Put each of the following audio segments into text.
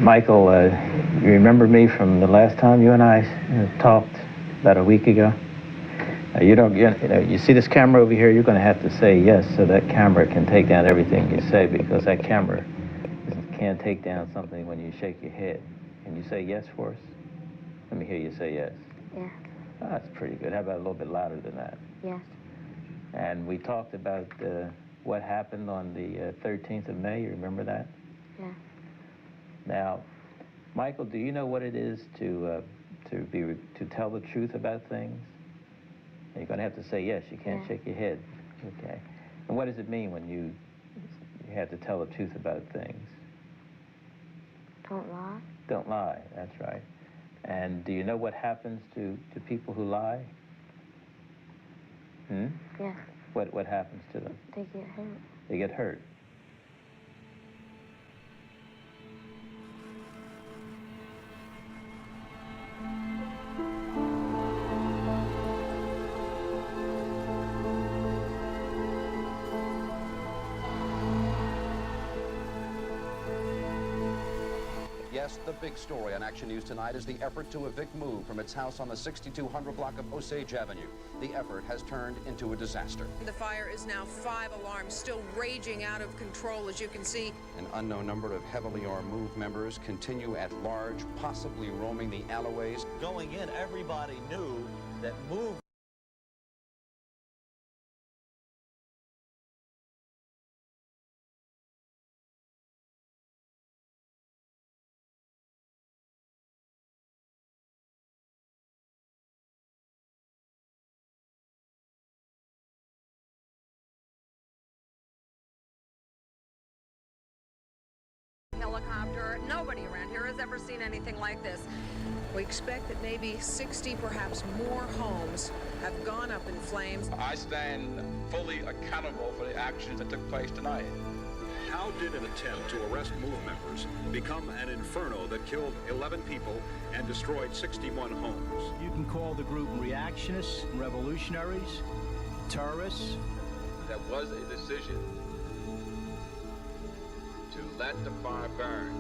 Michael, you remember me from the last time you and I talked about a week ago? You see this camera over here, you're going to have to say yes so that camera can take down everything you say, because that camera can't take down something when you shake your head. Can you say yes for us? Let me hear you say yes. Yeah. Oh, that's pretty good. How about a little bit louder than that? Yes. And we talked about what happened on the 13th of May. You remember that? Yeah. Now, Michael, do you know what it is to tell the truth about things? You're going to have to say yes. You can't shake your head. Okay. And what does it mean when you have to tell the truth about things? Don't lie. Don't lie. That's right. And do you know what happens to people who lie? Yeah. What happens to them? They get hurt. They get hurt. Yes, the big story on Action News tonight is the effort to evict Move from its house on the 6200 block of Osage Avenue. The effort has turned into a disaster. The fire is now 5 alarms, still raging out of control, as you can see. An unknown number of heavily armed Move members continue at large, possibly roaming the alleyways. Going in, everybody knew that Move helicopter. Nobody around here has ever seen anything like this. We expect that maybe 60, perhaps more homes have gone up in flames. I stand fully accountable for the actions that took place tonight. How did an attempt to arrest Move members become an inferno that killed 11 people and destroyed 61 homes? You can call the group reactionists, revolutionaries, terrorists. There was a decision to let the fire burn.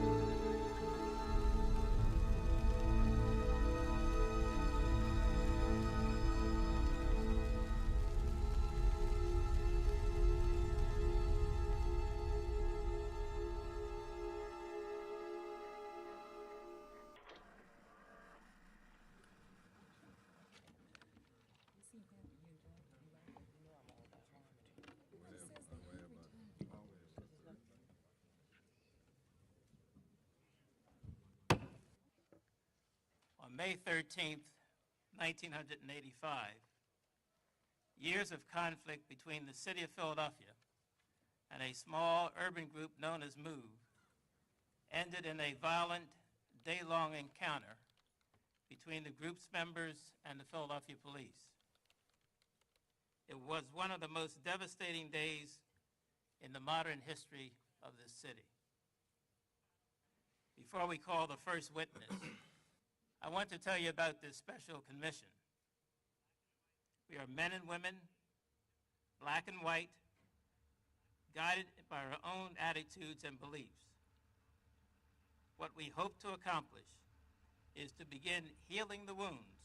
On May 13th, 1985, years of conflict between the city of Philadelphia and a small urban group known as Move ended in a violent, day-long encounter between the group's members and the Philadelphia police. It was one of the most devastating days in the modern history of this city. Before we call the first witness, I want to tell you about this special commission. We are men and women, black and white, guided by our own attitudes and beliefs. What we hope to accomplish is to begin healing the wounds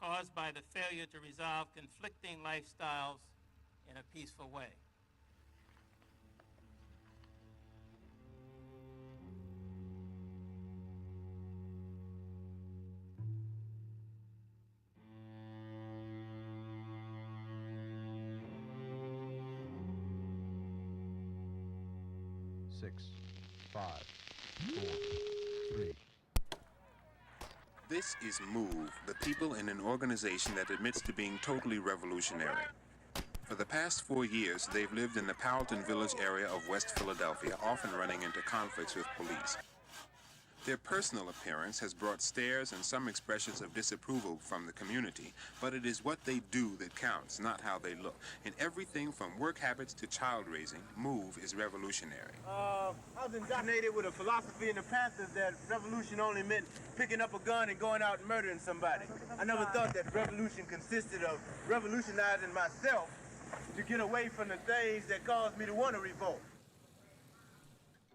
caused by the failure to resolve conflicting lifestyles in a peaceful way. Six, 5, 4, 3. This is Move, the people in an organization that admits to being totally revolutionary. For the past 4 years, they've lived in the Powelton Village area of West Philadelphia, often running into conflicts with police. Their personal appearance has brought stares and some expressions of disapproval from the community, but it is what they do that counts, not how they look. In everything from work habits to child raising, Move is revolutionary. I was indoctrinated with a philosophy in the Panthers that revolution only meant picking up a gun and going out and murdering somebody. I never thought that revolution consisted of revolutionizing myself to get away from the things that caused me to want to revolt.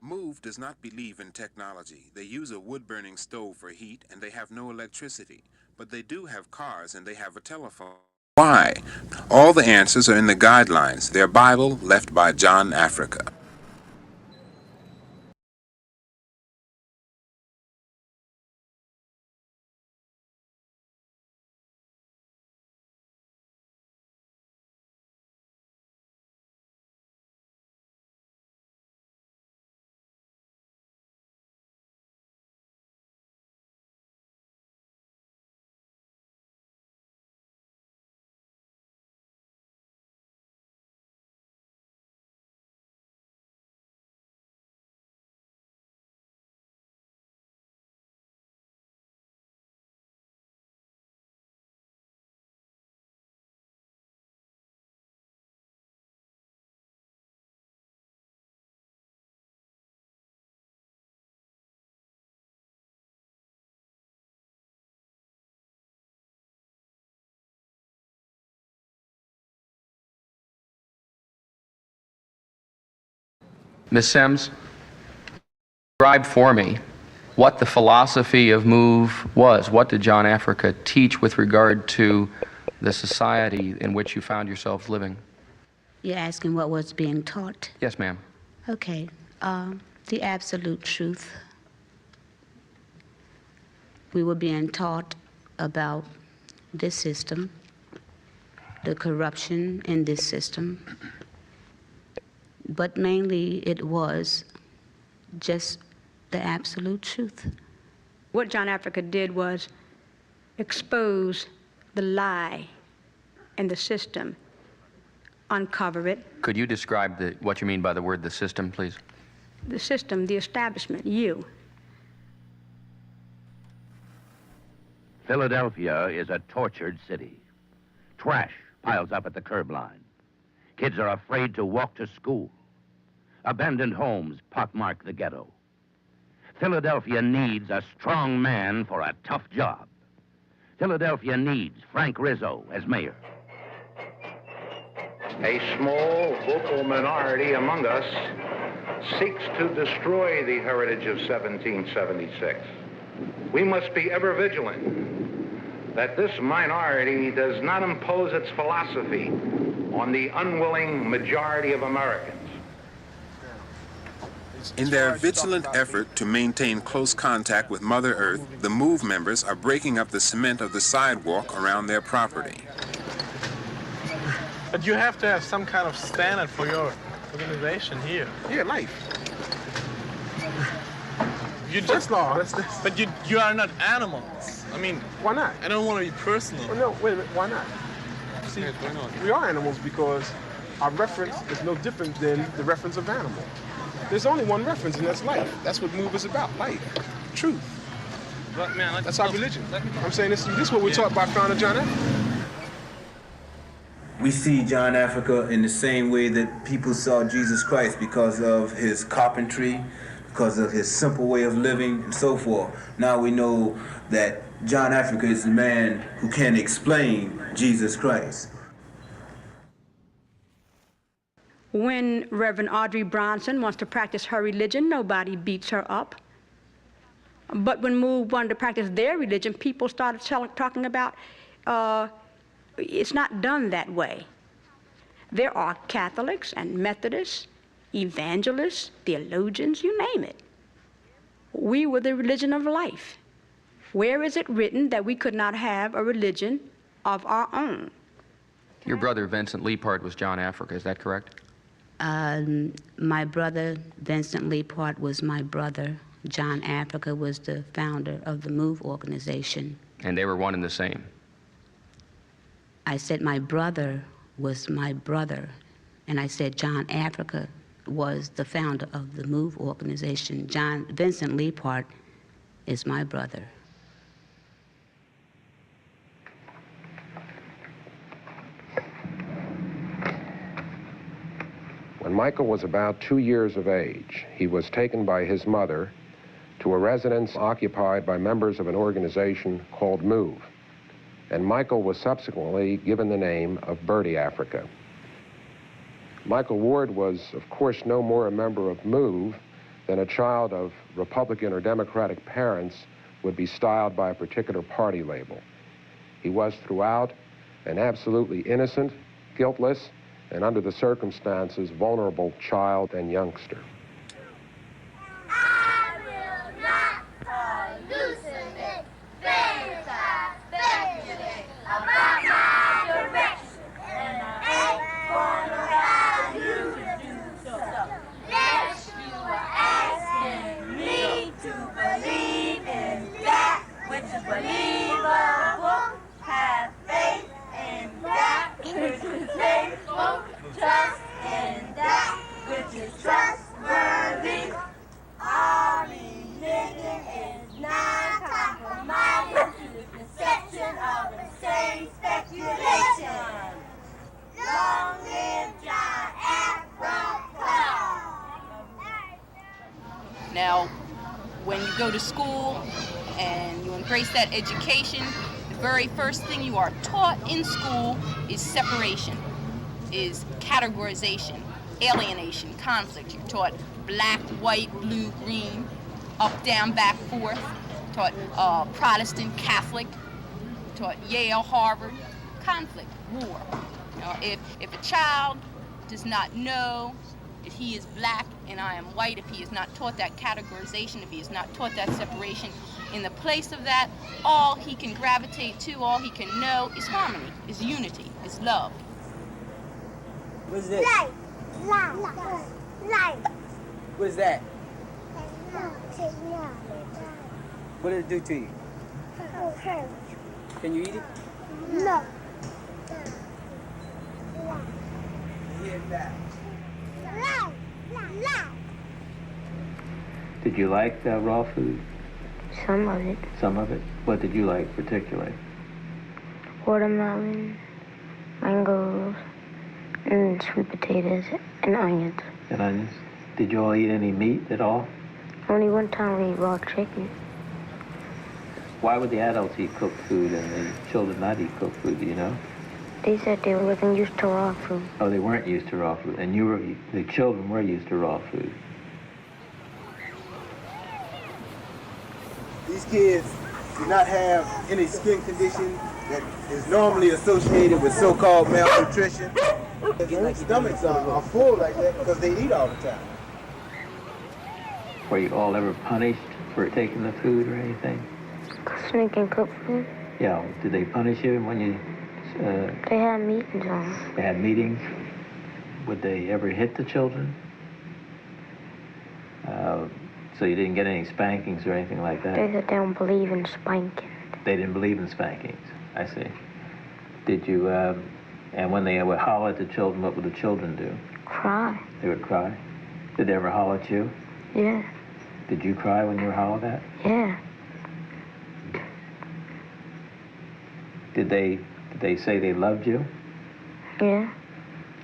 MOVE does not believe in technology. They use a wood-burning stove for heat, and they have no electricity. But they do have cars, and they have a telephone. Why? All the answers are in the guidelines, their Bible left by John Africa. Ms. Sims, describe for me what the philosophy of MOVE was. What did John Africa teach with regard to the society in which you found yourselves living? You're asking what was being taught? Yes, ma'am. Okay. The absolute truth. We were being taught about this system, the corruption in this system, but mainly it was just the absolute truth. What John Africa did was expose the lie in the system, uncover it. Could you describe what you mean by the word the system, please? The system, the establishment, you. Philadelphia is a tortured city. Trash piles up at the curb line. Kids are afraid to walk to school. Abandoned homes pockmark the ghetto. Philadelphia needs a strong man for a tough job. Philadelphia needs Frank Rizzo as mayor. A small vocal minority among us seeks to destroy the heritage of 1776. We must be ever vigilant that this minority does not impose its philosophy on the unwilling majority of Americans. In their vigilant effort to maintain close contact with Mother Earth, the MOVE members are breaking up the cement of the sidewalk around their property. But you have to have some kind of standard for your organization here. Yeah, life. You just but you are not animals. I mean, why not? I don't want to be personal. Well, no, wait a minute. Why not? See, we are animals because our reference is no different than the reference of animal. There's only one reference, and that's life. That's what MOVE is about, life, truth. But man, that's our religion. I'm saying this is what we're taught by founder John Africa. We see John Africa in the same way that people saw Jesus Christ because of his carpentry, because of his simple way of living, and so forth. Now we know that John Africa is the man who can explain Jesus Christ. When Reverend Audrey Bronson wants to practice her religion, nobody beats her up. But when MOVE wanted to practice their religion, people started talking about it's not done that way. There are Catholics and Methodists, evangelists, theologians, you name it. We were the religion of life. Where is it written that we could not have a religion of our own? Your brother Vincent Leapart was John Africa, is that correct? My brother Vincent Leapart was my brother. John Africa was the founder of the MOVE organization. And they were one and the same? I said my brother was my brother, and I said John Africa was the founder of the MOVE organization. Vincent Leapart is my brother. When Michael was about 2 years of age, he was taken by his mother to a residence occupied by members of an organization called MOVE, and Michael was subsequently given the name of Bertie Africa. Michael Ward was, of course, no more a member of MOVE then a child of Republican or Democratic parents would be styled by a particular party label. He was throughout an absolutely innocent, guiltless, and under the circumstances, vulnerable child and youngster. I will not hallucinate, fantasize, speculate about my direction, and I ain't gonna have you to do so. Unless you are asking me to believe in that which is believable, have faith in that which is faithful, trust in that which is trustworthy. Our religion is non-compromising to the conception of the same speculation. Long live John Africa! Now, when you go to school and you embrace that education, the very first thing you are taught in school is separation, is categorization, alienation, conflict. You're taught black, white, blue, green, up, down, back, forth. Taught Protestant, Catholic. Taught Yale, Harvard. Conflict, war. You know, if a child does not know that he is black and I am white, if he is not taught that categorization, if he is not taught that separation, in the place of that, all he can gravitate to, all he can know is harmony, is unity, is love. What is this? Light. What is that? What did it do to you? Can you eat it? No. Hear that. Light. Did you like raw food? Some of it. Some of it? What did you like particularly? Watermelon, mangoes, and sweet potatoes, and onions. And onions? Did you all eat any meat at all? Only one time we ate raw chicken. Why would the adults eat cooked food and the children not eat cooked food, do you know? They said they wasn't used to raw food. Oh, they weren't used to raw food, and the children were used to raw food. These kids do not have any skin condition that is normally associated with so-called malnutrition. Their stomachs are full like that because they eat all the time. Were you all ever punished for taking the food or anything? Because we can cook food. Yeah, did they punish you when you... They had meetings on. They had meetings? Would they ever hit the children? So you didn't get any spankings or anything like that? They said they don't believe in spanking. They didn't believe in spankings. I see. Did you, and when they would holler at the children, what would the children do? Cry. They would cry? Did they ever holler at you? Yeah. Did you cry when you were hollered at? Yeah. Did they say they loved you? Yeah.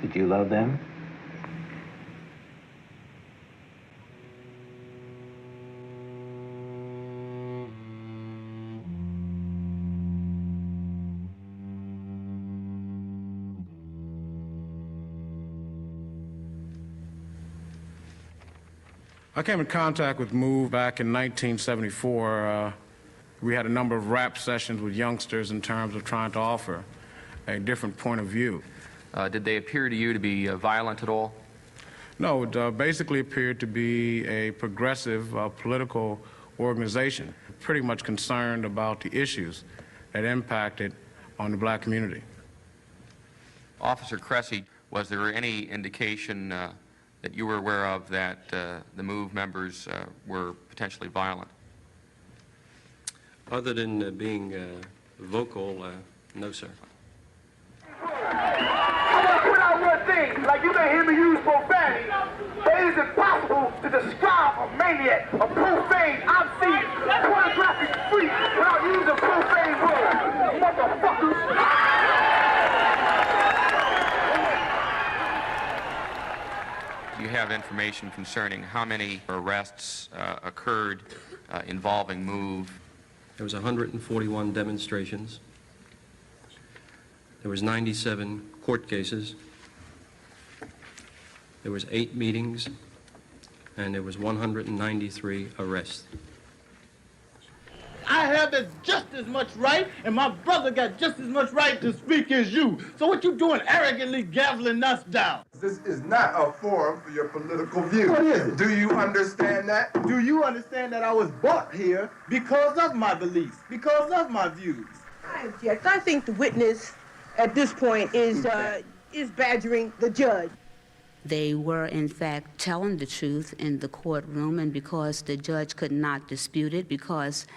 Did you love them? I came in contact with MOVE back in 1974. We had a number of rap sessions with youngsters in terms of trying to offer a different point of view. Did they appear to you to be violent at all? No, it basically appeared to be a progressive political organization, pretty much concerned about the issues that impacted on the black community. Officer Cressy, was there any indication that you were aware of that the MOVE members were potentially violent? Other than being vocal, no, sir. I want to put out one thing. Like, you may hear me use profanity, but it is impossible to describe a maniac, a profane, obscene, pornographic freak without using profane words. Motherfuckers. Do you have information concerning how many arrests occurred involving MOVE? There was 141 demonstrations. There was 97 court cases. There was 8 meetings. and there was 193 arrests. I have just as much right, and my brother got just as much right to speak as you. So what you doing arrogantly gaveling us down? This is not a forum for your political views. What is it? Do you understand that? Do you understand that I was brought here because of my beliefs, because of my views? I object. I think the witness at this point is badgering the judge. They were, in fact, telling the truth in the courtroom, and because the judge could not dispute it, because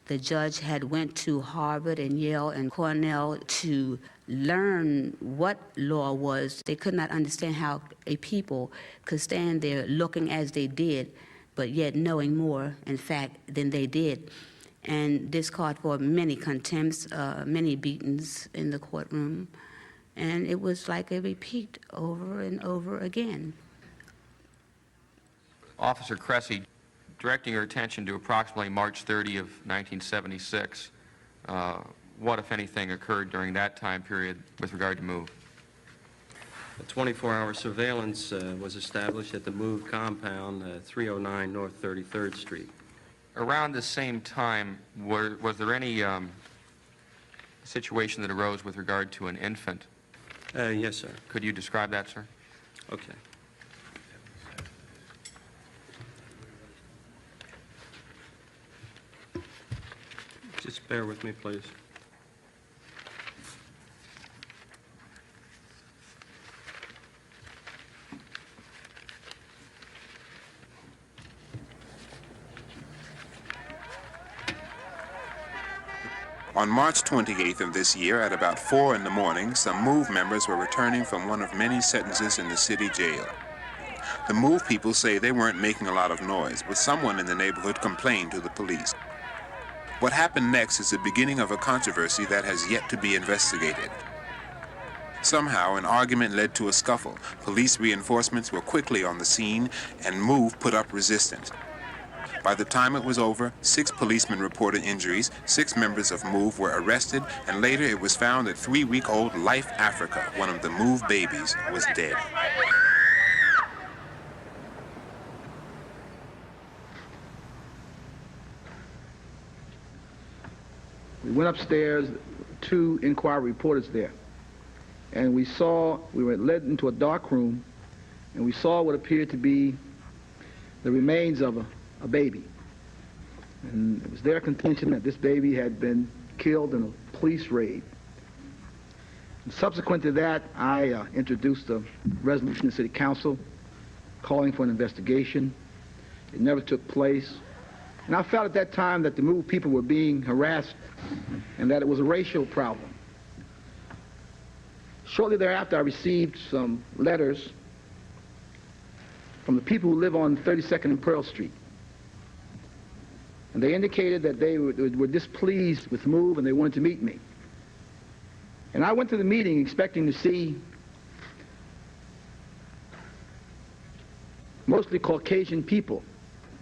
the judge had went to Harvard and Yale and Cornell to learn what law was, they could not understand how a people could stand there looking as they did, but yet knowing more, in fact, than they did. And this called for many contempts, many beatings in the courtroom. And it was like a repeat over and over again. Officer Cressy, directing your attention to approximately March 30 of 1976, what, if anything, occurred during that time period with regard to MOVE? A 24-hour surveillance was established at the MOVE compound, 309 North 33rd Street. Around the same time, was there any situation that arose with regard to an infant? Yes, sir. Could you describe that, sir? Okay. Just bear with me, please. On March 28th of this year, at about 4 in the morning, some MOVE members were returning from one of many sentences in the city jail. The MOVE people say they weren't making a lot of noise, but someone in the neighborhood complained to the police. What happened next is the beginning of a controversy that has yet to be investigated. Somehow, an argument led to a scuffle. Police reinforcements were quickly on the scene, and MOVE put up resistance. By the time it was over, 6 policemen reported injuries, 6 members of MOVE were arrested, and later it was found that 3-week-old Life Africa, one of the MOVE babies, was dead. We went upstairs, 2 inquiry reporters there, and we were led into a dark room, and we saw what appeared to be the remains of a baby. And it was their contention that this baby had been killed in a police raid. And subsequent to that, I introduced a resolution to City Council calling for an investigation. It never took place. And I felt at that time that the MOVE people were being harassed and that it was a racial problem. Shortly thereafter, I received some letters from the people who live on 32nd and Pearl Street. And they indicated that they were displeased with MOVE and they wanted to meet me. And I went to the meeting expecting to see mostly Caucasian people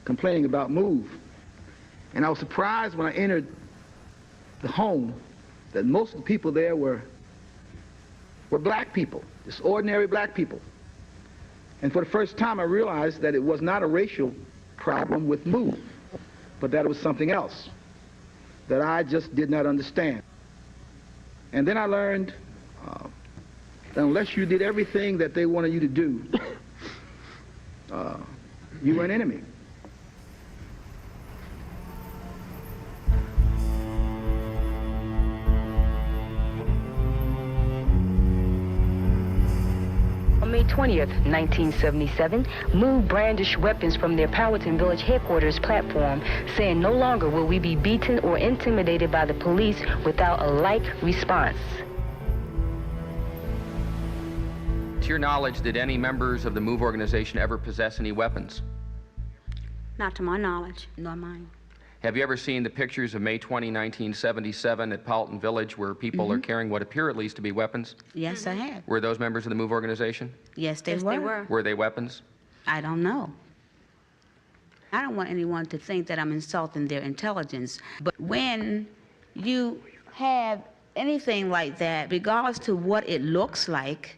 complaining about MOVE. And I was surprised when I entered the home that most of the people there were black people, just ordinary black people. And for the first time I realized that it was not a racial problem with MOVE, but that it was something else that I just did not understand. And then I learned that unless you did everything that they wanted you to do, you were an enemy. On May 20th, 1977, MOVE brandished weapons from their Powhatan Village headquarters platform, saying no longer will we be beaten or intimidated by the police without a like response. To your knowledge, did any members of the MOVE organization ever possess any weapons? Not to my knowledge. Nor mine. Have you ever seen the pictures of May 20, 1977 at Powhatan Village where people are carrying what appear at least to be weapons? Yes, I have. Were those members of the MOVE organization? Yes, they were. Were they weapons? I don't know. I don't want anyone to think that I'm insulting their intelligence. But when you have anything like that, regardless to what it looks like,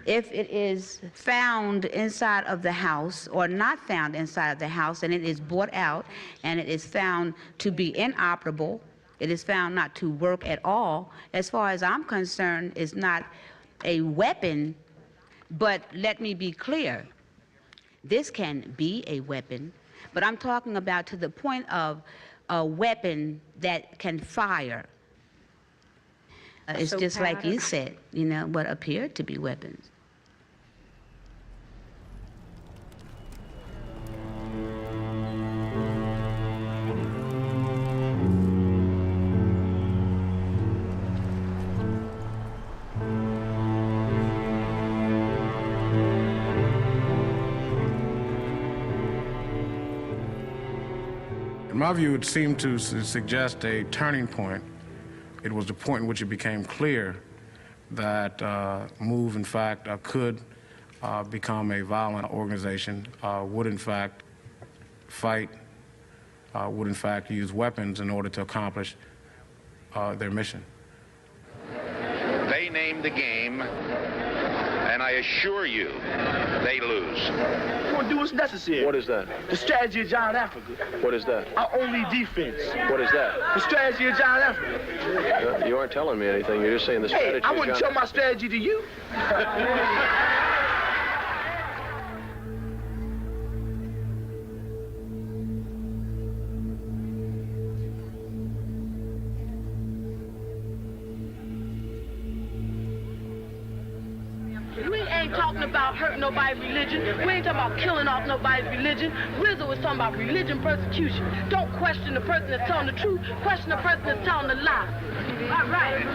If it is found inside of the house or not found inside of the house and it is brought out and it is found to be inoperable, it is found not to work at all, as far as I'm concerned, it's not a weapon. But let me be clear, this can be a weapon, but I'm talking about to the point of a weapon that can fire. It's So just like powder. you said, you know, what appeared to be weapons. In my view, it seemed to suggest a turning point. It was the point in which it became clear that MOVE, in fact, could become a violent organization, would, in fact, fight, would, in fact, use weapons in order to accomplish their mission. They named the game, and I assure you, they lose. We're going to do what's necessary. What is that? The strategy of John Africa. What is that? Our only defense. What is that? The strategy of John Africa. You aren't telling me anything. You're just saying the strategy. Hey, I wouldn't tell my strategy to you. We ain't talking about hurting nobody's religion. We ain't talking about killing off nobody's religion. Rizzo is talking about religion persecution. Don't question the person that's telling the truth. Question the person that's telling the lie. All right.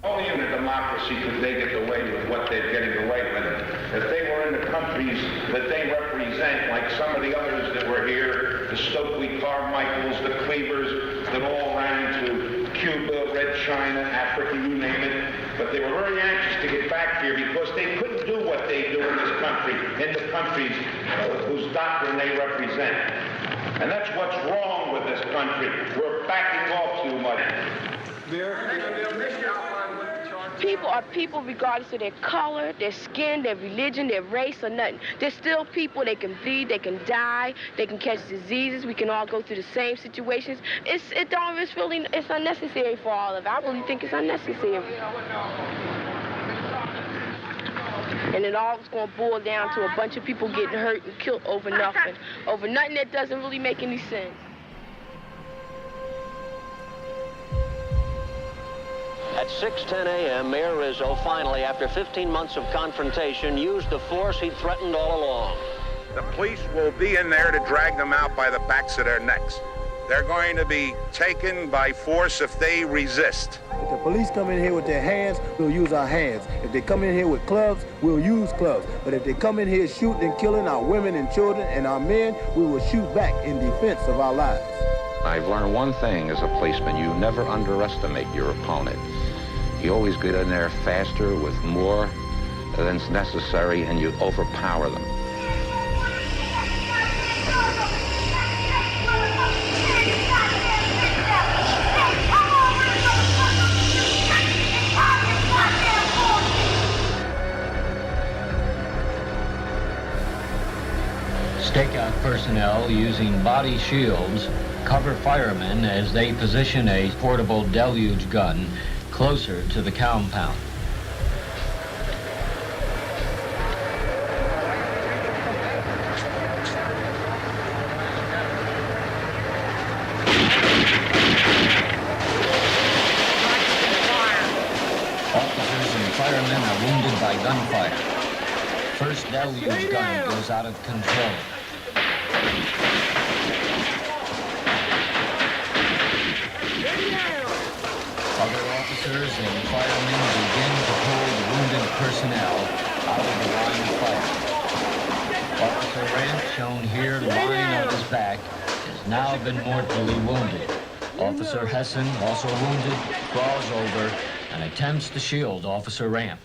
Only in a democracy could they get away with what they're getting away with. If they were in the countries that they represent, like some of the others that were here, the Stokely Carmichaels, the Cleavers, that all ran to Cuba, Red China, Africa, you name it. But they were very anxious to get back here because they couldn't do what they do in this country, in the countries whose doctrine they represent. And that's what's wrong with this country. We're backing off too much. People are people regardless of their color, their skin, their religion, their race, or nothing. They're still people. They can bleed, they can die, they can catch diseases. We can all go through the same situations. It's unnecessary for all of it. I really think it's unnecessary. And it all is going to boil down to a bunch of people getting hurt and killed over nothing. Over nothing that doesn't really make any sense. At 6:10 a.m., Mayor Rizzo finally, after 15 months of confrontation, used the force he'd threatened all along. The police will be in there to drag them out by the backs of their necks. They're going to be taken by force if they resist. If the police come in here with their hands, we'll use our hands. If they come in here with clubs, we'll use clubs. But if they come in here shooting and killing our women and children and our men, we will shoot back in defense of our lives. I've learned one thing as a policeman: you never underestimate your opponent. You always get in there faster with more than's necessary, and you overpower them. Stakeout personnel using body shields cover firemen as they position a portable deluge gun closer to the compound. Officers and firemen are wounded by gunfire. First deluge gun goes out of control. Other officers and firemen begin to pull the wounded personnel out of the line of fire. Officer Ranch, shown here lying on his back, has now been mortally wounded. Officer Hessen, also wounded, crawls over and attempts to shield Officer Ramp.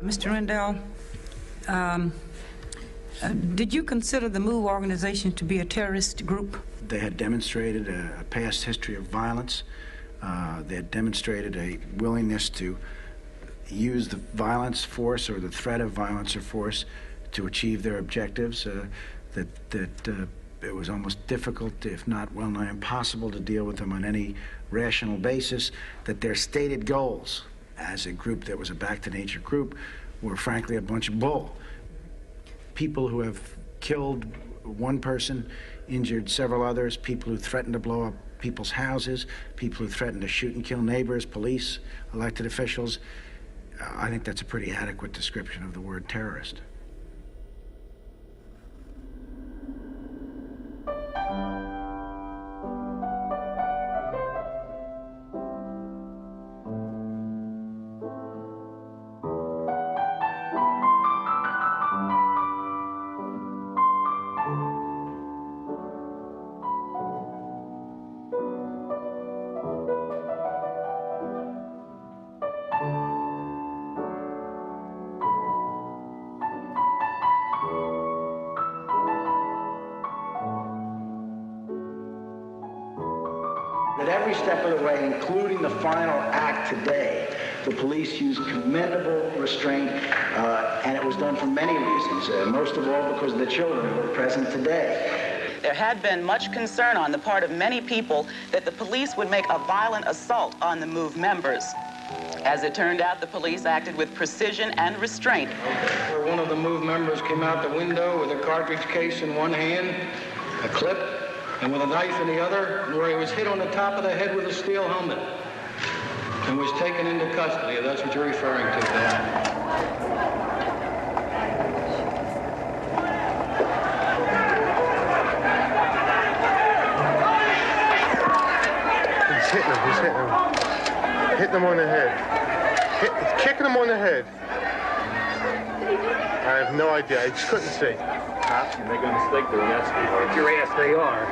Mr. Rendell, did you consider the MOVE organization to be a terrorist group? They had demonstrated a past history of violence. They had demonstrated a willingness to use the violence, force, or the threat of violence or force to achieve their objectives. It was almost difficult, if not well-nigh impossible, to deal with them on any rational basis. That their stated goals as a group that was a back-to-nature group were frankly a bunch of bull. People who have killed one person, injured several others, people who threatened to blow up people's houses, people who threatened to shoot and kill neighbors, police, elected officials. I think that's a pretty adequate description of the word terrorist. At every step of the way, including the final act today, the police used commendable restraint, and it was done for many reasons, most of all because of the children who are present today. There had been much concern on the part of many people that the police would make a violent assault on the MOVE members. As it turned out, the police acted with precision and restraint. Where one of the MOVE members came out the window with a cartridge case in one hand, a clip, and with a knife in the other, where he was hit on the top of the head with a steel helmet and was taken into custody. That's what you're referring to, Dan. He's hitting him. Hitting him on the head. He's kicking him on the head. I have no idea. I just couldn't see. Cops, you make a mistake doing that, sweetheart. Your ass, they are.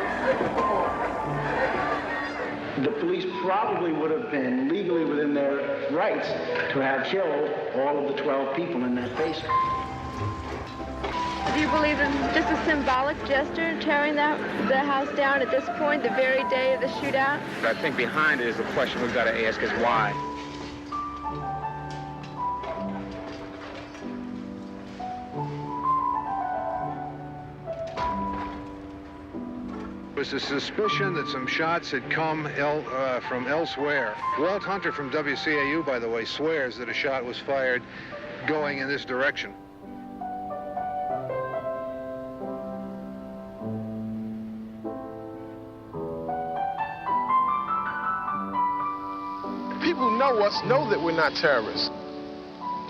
The police probably would have been legally within their rights to have killed all of the 12 people in that basement. Do you believe in just a symbolic gesture, tearing the house down at this point, the very day of the shootout? I think behind it is the question we've got to ask is why. There was a suspicion that some shots had come from elsewhere. Walt Hunter from WCAU, by the way, swears that a shot was fired going in this direction. People who know us know that we're not terrorists.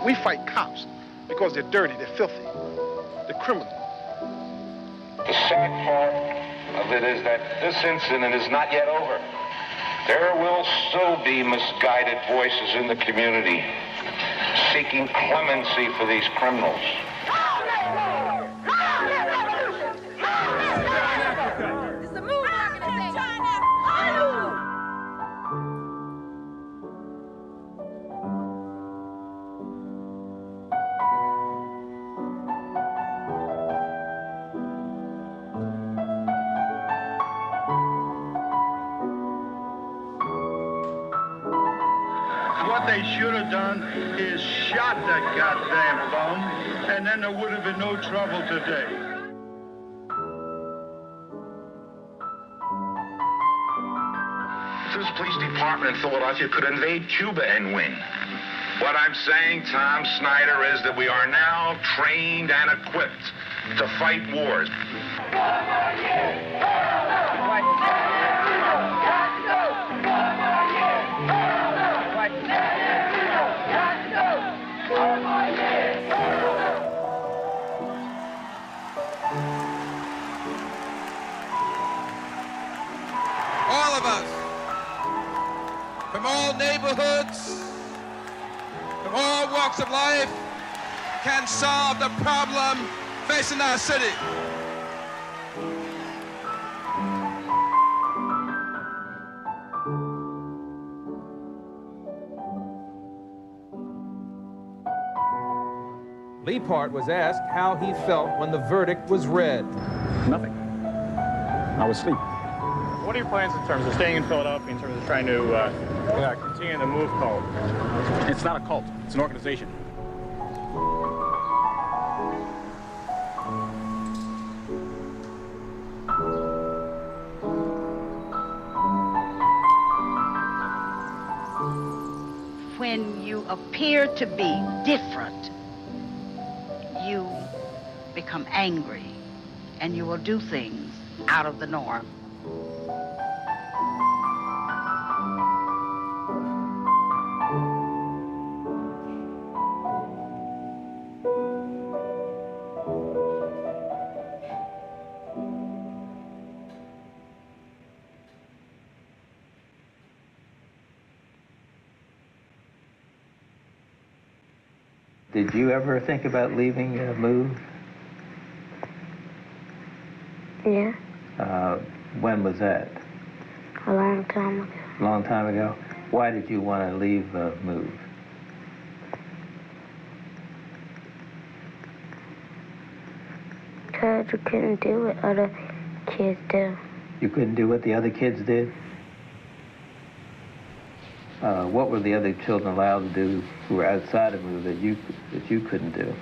We fight cops because they're dirty, they're filthy, they're criminal. The sad part of it is that this incident is not yet over. There will still be misguided voices in the community seeking clemency for these criminals. It's the MOVE organization. What they should have done is shot that goddamn bum, and then there would have been no trouble today. This police department in Philadelphia could invade Cuba and win. What I'm saying, Tom Snyder, is that we are now trained and equipped to fight wars. All of us, from all neighborhoods, from all walks of life, can solve the problem facing our city. Leapart was asked how he felt when the verdict was read. Nothing. I was asleep. What are your plans in terms of staying in Philadelphia, in terms of trying to continue the MOVE cult? It's not a cult. It's an organization. When you appear to be different, you become angry and you will do things out of the norm. Did you ever think about leaving MOVE? Yeah, When was that? a long time ago. A long time ago? Why did you want to leave MOVE? Because we couldn't do what other kids do. You couldn't do what the other kids did? What were the other children allowed to do who were outside of MOVE that you couldn't do?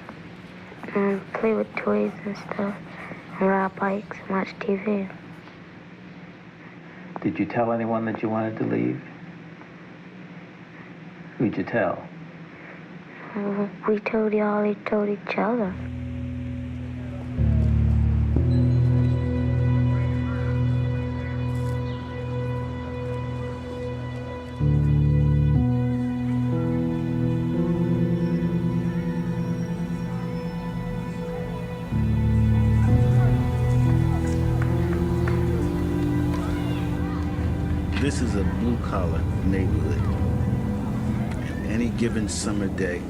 Play with toys and stuff, and ride bikes and watch TV. Did you tell anyone that you wanted to leave? Who'd you tell? We told y'all, we told each other. This is a blue-collar neighborhood. And any given summer day,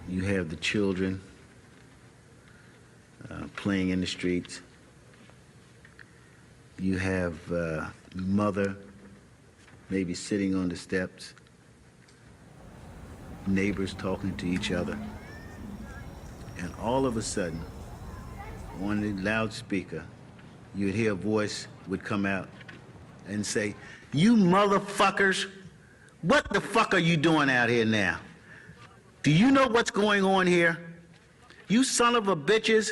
you have the children playing in the streets. You have mother maybe sitting on the steps, neighbors talking to each other. And all of a sudden, on the loudspeaker, you'd hear a voice would come out and say, "You motherfuckers, what the fuck are you doing out here now? Do you know what's going on here? You son of a bitches,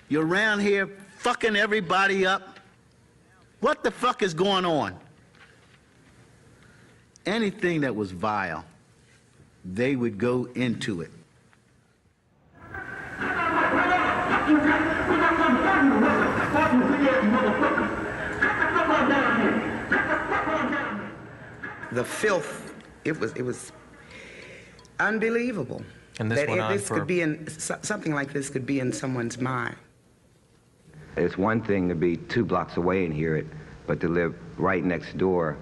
you're around here fucking everybody up. What the fuck is going on?" Anything that was vile, they would go into it. The filth, it was unbelievable. And this went on this could be in something like this could be in someone's mind. It's one thing to be 2 blocks away and hear it, but to live right next door,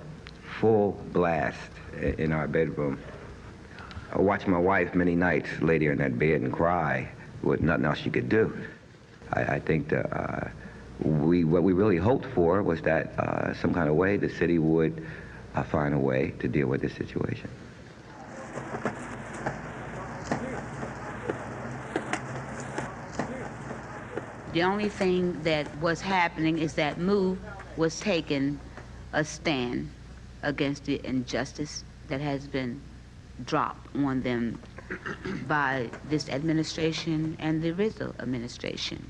full blast in our bedroom. I watched my wife many nights lay there in that bed and cry with nothing else she could do. I think that what we really hoped for was that some kind of way the city would find a way to deal with this situation. The only thing that was happening is that MOVE was taking a stand against the injustice that has been dropped on them by this administration and the original administration.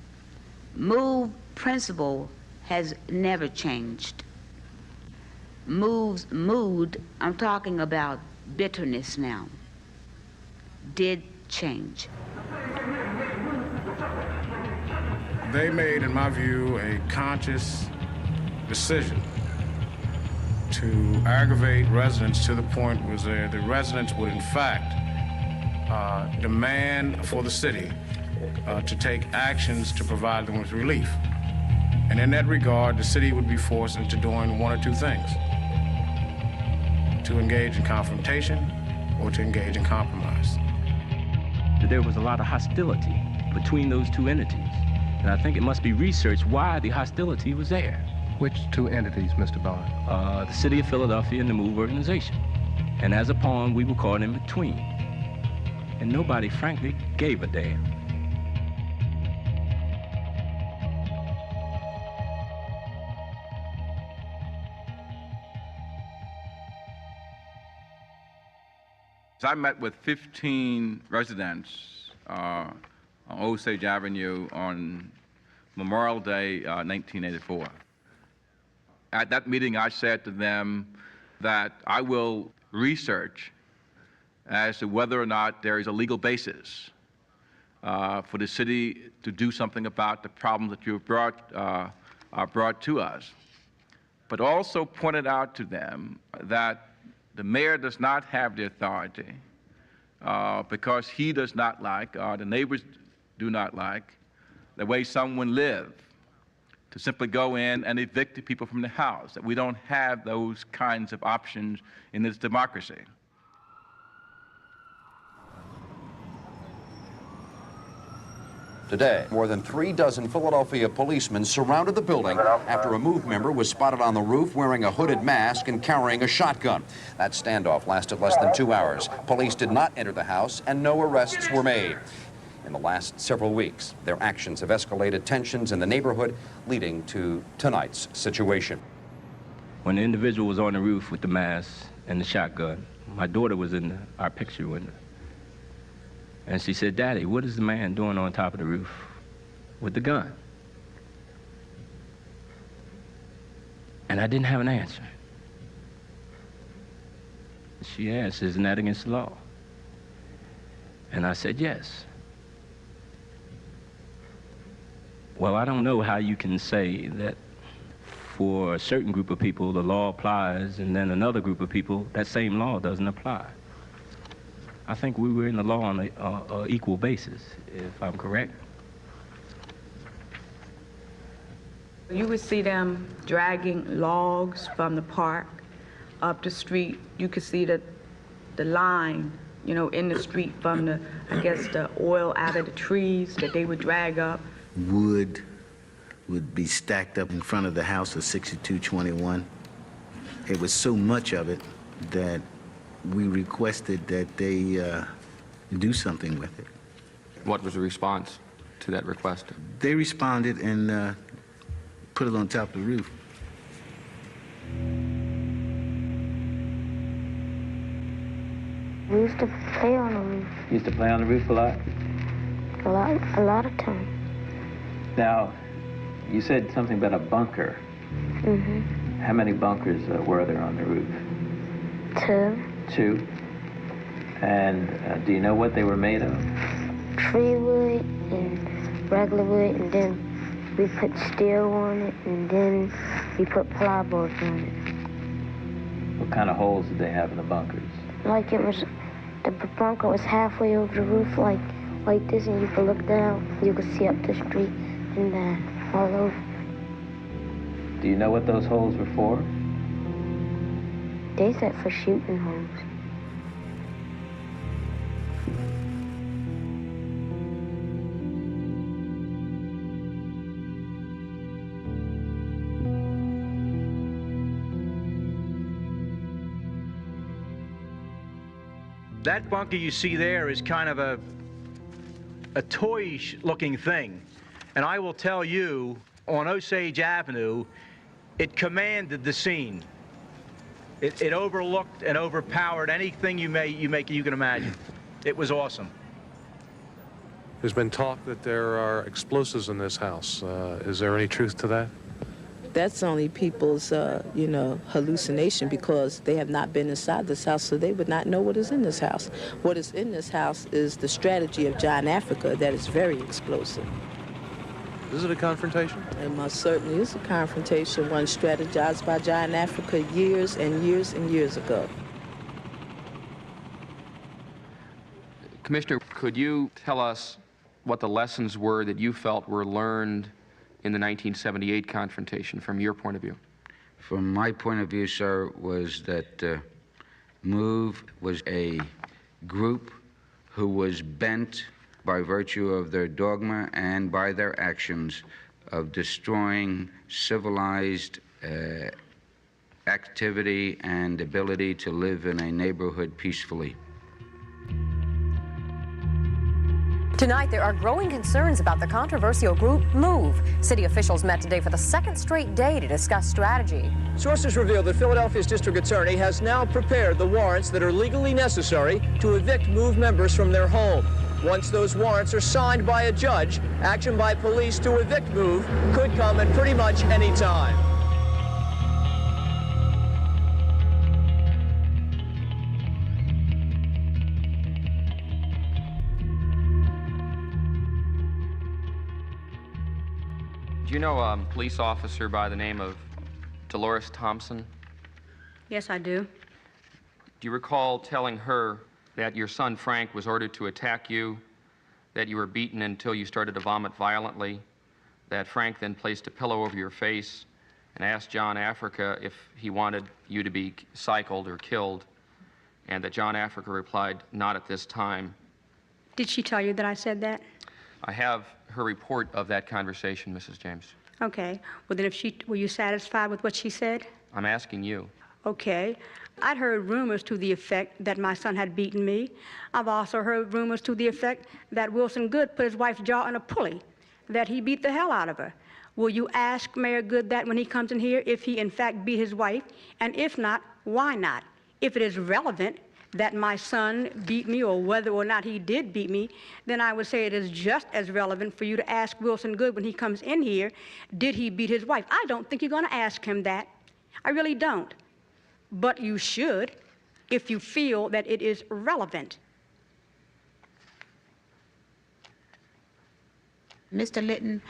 MOVE principle has never changed. MOVE's mood, I'm talking about bitterness now, did change. They made, in my view, a conscious decision to aggravate residents to the point where the residents would, in fact, demand for the city to take actions to provide them with relief. And in that regard, the city would be forced into doing one or two things: to engage in confrontation or to engage in compromise. There was a lot of hostility between those two entities. And I think it must be researched why the hostility was there. Which two entities, Mr. Bond? The City of Philadelphia and the MOVE organization. And as a pawn, we were caught in between. and nobody, frankly, gave a damn. I met with 15 residents on Osage Avenue on Memorial Day, 1984. At that meeting, I said to them that I will research as to whether or not there is a legal basis for the city to do something about the problems that you have brought to us, but also pointed out to them that the mayor does not have the authority because he does not like, the neighbors do not like, the way someone lives, to simply go in and evict the people from the house, that we don't have those kinds of options in this democracy. Today, more than 3 dozen Philadelphia policemen surrounded the building after a MOVE member was spotted on the roof wearing a hooded mask and carrying a shotgun. That standoff lasted less than 2 hours. Police did not enter the house and no arrests were made. In the last several weeks, their actions have escalated tensions in the neighborhood, leading to tonight's situation. When the individual was on the roof with the mask and the shotgun, my daughter was in our picture window. And she said, "Daddy, what is the man doing on top of the roof with the gun?" And I didn't have an answer. She asked, "Isn't that against the law?" And I said, "Yes." Well, I don't know how you can say that for a certain group of people the law applies and then another group of people that same law doesn't apply. I think we were in the law on an equal basis, if I'm correct. You would see them dragging logs from the park up the street. You could see the line, you know, in the street from the, I guess, the oil out of the trees that they would drag up. Wood would be stacked up in front of the house of 6221. It was so much of it that we requested that they do something with it. What was the response to that request? They responded and put it on top of the roof. We used to play on the roof. You used to play on the roof a lot? A lot of times. Now, you said something about a bunker. Mm-hmm. How many bunkers were there on the roof? 2. 2. And do you know what they were made of? Tree wood and regular wood, and then we put steel on it, and then we put plywood on it. What kind of holes did they have in the bunkers? Like it was, the bunker was halfway over the roof, like this, and you could look down, you could see up the street and all over. Do you know what those holes were for? They said for shooting holes. That bunker you see there is kind of a toy-looking thing. And I will tell you, on Osage Avenue, it commanded the scene. It overlooked and overpowered anything you can imagine. It was awesome. There's been talk that there are explosives in this house. Is there any truth to that? That's only people's, hallucination, because they have not been inside this house, so they would not know what is in this house. What is in this house is the strategy of John Africa that is very explosive. Is it a confrontation? It most certainly is a confrontation, one strategized by John Africa years and years and years ago. Commissioner, could you tell us what the lessons were that you felt were learned in the 1978 confrontation from your point of view? From my point of view, sir, was that MOVE was a group who was bent by virtue of their dogma and by their actions of destroying civilized activity and ability to live in a neighborhood peacefully. Tonight, there are growing concerns about the controversial group MOVE. City officials met today for the second straight day to discuss strategy. Sources reveal that Philadelphia's district attorney has now prepared the warrants that are legally necessary to evict MOVE members from their home. Once those warrants are signed by a judge, action by police to evict MOVE could come at pretty much any time. Do you know a police officer by the name of Dolores Thompson? Yes, I do. Do you recall telling her that your son Frank was ordered to attack you, that you were beaten until you started to vomit violently, that Frank then placed a pillow over your face and asked John Africa if he wanted you to be cycled or killed, and that John Africa replied, "Not at this time"? Did she tell you that I said that? I have her report of that conversation, Mrs. James. Okay. Well, then were you satisfied with what she said? I'm asking you. Okay. I'd heard rumors to the effect that my son had beaten me. I've also heard rumors to the effect that Wilson Good put his wife's jaw in a pulley, that he beat the hell out of her. Will you ask Mayor Good that when he comes in here, if he in fact beat his wife? And if not, why not? If it is relevant that my son beat me or whether or not he did beat me, then I would say it is just as relevant for you to ask Wilson Good when he comes in here, did he beat his wife? I don't think you're going to ask him that. I really don't. But you should if you feel that it is relevant. Mr. Litton,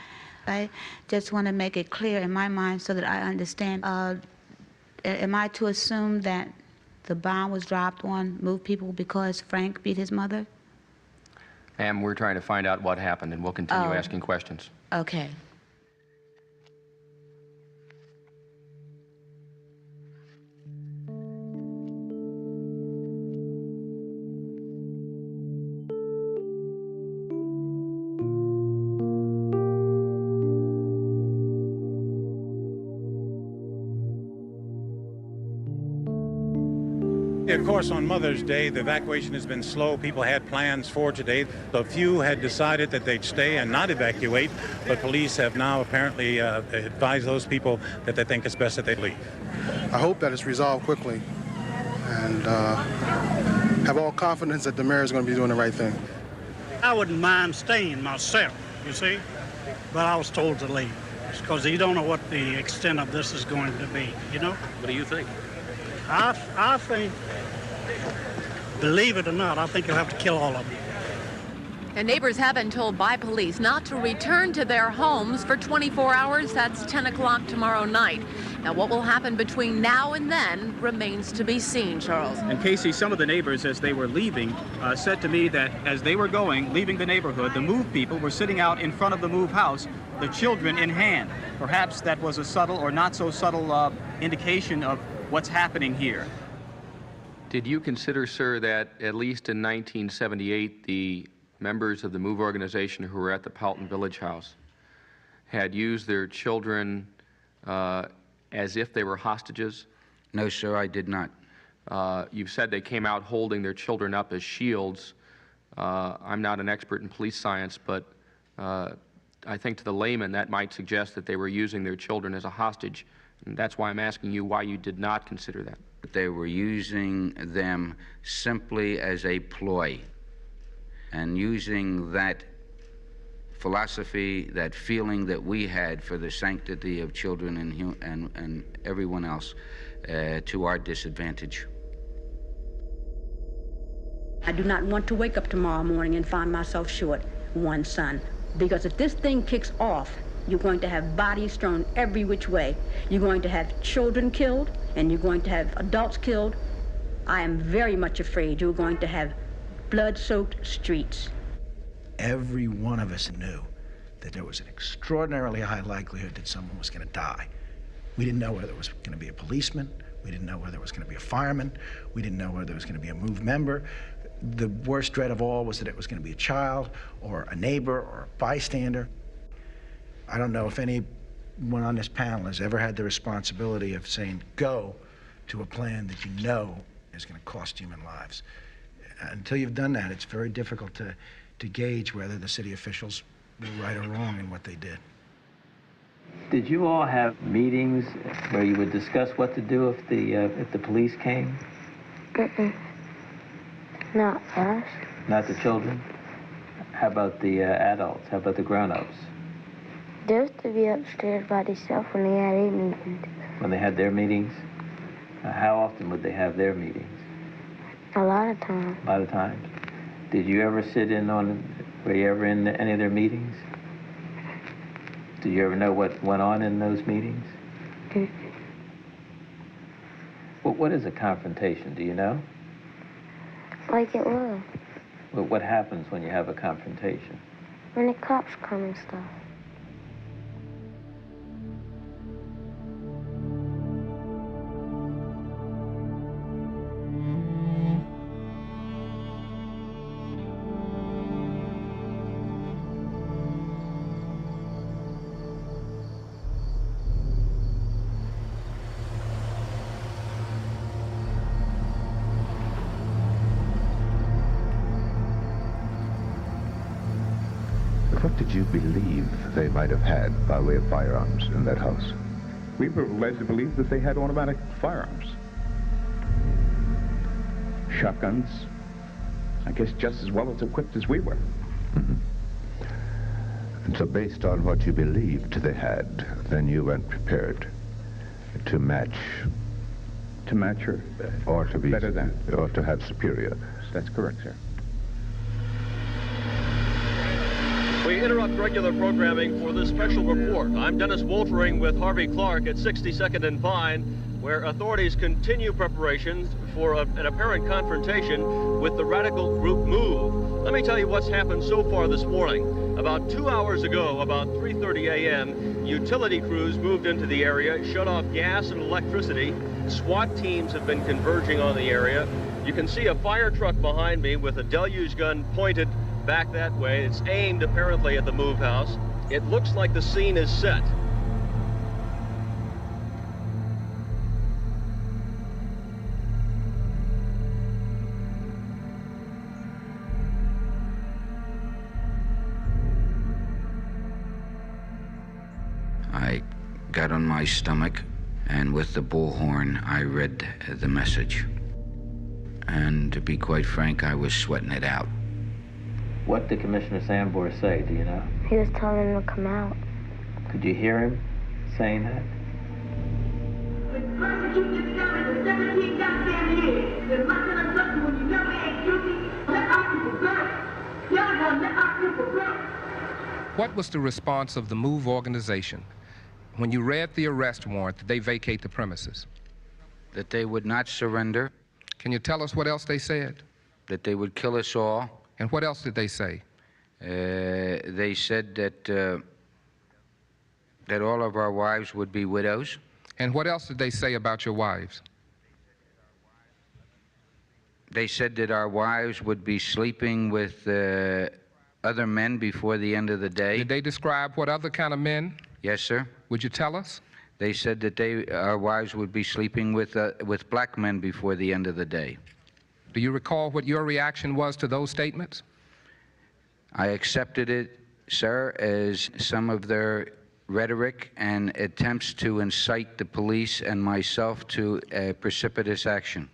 I just want to make it clear in my mind so that I understand. Am I to assume that the bomb was dropped on MOVE people because Frank beat his mother? Ma'am, we're trying to find out what happened, and we'll continue asking questions. Okay. Of course, on Mother's Day, the evacuation has been slow. People had plans for today. A few had decided that they'd stay and not evacuate, but police have now apparently advised those people that they think it's best that they leave. I hope that it's resolved quickly and have all confidence that the mayor is going to be doing the right thing. I wouldn't mind staying myself, you see, but I was told to leave because you don't know what the extent of this is going to be, you know? What do you think? I think, believe it or not, I think you'll have to kill all of them. And neighbors have been told by police not to return to their homes for 24 hours. That's 10 o'clock tomorrow night. Now, what will happen between now and then remains to be seen, Charles. And Casey, some of the neighbors, as they were leaving, said to me that as they were leaving the neighborhood, the MOVE people were sitting out in front of the MOVE house, the children in hand. Perhaps that was a subtle or not so subtle indication of what's happening here. Did you consider, sir, that at least in 1978, the members of the MOVE organization who were at the Pelton Village House had used their children as if they were hostages? No, sir, I did not. You've said they came out holding their children up as shields. I'm not an expert in police science, but I think to the layman that might suggest that they were using their children as a hostage. And that's why I'm asking you why you did not consider that. They were using them simply as a ploy, and using that philosophy, that feeling that we had for the sanctity of children and everyone else to our disadvantage. I do not want to wake up tomorrow morning and find myself short one son. Because if this thing kicks off, you're going to have bodies thrown every which way. You're going to have children killed, and you're going to have adults killed. I am very much afraid you're going to have blood-soaked streets. Every one of us knew that there was an extraordinarily high likelihood that someone was going to die. We didn't know whether it was going to be a policeman. We didn't know whether it was going to be a fireman. We didn't know whether it was going to be a MOVE member. The worst dread of all was that it was going to be a child or a neighbor or a bystander. I don't know if anyone on this panel has ever had the responsibility of saying go to a plan that you know is going to cost human lives. Until you've done that, it's very difficult to to gauge whether the city officials were right or wrong in what they did. Did you all have meetings where you would discuss what to do if the police came? Not us. Not the children? How about the adults? How about the grown-ups? They used to be upstairs by themselves when they had their meetings. When they had their meetings? How often would they have their meetings? A lot of times. A lot of times. Did you ever sit in on, were you ever in any of their meetings? Did you ever know what went on in those meetings? What is a confrontation, do you know? Like it was. What happens when you have a confrontation? When the cops come and stuff. What did you believe they might have had by way of firearms in that house? We were led to believe that they had automatic firearms. Shotguns, I guess just as well as equipped as we were. And so based on what you believed they had, then you went prepared to match... To match or to be better than. Or to have superior. That's correct, sir. We interrupt regular programming for this special report. I'm Dennis Woltering with Harvey Clark at 62nd and Vine, where authorities continue preparations for an apparent confrontation with the radical group MOVE. Let me tell you what's happened so far this morning. About 2 hours ago, about 3:30 a.m., utility crews moved into the area, shut off gas and electricity. SWAT teams have been converging on the area. You can see a fire truck behind me with a deluge gun pointed back that way. It's aimed apparently at the MOVE house. It looks like the scene is set. I got on my stomach, and with the bullhorn, I read the message. And to be quite frank, I was sweating it out. What did Commissioner Sambor say, do you know? He was telling them to come out. Could you hear him saying that? What was the response of the MOVE organization when you read the arrest warrant that they vacate the premises? That they would not surrender. Can you tell us what else they said? That they would kill us all. And what else did they say? They said that that all of our wives would be widows. And what else did they say about your wives? They said that our wives would be sleeping with other men before the end of the day. Did they describe what other kind of men? Yes, sir. Would you tell us? They said that our wives would be sleeping with black men before the end of the day. Do you recall what your reaction was to those statements? I accepted it, sir, as some of their rhetoric and attempts to incite the police and myself to a precipitous action.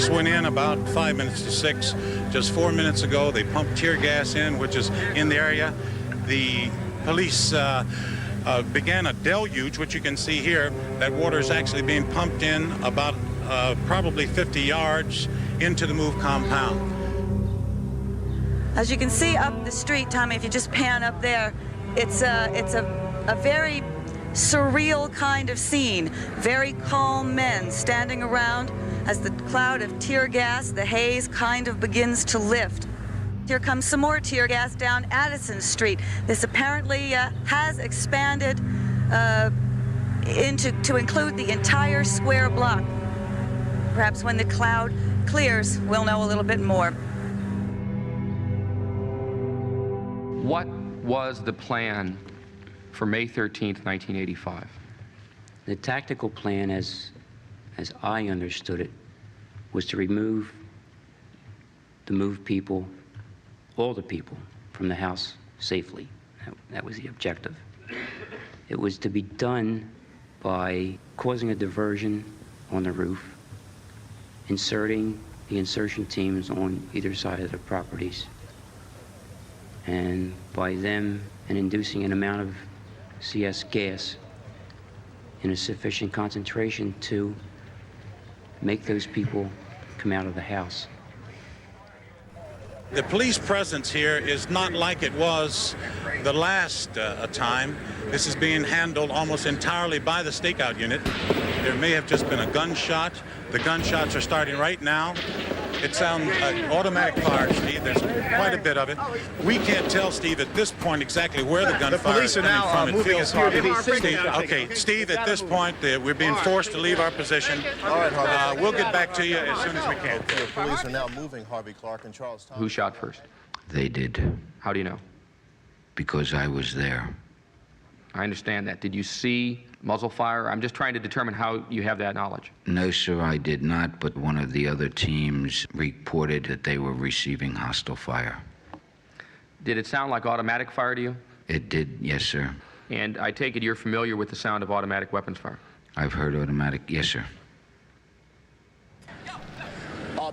Went in about 5 minutes to 6. Just 4 minutes ago, they pumped tear gas in, which is in the area. The police began a deluge, which you can see here. That water is actually being pumped in about probably 50 yards into the MOVE compound. As you can see up the street, Tommy, if you just pan up there, it's a very surreal kind of scene. Very calm men standing around. As the cloud of tear gas, the haze kind of begins to lift. Here comes some more tear gas down Addison Street. This apparently has expanded to include the entire square block. Perhaps when the cloud clears, we'll know a little bit more. was the plan for May 13th, 1985? The tactical plan, as I understood it, was to remove the moved people, all the people, from the house safely. That was the objective. It was to be done by causing a diversion on the roof, inserting the insertion teams on either side of the properties, and by them and inducing an amount of CS gas in a sufficient concentration to make those people come out of the house. The police presence here is not like it was the last time. This is being handled almost entirely by the stakeout unit. There may have just been a gunshot. The gunshots are starting right now. It sounds automatic fire, Steve. There's quite a bit of it. We can't tell, Steve, at this point exactly where the gunfire is coming from. It feels hard. Okay, Steve, at this point, we're being forced to leave our position. All right, Harvey. We'll get back to you as soon as we can. The police are now moving Harvey Clark and Charles Thomas. Who shot first? They did. How do you know? Because I was there. I understand that. Did you see muzzle fire? I'm just trying to determine how you have that knowledge. No, sir, I did not, but one of the other teams reported that they were receiving hostile fire. Did it sound like automatic fire to you? It did, yes, sir. And I take it you're familiar with the sound of automatic weapons fire? I've heard automatic, yes, sir.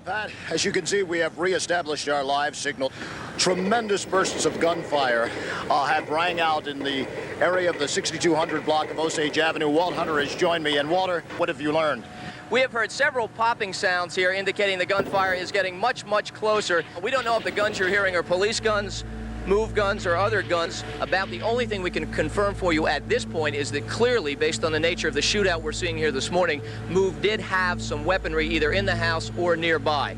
Pat, as you can see, we have reestablished our live signal. Tremendous bursts of gunfire have rang out in the area of the 6200 block of Osage Avenue. Walt Hunter has joined me. And Walter, what have you learned? We have heard several popping sounds here indicating the gunfire is getting much, much closer. We don't know if the guns you're hearing are police guns, move guns, or other guns. About the only thing we can confirm for you at this point is that clearly, based on the nature of the shootout we're seeing here this morning, Move did have some weaponry either in the house or nearby.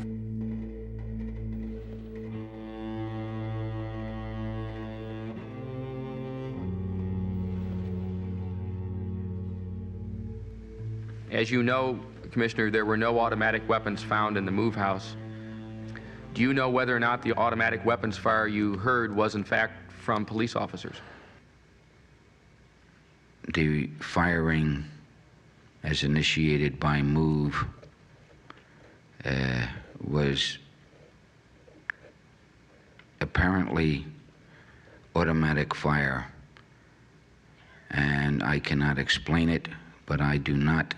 As you know, Commissioner, there were no automatic weapons found in the Move house. Do you know whether or not the automatic weapons fire you heard was in fact from police officers? The firing, as initiated by Move, was apparently automatic fire, and I cannot explain it, but I do not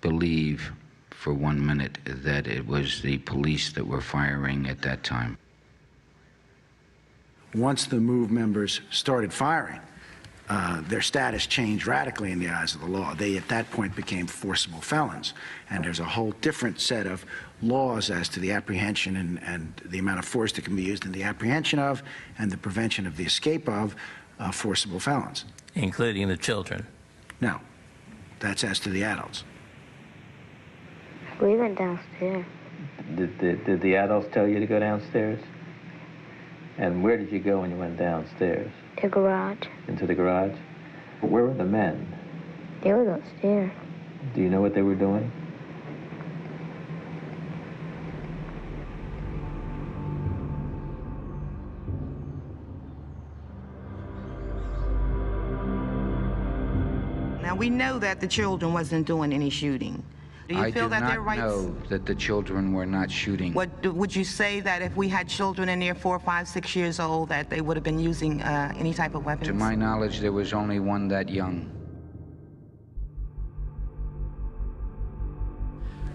believe for 1 minute that it was the police that were firing at that time. Once the MOVE members started firing, their status changed radically in the eyes of the law. They, at that point, became forcible felons. And there's a whole different set of laws as to the apprehension and the amount of force that can be used in the apprehension of and the prevention of the escape of forcible felons. Including the children? No. That's as to the adults. We went downstairs. Did the adults tell you to go downstairs? And where did you go when you went downstairs? The garage. Into the garage? Where were the men? They was upstairs. Do you know what they were doing? Now, we know that the children wasn't doing any shooting. Do you feel that their rights? I do not know that the children were not shooting. Would you say that if we had children in there 4, 5, 6 years old, that they would have been using any type of weapons? To my knowledge, there was only one that young.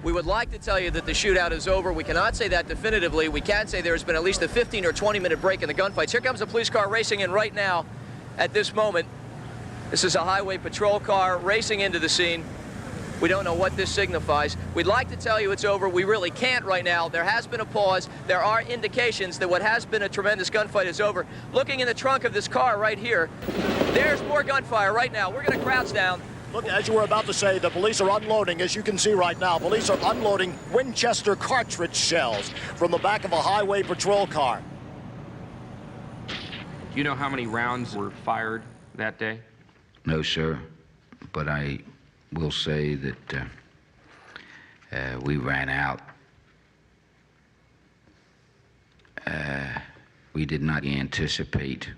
We would like to tell you that the shootout is over. We cannot say that definitively. We can say there has been at least a 15 or 20-minute break in the gunfights. Here comes a police car racing in right now at this moment. This is a highway patrol car racing into the scene. We don't know what this signifies. We'd like to tell you it's over. We really can't right now. There has been a pause. There are indications that what has been a tremendous gunfight is over. Looking in the trunk of this car right here, there's more gunfire right now. We're going to crouch down. Look, as you were about to say, the police are unloading, as you can see right now. Police are unloading Winchester cartridge shells from the back of a highway patrol car. Do you know how many rounds were fired that day? No, sir, but I will say that we ran out We did not anticipate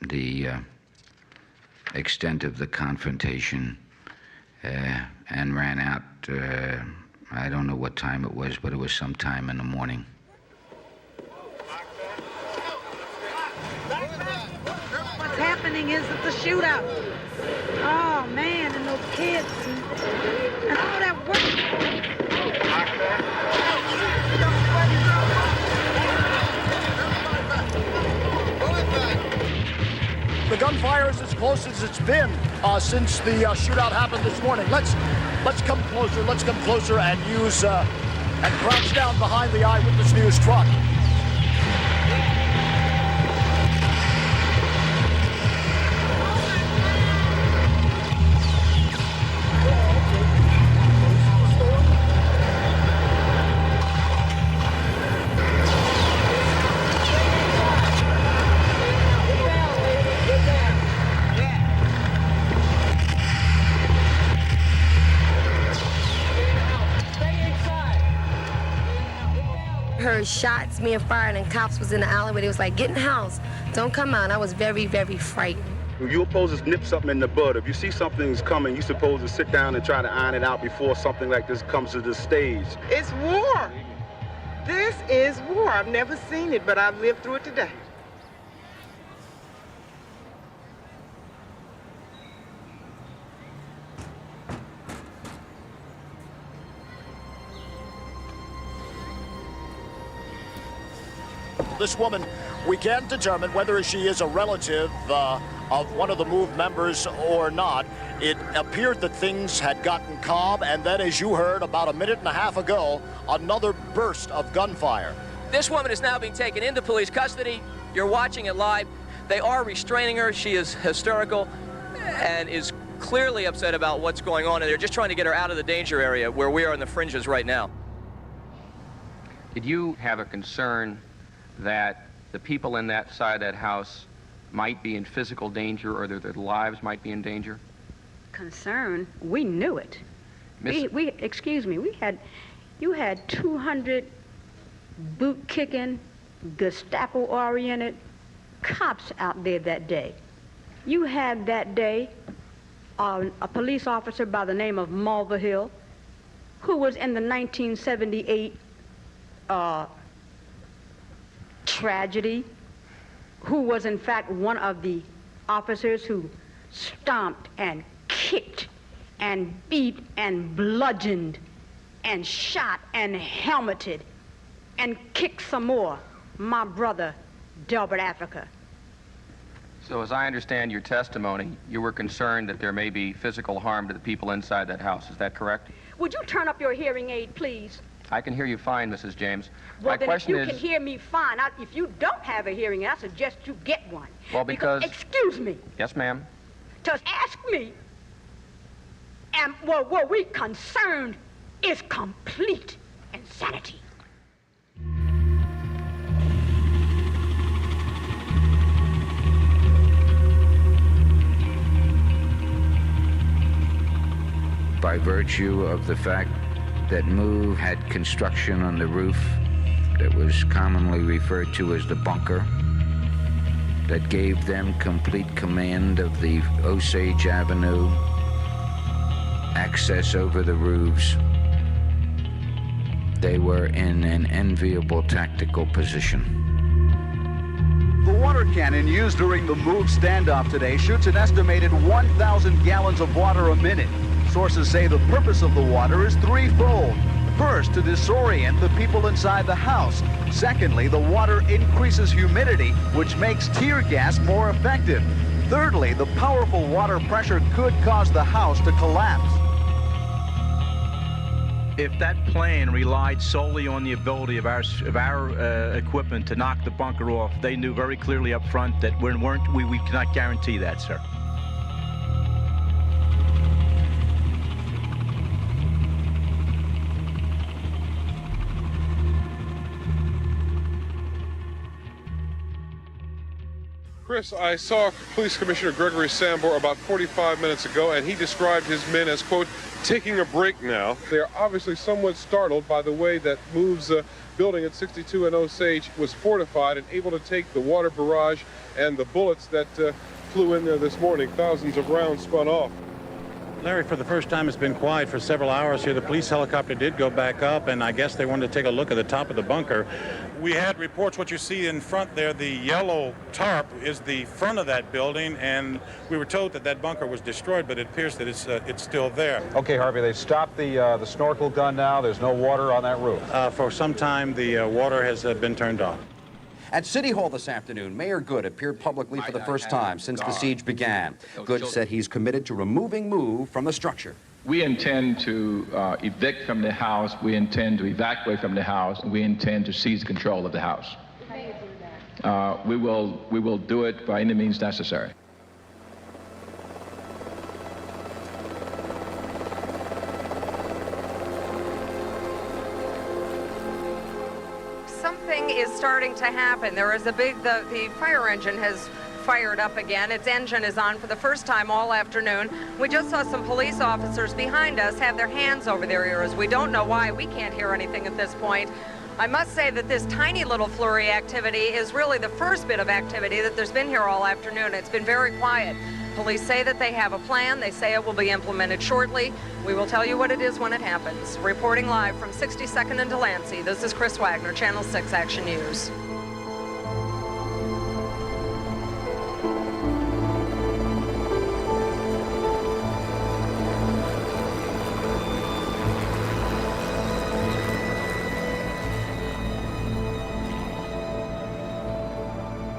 the extent of the confrontation and ran out, I don't know what time it was, but it was sometime in the morning. What's happening is it's a shootout. Oh, man, and those kids and all that work. The gunfire is as close as it's been since the shootout happened this morning. Let's come closer. Let's come closer and use and crouch down behind the Eyewitness News truck. Heard shots being fired and cops was in the alleyway. They was like, get in the house, don't come out. I was very, very frightened. You're supposed to nip something in the bud. If you see something's coming, you're supposed to sit down and try to iron it out before something like this comes to the stage. It's war. This is war. I've never seen it, but I've lived through it today. This woman, we can't determine whether she is a relative of one of the MOVE members or not. It appeared that things had gotten calm, and then, as you heard about a minute and a half ago, another burst of gunfire. This woman is now being taken into police custody. You're watching it live. They are restraining her. She is hysterical and is clearly upset about what's going on, and they're just trying to get her out of the danger area where we are in the fringes right now. Did you have a concern that the people in that side of that house might be in physical danger or that their lives might be in danger? Concern? We knew it. Excuse me, you had 200 boot-kicking, Gestapo-oriented cops out there that day. You had that day a police officer by the name of Mulvihill, who was in the 1978 tragedy, who was in fact one of the officers who stomped and kicked and beat and bludgeoned and shot and helmeted and kicked some more, my brother, Delbert Africa. So as I understand your testimony, you were concerned that there may be physical harm to the people inside that house. Is that correct? Would you turn up your hearing aid, please? I can hear you fine, Mrs. James. Well, My then question if you is... can hear me fine, if you don't have a hearing aid, I suggest you get one. Well, because... Excuse me. Yes, ma'am. To ask me, and what were we concerned is complete insanity. By virtue of the fact that MOVE had construction on the roof that was commonly referred to as the bunker, that gave them complete command of the Osage Avenue access over the roofs, they were in an enviable tactical position. The water cannon used during the MOVE standoff today shoots an estimated 1,000 gallons of water a minute. Sources say the purpose of the water is threefold. First, to disorient the people inside the house. Secondly, the water increases humidity, which makes tear gas more effective. Thirdly, the powerful water pressure could cause the house to collapse. If that plan relied solely on the ability of our equipment to knock the bunker off, they knew very clearly up front that we cannot guarantee that, sir. Chris, I saw Police Commissioner Gregory Sambor about 45 minutes ago, and he described his men as, quote, taking a break now. They are obviously somewhat startled by the way that MOVE's building at 62 and Osage was fortified and able to take the water barrage and the bullets that flew in there this morning. Thousands of rounds spun off. Larry, for the first time, it's been quiet for several hours here. The police helicopter did go back up, and I guess they wanted to take a look at the top of the bunker. We had reports, what you see in front there, the yellow tarp is the front of that building, and we were told that that bunker was destroyed, but it appears that it's still there. Okay, Harvey, they've stopped the snorkel gun now. There's no water on that roof. For some time, the water has been turned off. At City Hall this afternoon, Mayor Good appeared publicly for the first time since the siege began. Good said he's committed to removing MOVE from the structure. We intend to evict from the house, we intend to evacuate from the house, and we intend to seize control of the house. We will do it by any means necessary. Something is starting to happen. There is the fire engine has fired up again. Its engine is on for the first time all afternoon. We just saw some police officers behind us have their hands over their ears. We don't know why. We can't hear anything at this point. I must say that this tiny little flurry activity is really the first bit of activity that there's been here all afternoon. It's been very quiet. Police say that they have a plan. They say it will be implemented shortly. We will tell you what it is when it happens. Reporting live from 62nd and Delancey, this is Chris Wagner, Channel 6 Action News.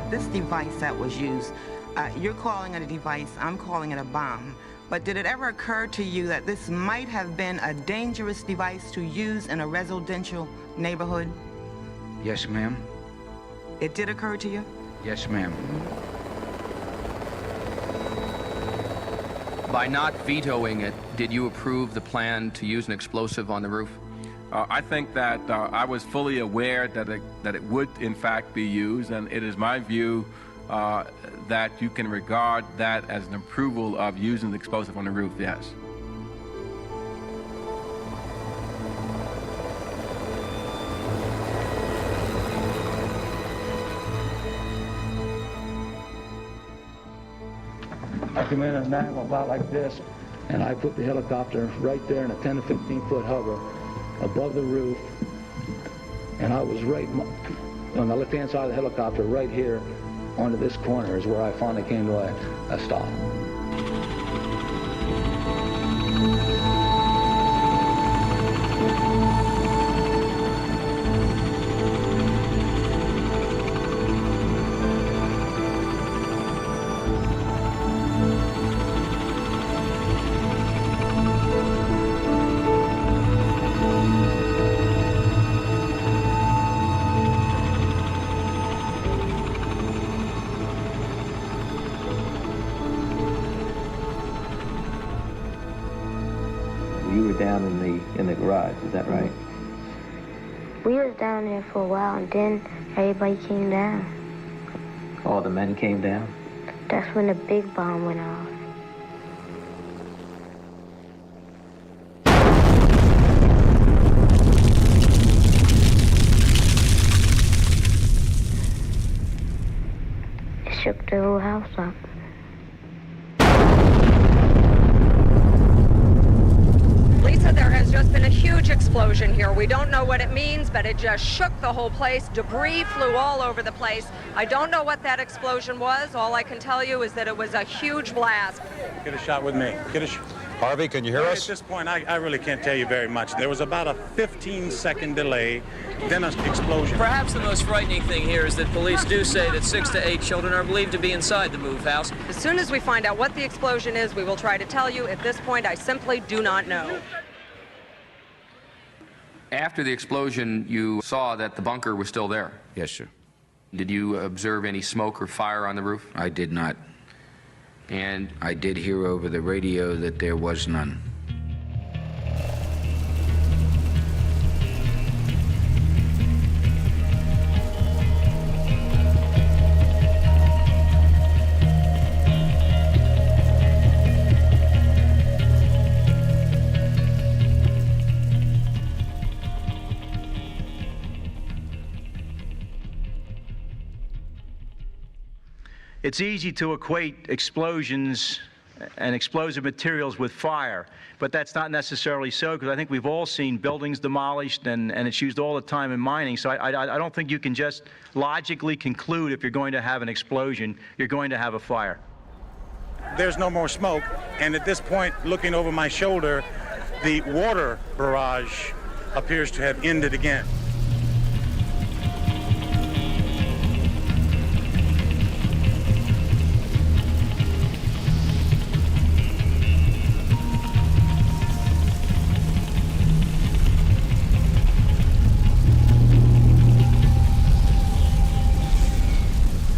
This device that was used, you're calling it a device, I'm calling it a bomb. But did it ever occur to you that this might have been a dangerous device to use in a residential neighborhood? Yes, ma'am. It did occur to you? Yes, ma'am. By not vetoing it, did you approve the plan to use an explosive on the roof? I think that I was fully aware that it would, in fact, be used, and it is my view that you can regard that as an approval of using the explosive on the roof, yes. I come in at an angle about like this, and I put the helicopter right there in a 10 to 15 foot hover above the roof, and I was right on the left-hand side of the helicopter, right here onto this corner is where I finally came to a stop. You were down in the garage, is that right? We was down there for a while, and then everybody came down. All the men came down? That's when the big bomb went off. It shook the whole house up. Lisa, there has just been a huge explosion here. We don't know what it means, but it just shook the whole place. Debris flew all over the place. I don't know what that explosion was. All I can tell you is that it was a huge blast. Get a shot with me. Harvey, can you hear us? At this point, I really can't tell you very much. There was about a 15-second delay, then an explosion. Perhaps the most frightening thing here is that police do say that 6 to 8 children are believed to be inside the MOVE house. As soon as we find out what the explosion is, we will try to tell you. At this point, I simply do not know. After the explosion, you saw that the bunker was still there? Yes, sir. Did you observe any smoke or fire on the roof? I did not. And I did hear over the radio that there was none. It's easy to equate explosions and explosive materials with fire, but that's not necessarily so, because I think we've all seen buildings demolished, and it's used all the time in mining. So I don't think you can just logically conclude if you're going to have an explosion, you're going to have a fire. There's no more smoke, and at this point, looking over my shoulder, the water barrage appears to have ended again.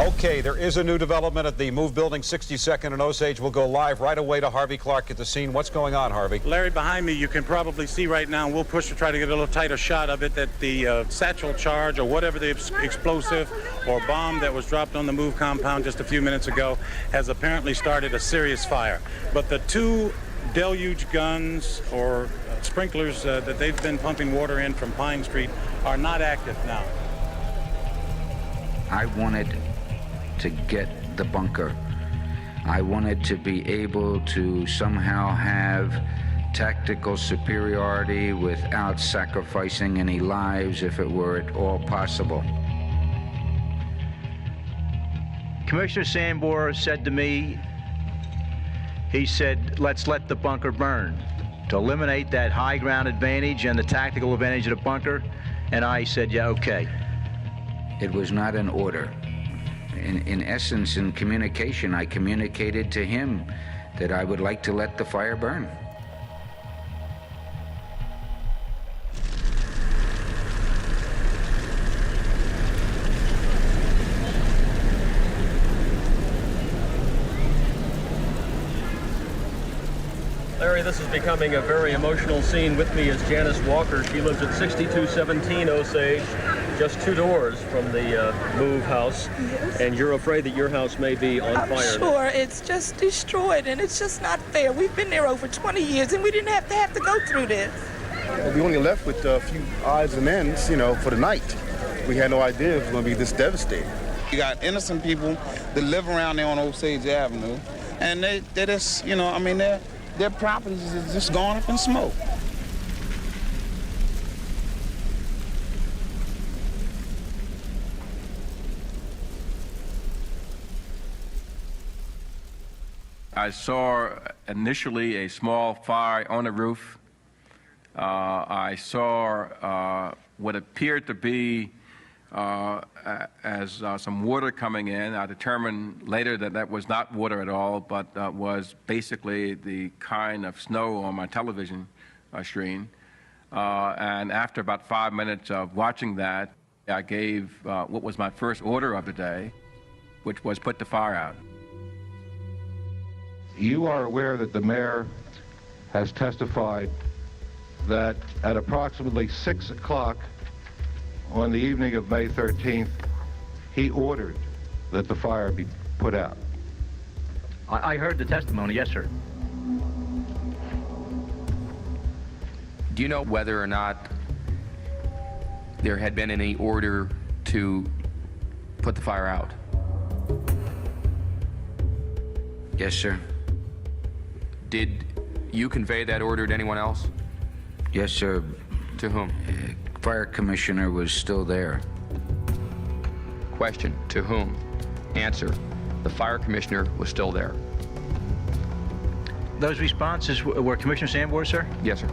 Okay, there is a new development at the MOVE building, 62nd and Osage. We'll go live right away to Harvey Clark at the scene. What's going on, Harvey? Larry, behind me, you can probably see right now, we'll push to try to get a little tighter shot of it, that the satchel charge or whatever the explosive or bomb that was dropped on the MOVE compound just a few minutes ago has apparently started a serious fire. But the two deluge guns or sprinklers that they've been pumping water in from Pine Street are not active now. I wanted to get the bunker. I wanted to be able to somehow have tactical superiority without sacrificing any lives if it were at all possible. Commissioner Sambor said to me, he said, let's let the bunker burn to eliminate that high ground advantage and the tactical advantage of the bunker. And I said, yeah, okay. It was not an order. In essence, in communication, I communicated to him that I would like to let the fire burn. Larry, this is becoming a very emotional scene. With me is Janice Walker. She lives at 6217 Osage, just 2 doors from the MOVE house. Yes. And you're afraid that your house may be on fire. I'm sure. It's just destroyed, and it's just not fair. We've been there over 20 years, and we didn't have to go through this. Well, we only left with a few odds and ends, you know, for the night. We had no idea it was going to be this devastating. You got innocent people that live around there on Osage Avenue, and they just, you know, I mean, their properties is just gone up in smoke. I saw initially a small fire on the roof. I saw what appeared to be as some water coming in. I determined later that that was not water at all, but was basically the kind of snow on my television screen. And after about 5 minutes of watching that, I gave what was my first order of the day, which was put the fire out. You are aware that the mayor has testified that at approximately 6 o'clock on the evening of May 13th, he ordered that the fire be put out. I heard the testimony, yes, sir. Do you know whether or not there had been any order to put the fire out? Yes, sir. Did you convey that order to anyone else? Yes, sir. To whom? Fire commissioner was still there. Question, to whom? Answer, the fire commissioner was still there. Those responses were Commissioner Sambor, sir? Yes, sir.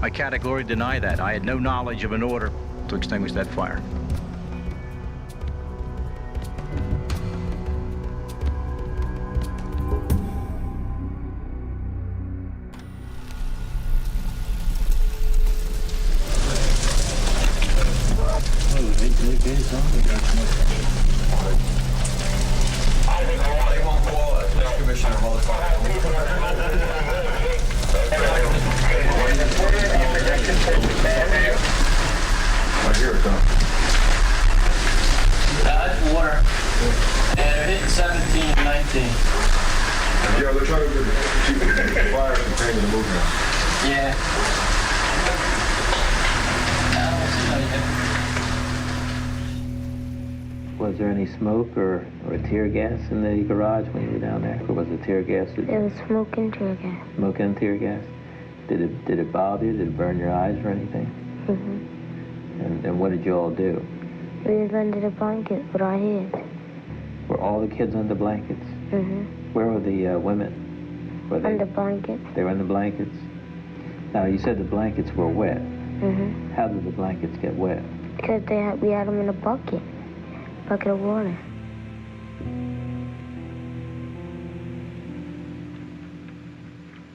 I categorically deny that. I had no knowledge of an order to extinguish that fire. That's water. And it hit 17 and 19. Yeah, they're trying to get the fire contained in the MOVE now. Yeah. I don't see anything. Was there any smoke or tear gas in the garage when you were down there? Or was it tear gas? There was smoke and tear gas. Smoke and tear gas? Did it bother you? Did it burn your eyes or anything? Mm-hmm. And what did you all do? We was under the blanket with our heads. Were all the kids under blankets? Mm-hmm. Where were the women? Were they Under blankets. They were in the blankets? Now, you said the blankets were wet. Mm-hmm. How did the blankets get wet? Because we had them in a bucket of water.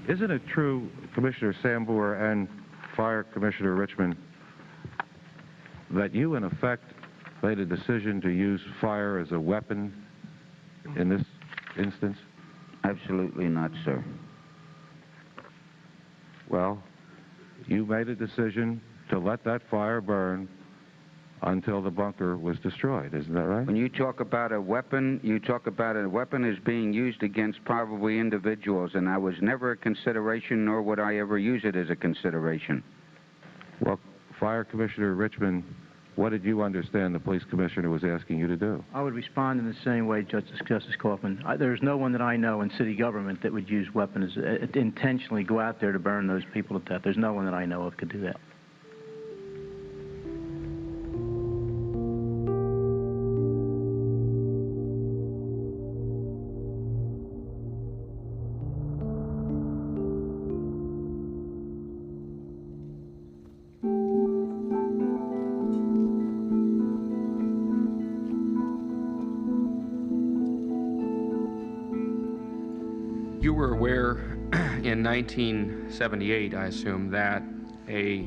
Isn't it true, Commissioner Sambor and Fire Commissioner Richmond, that you, in effect, made a decision to use fire as a weapon in this instance? Absolutely not, sir. Well, you made a decision to let that fire burn until the bunker was destroyed, isn't that right? When you talk about a weapon, you talk about a weapon as being used against probably individuals, and that was never a consideration, nor would I ever use it as a consideration. Well, Fire Commissioner Richmond, what did you understand the police commissioner was asking you to do? I would respond in the same way, Justice Kaufman. There's no one that I know in city government that would use weapons, intentionally go out there to burn those people to death. There's no one that I know of could do that. You were aware in 1978, I assume, that a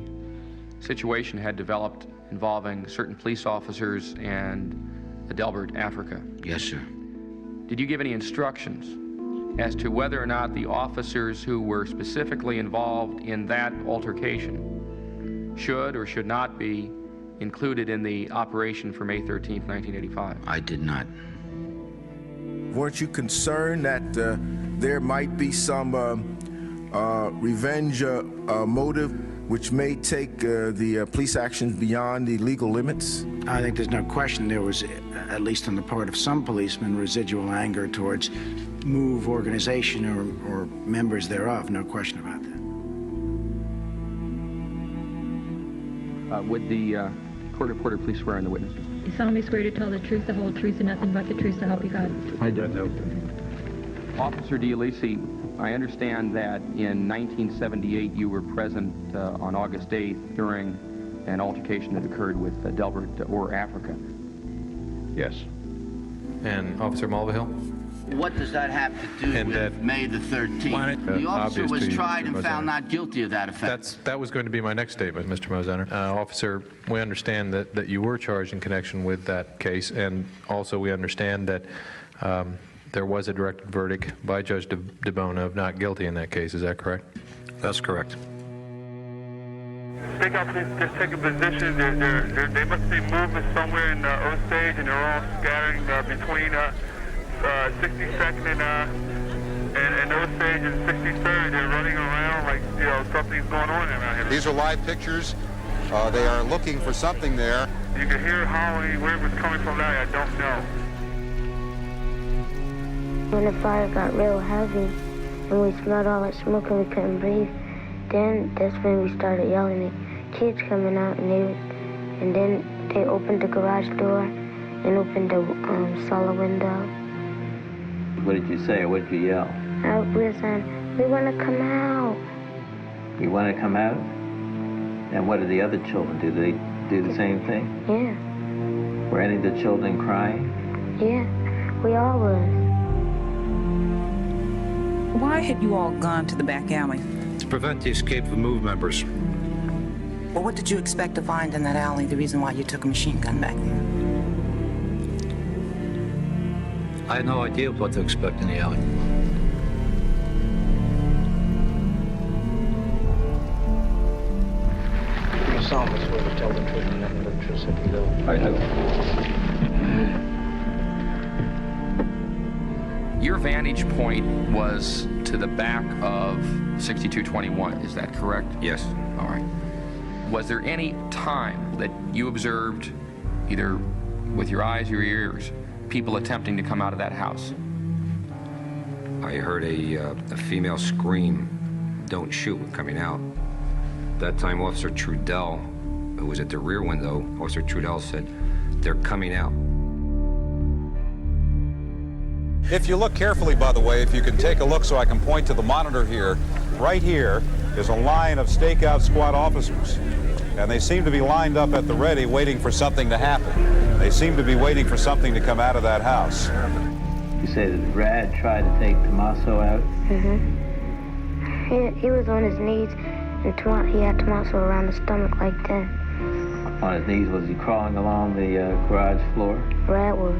situation had developed involving certain police officers and Adelbert, Africa. Yes, sir. Did you give any instructions as to whether or not the officers who were specifically involved in that altercation should or should not be included in the operation for May 13th, 1985? I did not. Weren't you concerned that there might be some revenge motive which may take the police actions beyond the legal limits? I think there's no question there was, at least on the part of some policemen, residual anger towards MOVE organization or members thereof. No question about that. Would the court reporter please swear in the witness? You solemnly swear to tell the truth, the whole truth, and nothing but the truth, so help you God. I do. Officer D'Alisi, I understand that in 1978 you were present on August 8th during an altercation that occurred with Delbert or Africa. Yes. And Officer Mulvihill? What does that have to do with May the 13th? The officer was tried and found not guilty of that offense. That was going to be my next statement, Mr. Mosener. Officer, we understand that you were charged in connection with that case, and also we understand that there was a directed verdict by Judge DeBona of not guilty in that case. Is that correct? That's correct. Speak up, please. Just take a position. They must be moving somewhere in Osage, and they're all scattering between 62nd and Osage and 63rd. They're running around like, you know, something's going on around here. These are live pictures. They are looking for something there. You can hear howling. Where it was coming from now, I don't know. When the fire got real heavy and we smelled all that smoke and we couldn't breathe, then that's when we started yelling at kids coming out, and then they opened the garage door and opened the cellar window. What did you say, or what did you yell? We were saying, we want to come out. You want to come out? And what did the other children do? Did they do the same thing? Yeah. Were any of the children crying? Yeah, we all was. Why had you all gone to the back alley? To prevent the escape of MOVE members. Well, what did you expect to find in that alley, the reason why you took a machine gun back there? I had no idea what to expect in the alley. You solemnly swear to tell the truth and nothing but the truth, so help you God. I do. Your vantage point was to the back of 6221, is that correct? Yes. All right. Was there any time that you observed either with your eyes, your ears, people attempting to come out of that house? I heard a female scream, "Don't shoot," coming out. That time, Officer Trudell, who was at the rear window, Officer Trudell said, "They're coming out." If you look carefully, by the way, if you can take a look so I can point to the monitor here, right here is a line of stakeout squad officers. And they seem to be lined up at the ready, waiting for something to happen. They seem to be waiting for something to come out of that house. You say that Rad tried to take Tommaso out? Mm-hmm. He was on his knees, and he had Tommaso around the stomach like that. On his knees, was he crawling along the garage floor? Rad was.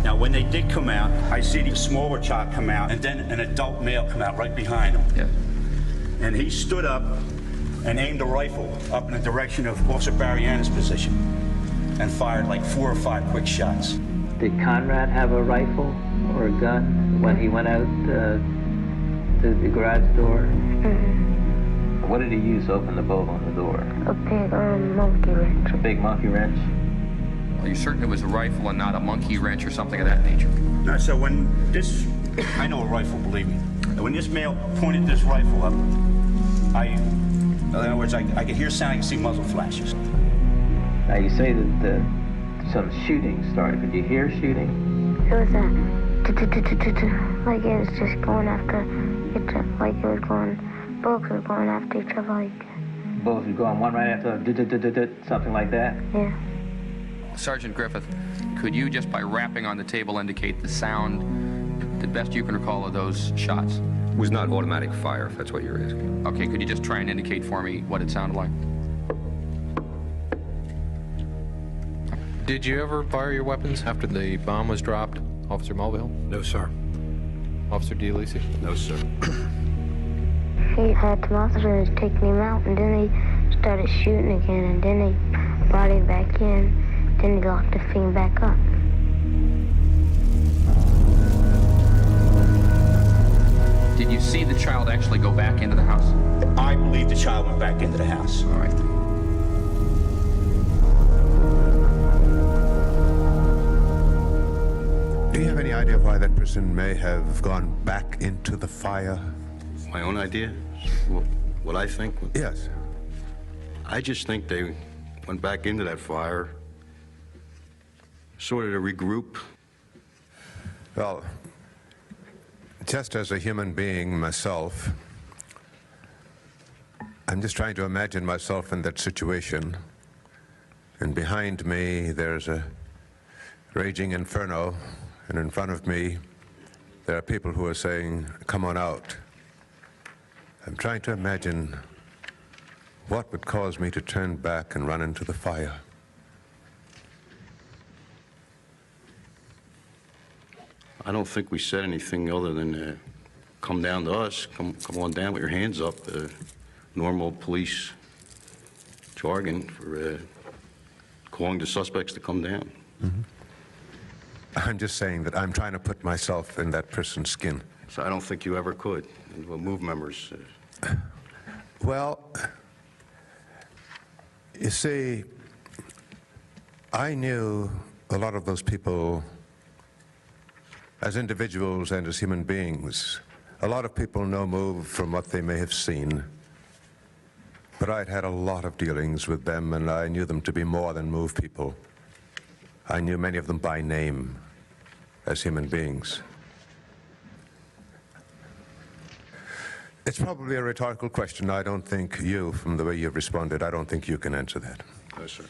Now, when they did come out, I see the smaller child come out, and then an adult male come out right behind him. Yeah. And he stood up and aimed a rifle up in the direction of Officer Barriana's position and fired like 4 or 5 quick shots. Did Conrad have a rifle or a gun when he went out to the garage door? Mm-hmm. What did he use to open the bolt on the door? A big monkey wrench. A big monkey wrench? Are you certain it was a rifle and not a monkey wrench or something of that nature? No, so when this, I know a rifle, believe me. And when this male pointed this rifle up, in other words, I could hear sound, I could see muzzle flashes. Now you say that some shooting started. Could you hear shooting? It was like it was just going after each other, like it was going, bullets were going after each other like. Bullets were going one right after something like that? Yeah. Sergeant Griffith, could you, just by rapping on the table, indicate the sound, the best you can recall of those shots? It was not automatic fire, if that's what you're asking. Okay, could you just try and indicate for me what it sounded like? Did you ever fire your weapons after the bomb was dropped, Officer Mulvihill? No, sir. Officer DeLisi? No, sir. He had Tommaso and was taking him out, and then he started shooting again, and then they brought him back in. Then he locked the thing back up. Did you see the child actually go back into the house? I believe the child went back into the house. All right. Do you have any idea why that person may have gone back into the fire? My own idea? What I think? Yes. I just think they went back into that fire, sort of to regroup. Well, just as a human being myself, I'm just trying to imagine myself in that situation. And behind me, there's a raging inferno. And in front of me, there are people who are saying, "Come on out." I'm trying to imagine what would cause me to turn back and run into the fire. I don't think we said anything other than come down to us, come on down with your hands up. Normal police jargon for calling the suspects to come down. Mm-hmm. I'm just saying that I'm trying to put myself in that person's skin. So I don't think you ever could. We'll move members. Well, you see, I knew a lot of those people as individuals and as human beings. A lot of people know Move from what they may have seen. But I'd had a lot of dealings with them, and I knew them to be more than Move people. I knew many of them by name as human beings. It's probably a rhetorical question. I don't think you, from the way you've responded, I don't think you can answer that. No, sir.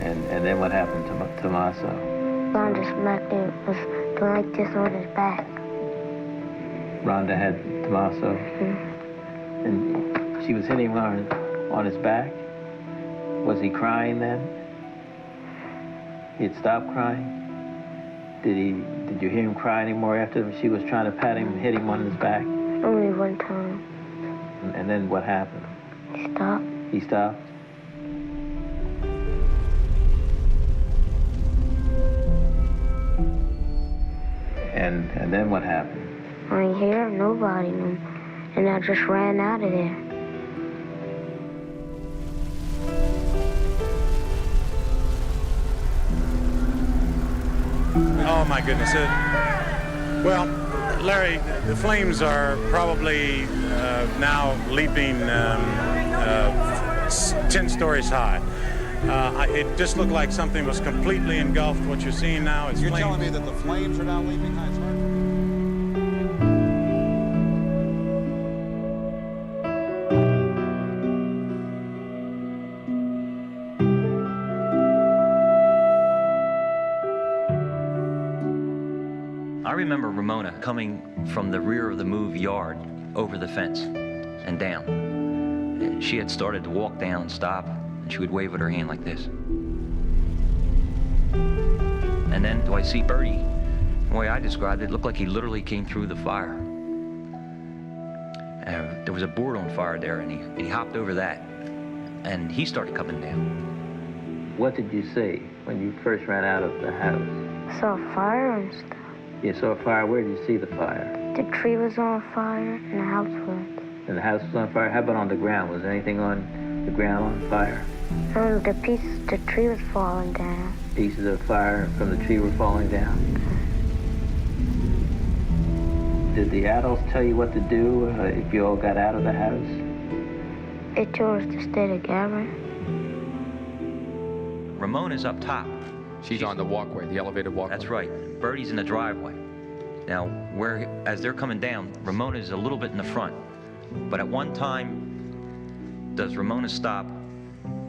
And then what happened to Tommaso? Ron just smacked him, was doing like this on his back. Rhonda had Tommaso, and she was hitting him on his back. Was he crying then? He had stopped crying? Did you hear him cry anymore after she was trying to pat him and hit him on his back? Only one time. And then what happened? He stopped. He stopped? And then what happened? I ain't hear nobody, and I just ran out of there. Oh my goodness. Well, Larry, the flames are probably now leaping 10 stories high. It just looked like something was completely engulfed. What you're seeing now is You're flames. telling me that the flames are now leaping high? It's hard. I remember Ramona coming from the rear of the move yard over the fence and down. And she had started to walk down and stop, and she would wave with her hand like this. And then do I see Bertie? The way I described it, looked like he literally came through the fire. There was a board on fire there, and he hopped over that, and he started coming down. What did you see when you first ran out of the house? I saw fire and stuff. You saw a fire. Where did you see the fire? The tree was on fire and the house was. And the house was on fire? How about on the ground? Was there anything on the ground on fire? The tree was falling down. Pieces of fire from the tree were falling down? Did the adults tell you what to do if you all got out of the house? They told us to stay together. Ramona's up top. She's on the walkway, the elevated walkway. That's right. Bertie's in the driveway. Now, as they're coming down, Ramona is a little bit in the front. But at one time, does Ramona stop,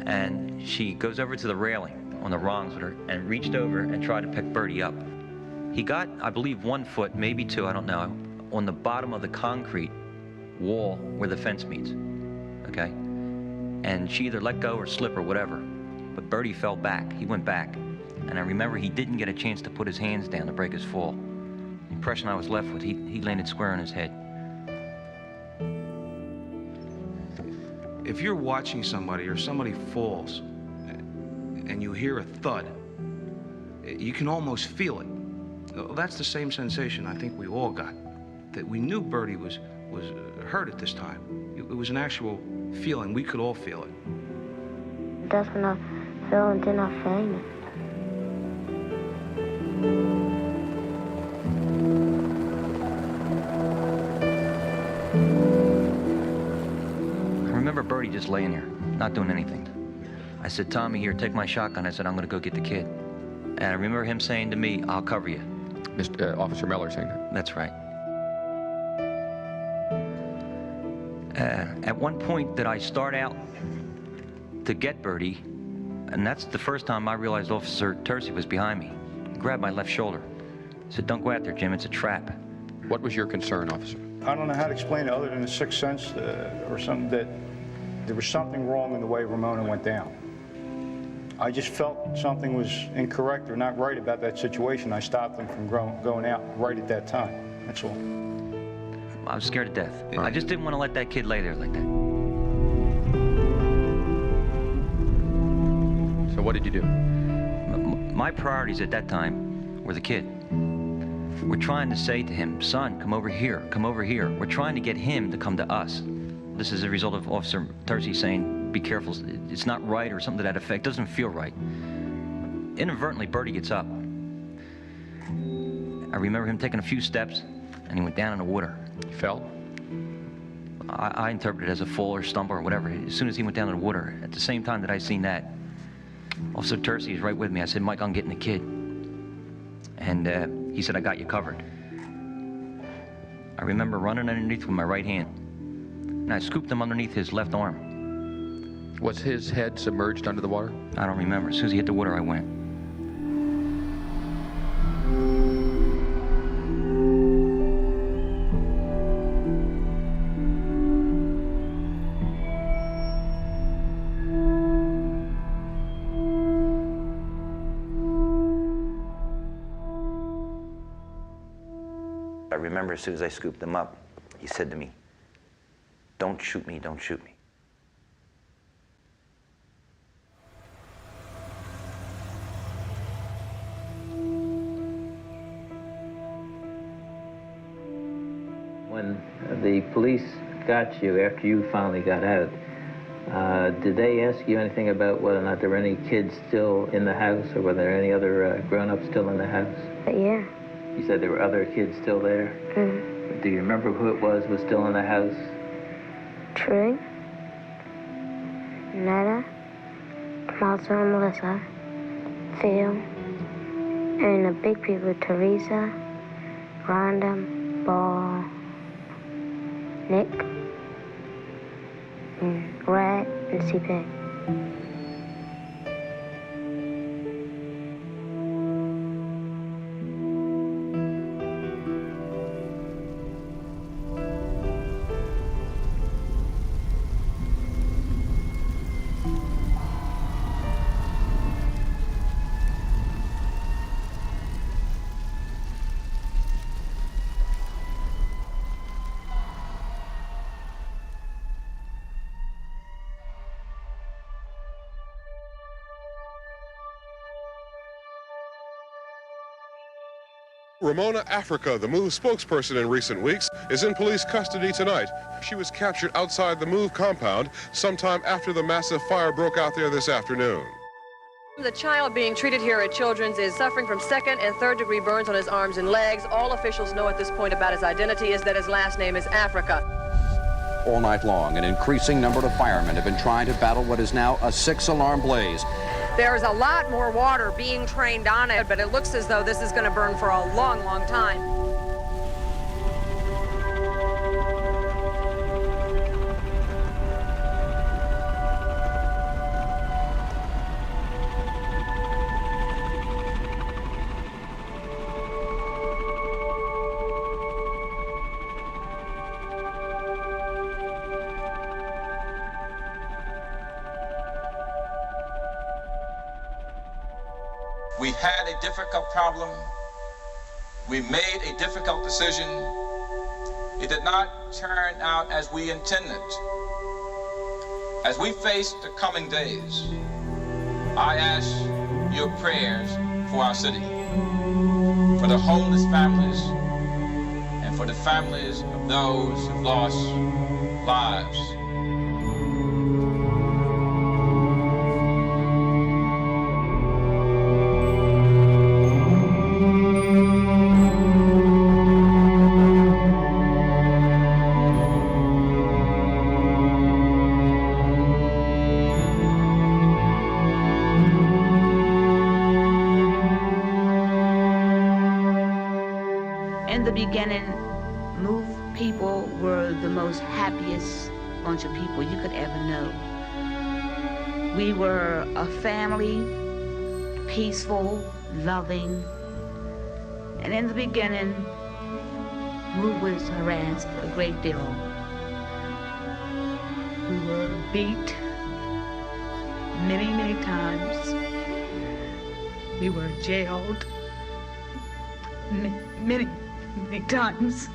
and she goes over to the railing on the rungs with her and reached over and tried to pick Bertie up. He got, I believe, 1 foot, maybe 2, I don't know, on the bottom of the concrete wall where the fence meets, okay? And she either let go or slip or whatever. But Bertie fell back. He went back. And I remember he didn't get a chance to put his hands down to break his fall. The impression I was left with, he landed square on his head. If you're watching somebody or somebody falls and you hear a thud, you can almost feel it. That's the same sensation I think we all got, that we knew Bertie was hurt at this time. It was an actual feeling. We could all feel it. That's when I fell and then I fainted. I remember Bertie just laying there, not doing anything. I said, Tommy, here, take my shotgun. I said, I'm going to go get the kid. And I remember him saying to me, I'll cover you. Officer Miller saying that? That's right. At one point, did I start out to get Bertie, and that's the first time I realized Officer Tercy was behind me. He grabbed my left shoulder. He said, don't go out there, Jim, it's a trap. What was your concern, officer? I don't know how to explain it other than a sixth sense or something, that there was something wrong in the way Ramona went down. I just felt something was incorrect or not right about that situation. I stopped them from going out right at that time. That's all. I was scared to death. I just didn't want to let that kid lay there like that. So what did you do? My priorities at that time were the kid. We're trying to say to him, son, come over here, come over here. We're trying to get him to come to us. This is a result of Officer Tercy saying, be careful, it's not right or something to that effect. It doesn't feel right. Inadvertently, Bertie gets up. I remember him taking a few steps, and he went down in the water. He fell? I interpret it as a fall or stumble or whatever. As soon as he went down in the water, at the same time that I seen that, Officer Tercy is right with me. I said, Mike, I'm getting the kid. And he said, I got you covered. I remember running underneath with my right hand, and I scooped him underneath his left arm. Was his head submerged under the water? I don't remember. As soon as he hit the water, I went. I remember as soon as I scooped him up, He said to me, "Don't shoot me, don't shoot me." When the police got you after you finally got out, did they ask you anything about whether or not there were any kids still in the house, or were there any other grown-ups still in the house? Yeah. You said there were other kids still there? Mm. Do you remember who it was still in the house? Trey, Netta, Martha and Melissa, Phil, and the big people, Teresa, Rhonda, Ball, Nick, and Rat, and CP. Ramona Africa, the MOVE spokesperson in recent weeks, is in police custody tonight. She was captured outside the MOVE compound sometime after the massive fire broke out there this afternoon. The child being treated here at Children's is suffering from second and third degree burns on his arms and legs. All officials know at this point about his identity is that his last name is Africa. All night long, an increasing number of firemen have been trying to battle what is now a 6-alarm blaze. There's a lot more water being trained on it, but it looks as though this is going to burn for a long, long time. We had a difficult problem. We made a difficult decision. It did not turn out as we intended. As we face the coming days, I ask your prayers for our city, for the homeless families, and for the families of those who've lost lives. Beginning, MOVE people were the most happiest bunch of people you could ever know. We were a family, peaceful, loving, and in the beginning, MOVE was harassed a great deal. We were beat many, many times. We were jailed many times.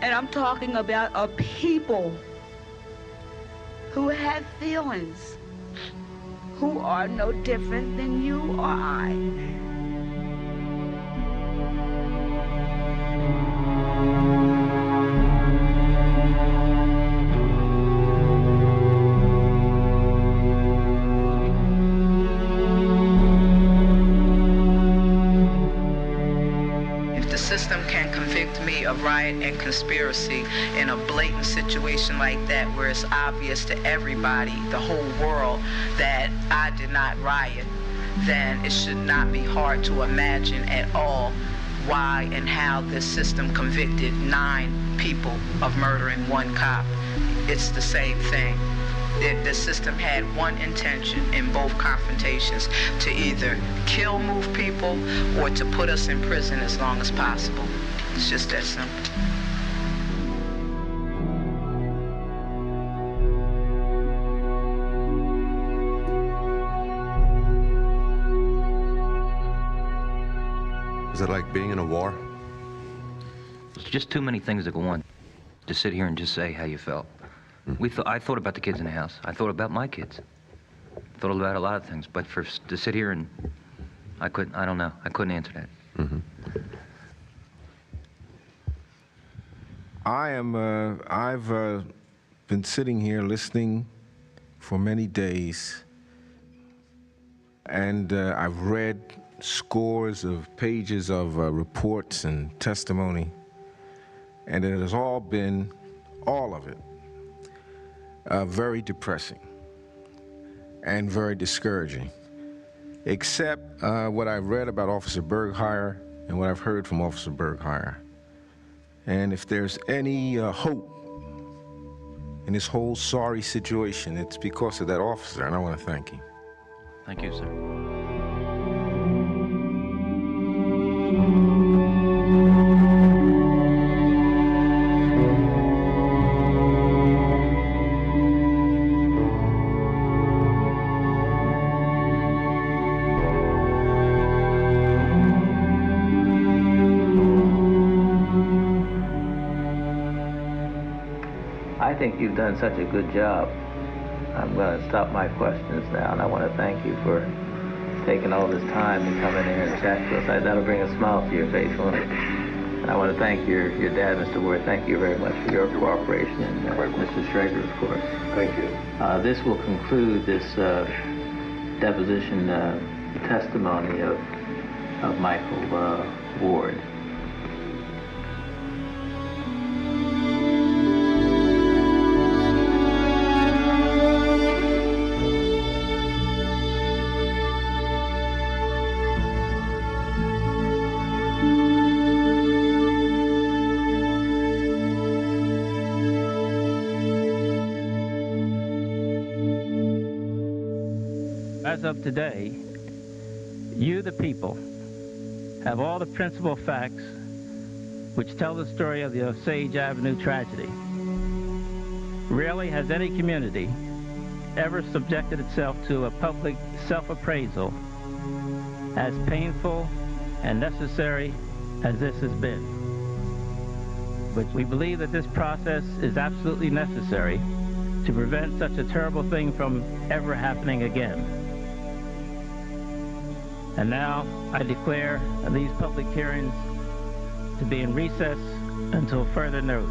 And I'm talking about a people who have feelings, who are no different than you or I. System can convict me of riot and conspiracy in a blatant situation like that, where it's obvious to everybody, the whole world, that I did not riot, then it should not be hard to imagine at all why and how this system convicted 9 people of murdering 1 cop. It's the same thing. The system had one intention in both confrontations, to either kill MOVE people or to put us in prison as long as possible. It's just that simple. Is it like being in a war? It's just too many things that go on to sit here and just say how you felt. I thought about the kids in the house. I thought about my kids. I thought about a lot of things, but to sit here and I don't know. I couldn't answer that. I've been sitting here listening for many days, and I've read scores of pages of reports and testimony, and it has all been, all of it, very depressing and very discouraging, except what I've read about Officer Berghire and what I've heard from Officer Berghire. And if there's any hope in this whole sorry situation, it's because of that officer, and I want to thank him. Thank you, sir. I think you've done such a good job. I'm going to stop my questions now, and I want to thank you for taking all this time to come in here and chat to us. That'll bring a smile to your face, won't it? And I want to thank your dad, Mr. Ward. Thank you very much for your cooperation, and Mr. Schrager, of course. Thank you. This will conclude this deposition testimony of Michael Ward. As of today, you, the people, have all the principal facts which tell the story of the Osage Avenue tragedy. Rarely has any community ever subjected itself to a public self-appraisal as painful and necessary as this has been. But we believe that this process is absolutely necessary to prevent such a terrible thing from ever happening again. And now I declare these public hearings to be in recess until further notice.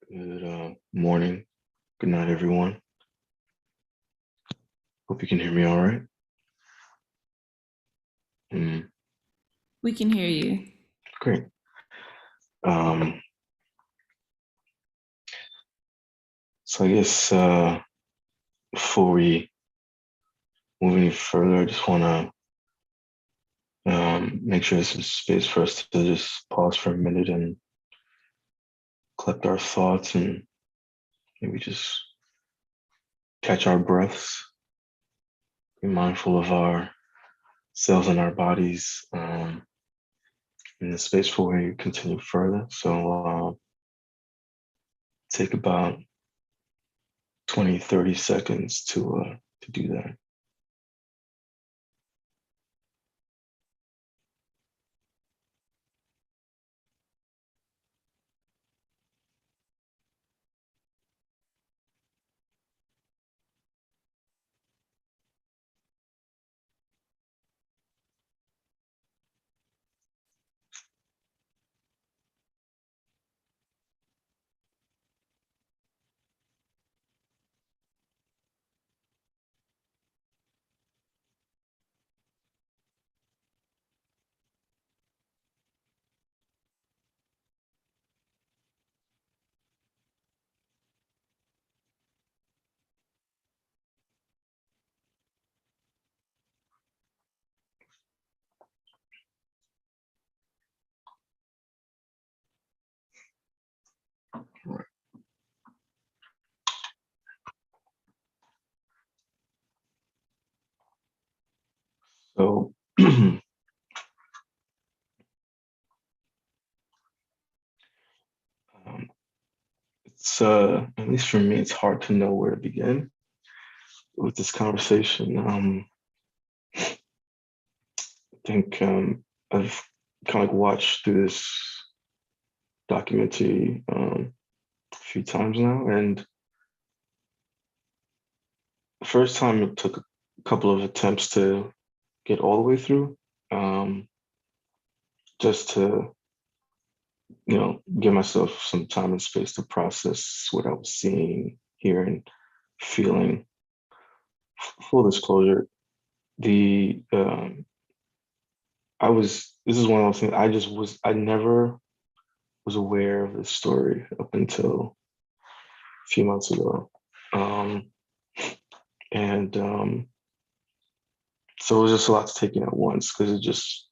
Good morning. Good night, everyone. Hope you can hear me all right. We can hear you. Great. So I guess before we move any further, I just want to make sure there's some space for us to just pause for a minute and collect our thoughts and maybe just catch our breaths, be mindful of our selves and our bodies in the space before we continue further. So take about 20, 30 seconds to do that. So it's at least for me, it's hard to know where to begin with this conversation. I think I've kind of like watched through this documentary a few times now, and the first time it took a couple of attempts to get all the way through, just to give myself some time and space to process what I was seeing, hearing, feeling. Full disclosure, the this is one of those things I never was aware of this story up until a few months ago. And so it was just a lot to take in at once because it just,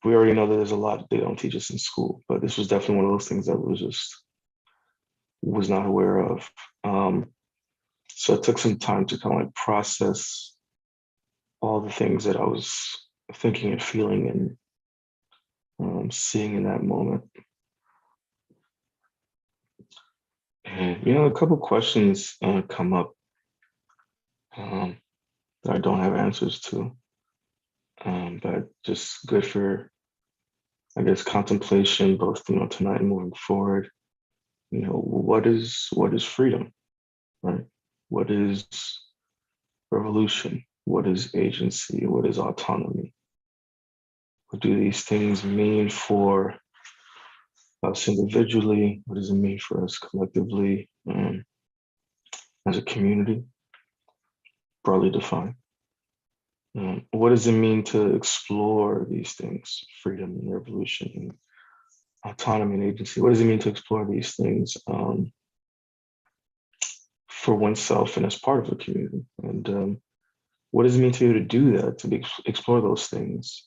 we already know that there's a lot they don't teach us in school, but this was definitely one of those things that was not aware of. So it took some time to kind of like process all the things that I was thinking and feeling and seeing in that moment. And a couple questions come up that I don't have answers to, but just good for, I guess, contemplation, both tonight and moving forward. What is freedom, right? What is revolution? What is agency? What is autonomy? What do these things mean for us individually? What does it mean for us collectively, as a community, broadly defined? What does it mean to explore these things, freedom and revolution and autonomy and agency? What does it mean to explore these things for oneself and as part of a community? And what does it mean to you to do that, to explore those things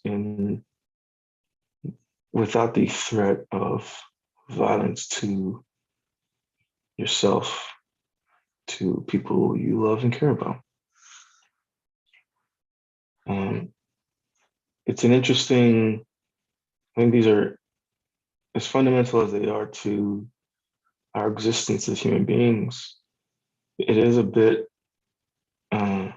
without the threat of violence to yourself, to people you love and care about? It's an interesting, I think these are as fundamental as they are to our existence as human beings. It is a bit, I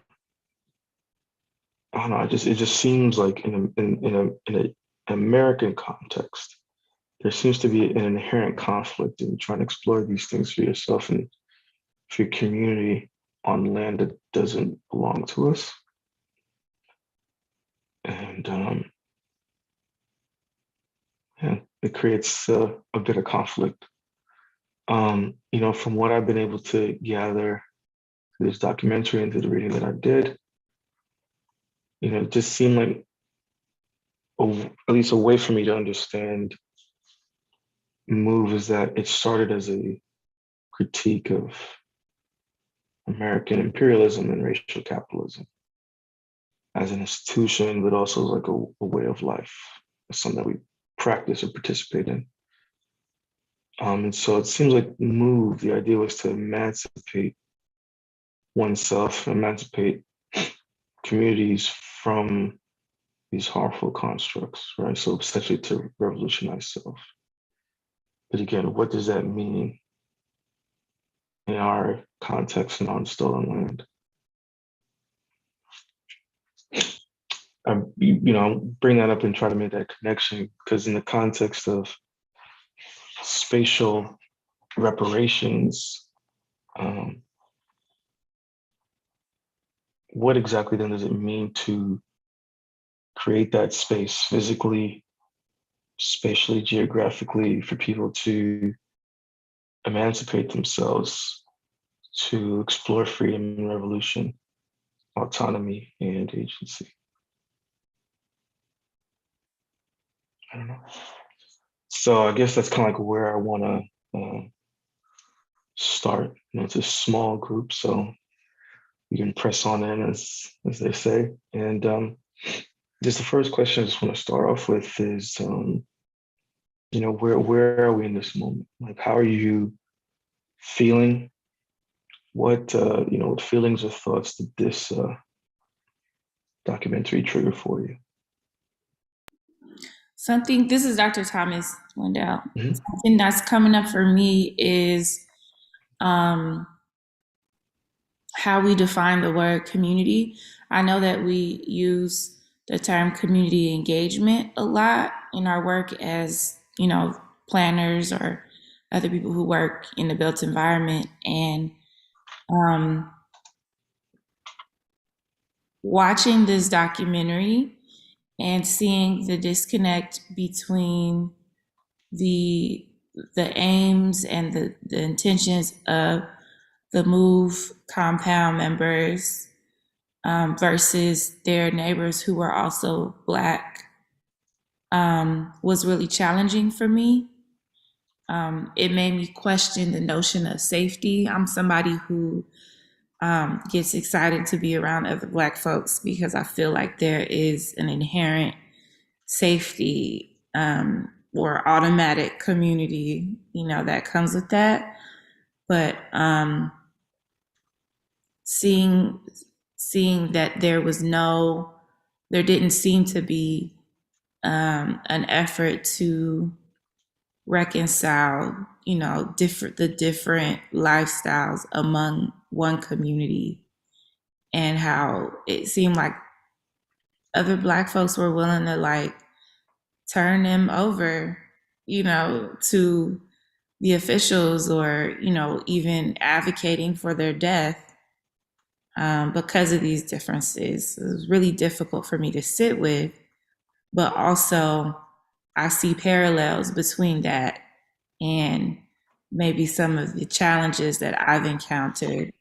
don't know, it just seems like in an American context, there seems to be an inherent conflict in trying to explore these things for yourself and for your community on land that doesn't belong to us. And yeah, it creates a bit of conflict. From what I've been able to gather through this documentary and through the reading that I did, it just seemed like at least a way for me to understand MOVE is that it started as a critique of American imperialism and racial capitalism as an institution, but also like a way of life, something that we practice or participate in. And so it seems like MOVE, the idea was to emancipate oneself, emancipate communities from these harmful constructs, right? So essentially to revolutionize self. But again, what does that mean in our context and on stolen land? I bring that up and try to make that connection because in the context of spatial reparations, what exactly then does it mean to create that space physically, spatially, geographically for people to emancipate themselves, to explore freedom and revolution, autonomy and agency? I don't know. So I guess that's kind of like where I want to start. It's a small group, so you can press on in, as they say. And just the first question I just want to start off with is, where are we in this moment? Like, how are you feeling? What what feelings or thoughts did this documentary trigger for you? Something, this is Dr. Thomas Wendell. Mm-hmm. Something that's coming up for me is how we define the word community. I know that we use the term community engagement a lot in our work as, planners or other people who work in the built environment. And watching this documentary and seeing the disconnect between the aims and the intentions of the MOVE compound members versus their neighbors who were also Black was really challenging for me. It made me question the notion of safety. I'm somebody who gets excited to be around other Black folks because I feel like there is an inherent safety or automatic community, that comes with that. But seeing that there didn't seem to be an effort to reconcile, the different lifestyles among one community, and how it seemed like other Black folks were willing to turn them over, to the officials, or, even advocating for their death because of these differences. It was really difficult for me to sit with, but also I see parallels between that and maybe some of the challenges that I've encountered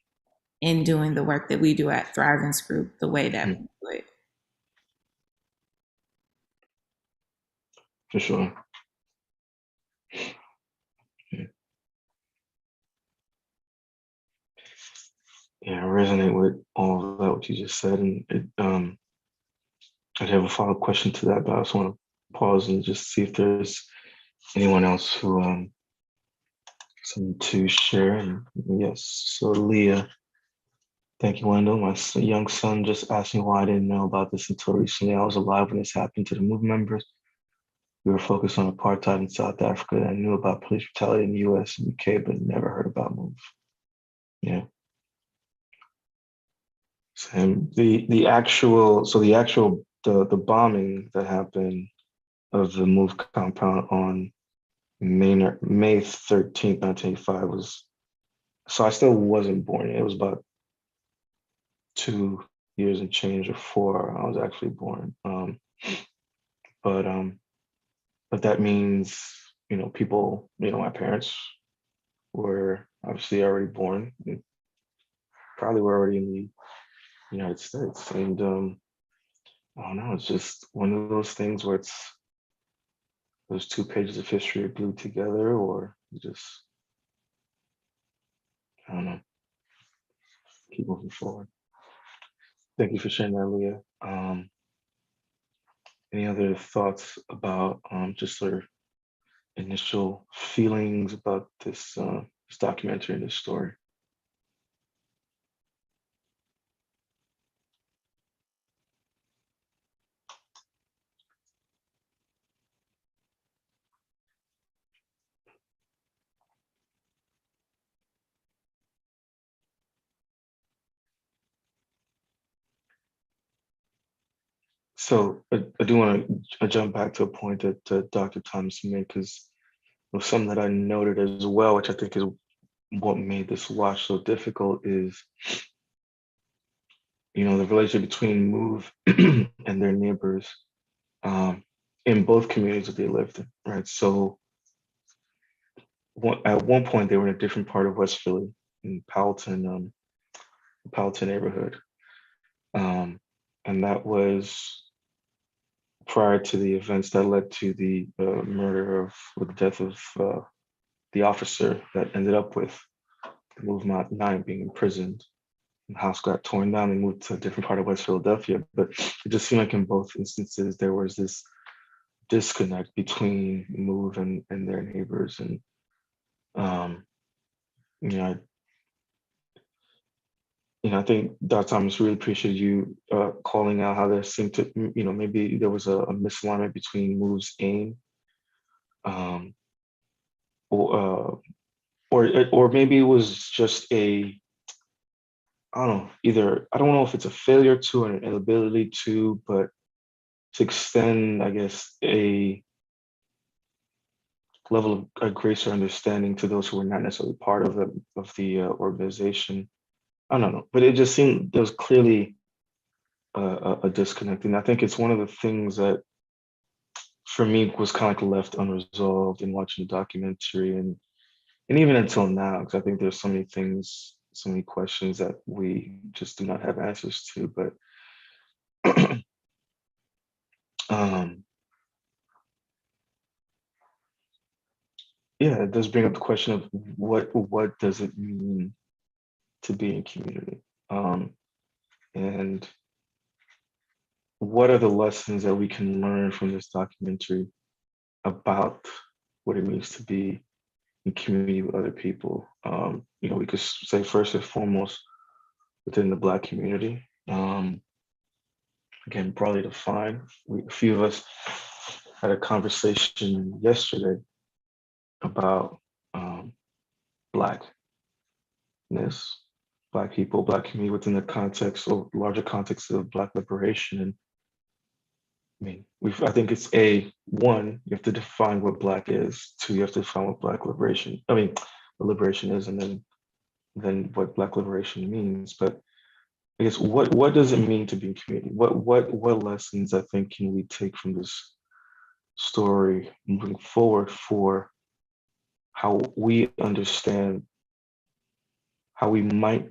in doing the work that we do at Thrivance Group, the way that we do it. For sure. Yeah, I resonate with all of that, what you just said. And I'd have a follow-up question to that, but I just want to pause and just see if there's anyone else who something to share. And yes, so Leah, thank you, Wendell. My young son just asked me why I didn't know about this until recently. I was alive when this happened to the MOVE members. We were focused on apartheid in South Africa. I knew about police brutality in the US and UK, but never heard about MOVE. Yeah. And the bombing that happened of the MOVE compound on May 13th, 1985 was, so I still wasn't born yet. It was about 2 years and change, or 4 I was actually born. But that means, people, my parents were obviously already born, probably were already in the United States. And I don't know, it's just one of those things where it's those 2 pages of history are glued together, or you just I don't know, keep moving forward. Thank you for sharing that, Leah. Any other thoughts about just sort of initial feelings about this documentary and this story? So I do want to jump back to a point that Dr. Thomas made, because it was something that I noted as well, which I think is what made this watch so difficult, is, you know, the relationship between Move and their neighbors in both communities that they lived in, right? So at one point they were in a different part of West Philly, in Powelton neighborhood, and that was prior to the events that led to the murder of, or the death of the officer that ended up with the Movement 9 being imprisoned. The house got torn down and moved to a different part of West Philadelphia. But it just seemed like in both instances there was this disconnect between Move and their neighbors. And you know, I think Dr. Thomas really appreciated you calling out how there seemed to, you know, maybe there was a misalignment between Move's aim, um, or maybe it was just a, I don't know, either, I don't know if it's a failure to or an inability to, but to extend, I guess, a level of grace or understanding to those who were not necessarily part of the organization. I don't know, but it just seemed there was clearly a disconnect, and I think it's one of the things that, for me, was kind of like left unresolved in watching the documentary, and even until now, because I think there's so many things, so many questions that we just do not have answers to. But yeah, it does bring up the question of what does it mean to be in community, and what are the lessons that we can learn from this documentary about what it means to be in community with other people. You know, we could say first and foremost within the Black community. Again, broadly defined. A few of us had a conversation yesterday about Blackness, Black people, Black community within the context or larger context of Black liberation. And I mean, I think it's one, you have to define what Black is. Two, you have to define what Black liberation, what liberation is, and then what Black liberation means. But I guess what does it mean to be in community? What lessons, I think, can we take from this story moving forward for how we understand, how we might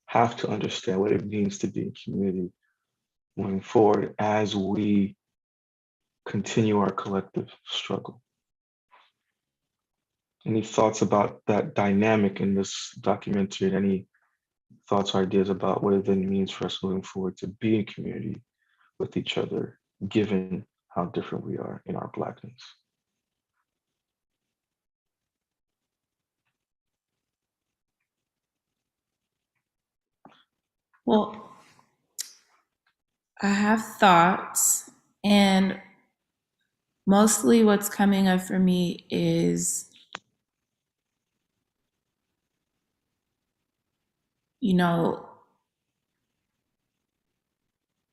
have to understand what it means to be in community moving forward as we continue our collective struggle? Any thoughts about that dynamic in this documentary, and any thoughts or ideas about what it then means for us moving forward to be in community with each other, given how different we are in our Blackness? Well, I have thoughts, and mostly what's coming up for me is, you know,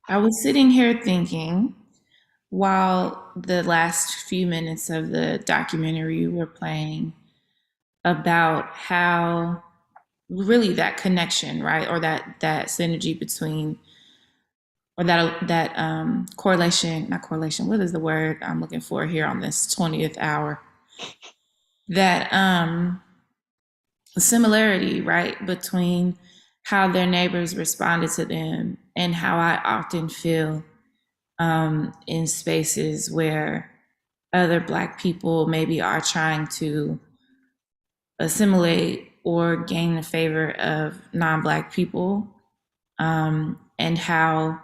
I was sitting here thinking while the last few minutes of the documentary were playing about how really that connection, right? Or that synergy between, or that correlation, not correlation, what is the word I'm looking for here on this 20th hour? That similarity, right, between how their neighbors responded to them and how I often feel in spaces where other Black people maybe are trying to assimilate or gain the favor of non-Black people, and how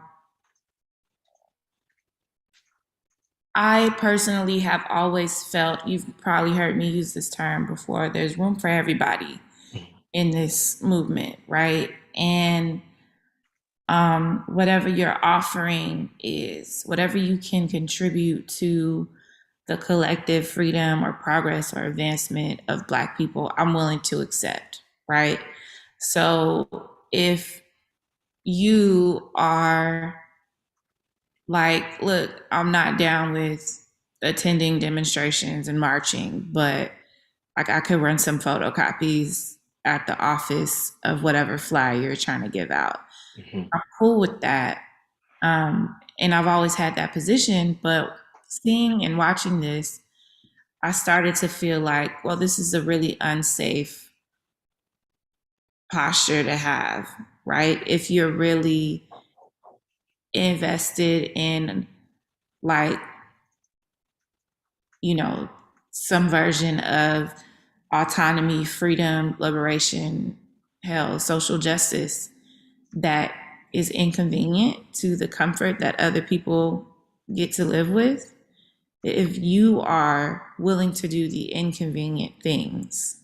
I personally have always felt, you've probably heard me use this term before, there's room for everybody in this movement, right? And whatever your offering is, whatever you can contribute to the collective freedom or progress or advancement of Black people, I'm willing to accept, right? So if you are like, look, I'm not down with attending demonstrations and marching, but like I could run some photocopies at the office of whatever flyer you're trying to give out. I'm cool with that. And I've always had that position, but seeing and watching this, I started to feel like, well, this is a really unsafe posture to have, right? If you're really invested in, like, you know, some version of autonomy, freedom, liberation, hell, social justice that is inconvenient to the comfort that other people get to live with, if you are willing to do the inconvenient things,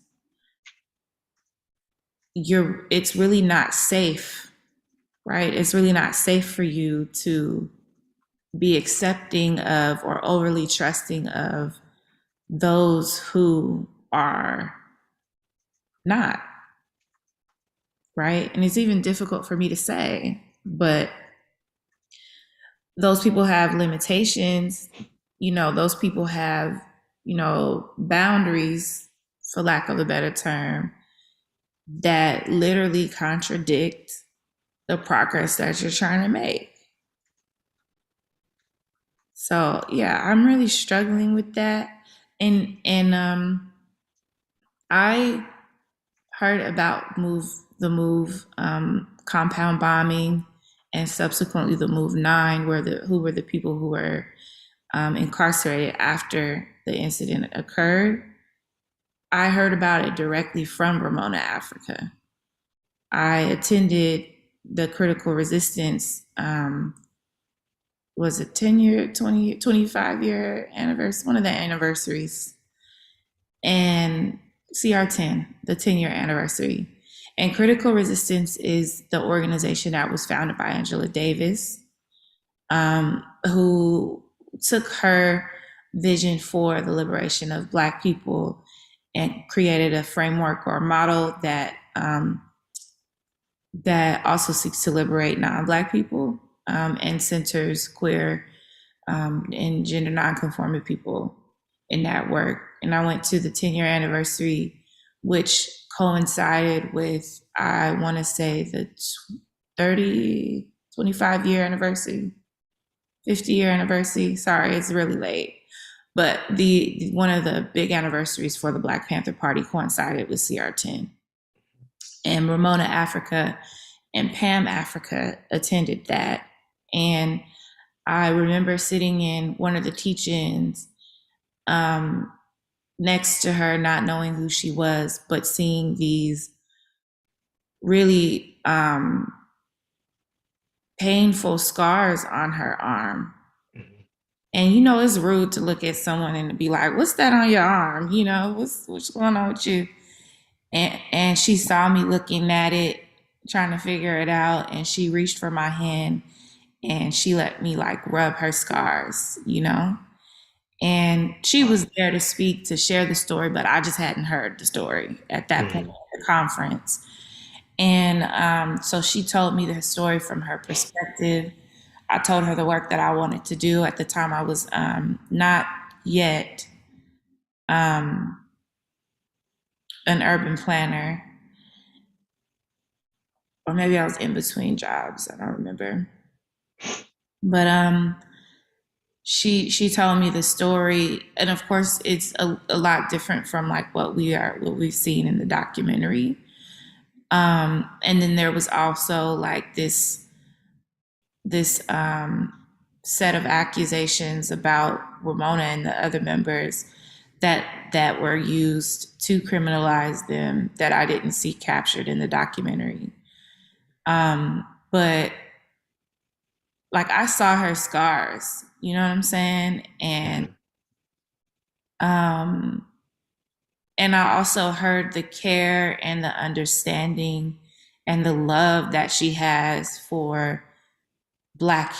it's really not safe, right? It's really not safe for you to be accepting of or overly trusting of those who are not, right? And it's even difficult for me to say, but those people have limitations, those people have, boundaries, for lack of a better term, that literally contradict the progress that you're trying to make. So yeah, I'm really struggling with that. And I heard about the move compound bombing, and subsequently the move 9, who were the people who were incarcerated after the incident occurred. I heard about it directly from Ramona, Africa. I attended the critical resistance, was it 10-year, 20, 25-year anniversary, one of the anniversaries, and CR10, the 10-year anniversary. And Critical Resistance is the organization that was founded by Angela Davis, who took her vision for the liberation of Black people and created a framework or a model that that also seeks to liberate non-Black people, and centers queer and gender nonconforming people in that work. And I went to the 10-year anniversary, which coincided with, I want to say, the 25-year anniversary, 50-year anniversary. Sorry, it's really late. But one of the big anniversaries for the Black Panther Party coincided with CR10. And Ramona Africa and Pam Africa attended that. And I remember sitting in one of the teach-ins next to her, not knowing who she was, but seeing these really painful scars on her arm. And it's rude to look at someone and be like, "What's that on your arm? What's going on with you?" And she saw me looking at it, trying to figure it out, and she reached for my hand and she let me like rub her scars, And she was there to speak, to share the story, but I just hadn't heard the story at that point at the conference. And so she told me the story from her perspective. I told her the work that I wanted to do. At the time, I was not yet an urban planner, or maybe I was in between jobs. I don't remember. But she told me the story, and of course, it's a lot different from like what we've seen in the documentary. And then there was also like this set of accusations about Ramona and the other members that were used to criminalize them that I didn't see captured in the documentary. But like I saw her scars, you know what I'm saying? Um and I also heard the care and the understanding and the love that she has for black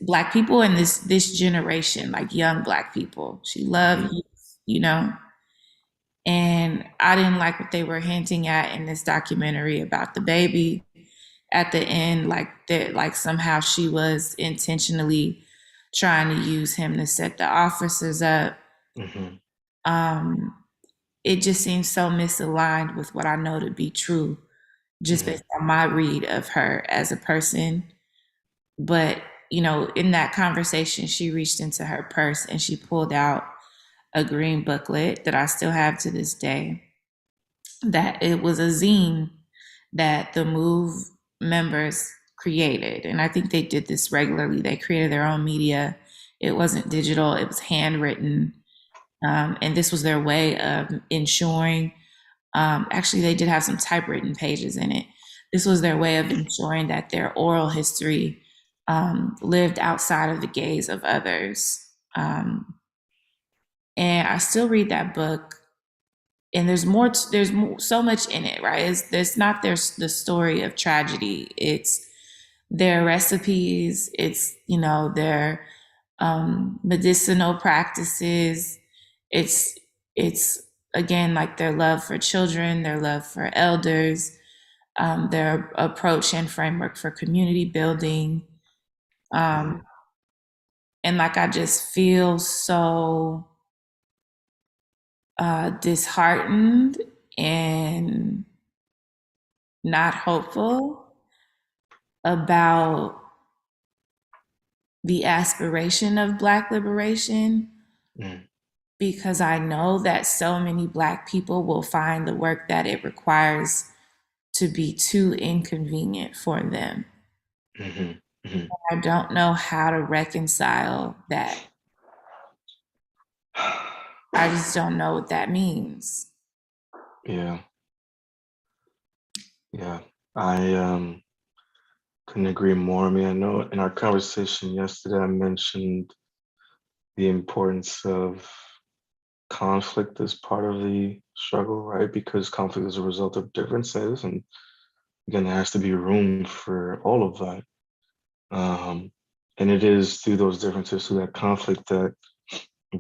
black people and this generation, like young black people. She loved youth, you know. And I didn't like what they were hinting at in this documentary about the baby at the end, like that, like somehow she was intentionally trying to use him to set the officers up. Um, it just seems so misaligned with what I know to be true, just based on my read of her as a person. But, you know, in that conversation, she reached into her purse and she pulled out a green booklet that I still have to this day. That it was a zine that the MOVE members created. And I think they did this regularly. They created their own media. It wasn't digital, it was handwritten. And this was their way of ensuring, actually, they did have some typewritten pages in it. This was their way of ensuring that their oral history lived outside of the gaze of others. And I still read that book, and there's more. So much in it, right? There's not there's the story of tragedy. It's their recipes. It's their medicinal practices. It's again like their love for children, their love for elders, their approach and framework for community building. And like I just feel so disheartened and not hopeful about the aspiration of Black liberation, because I know that so many Black people will find the work that it requires to be too inconvenient for them. I don't know how to reconcile that. I just don't know what that means. Yeah. I couldn't agree more. I mean, I know in our conversation yesterday, I mentioned the importance of conflict as part of the struggle, right? Because conflict is a result of differences. And again, there has to be room for all of that. And it is through those differences, through that conflict, that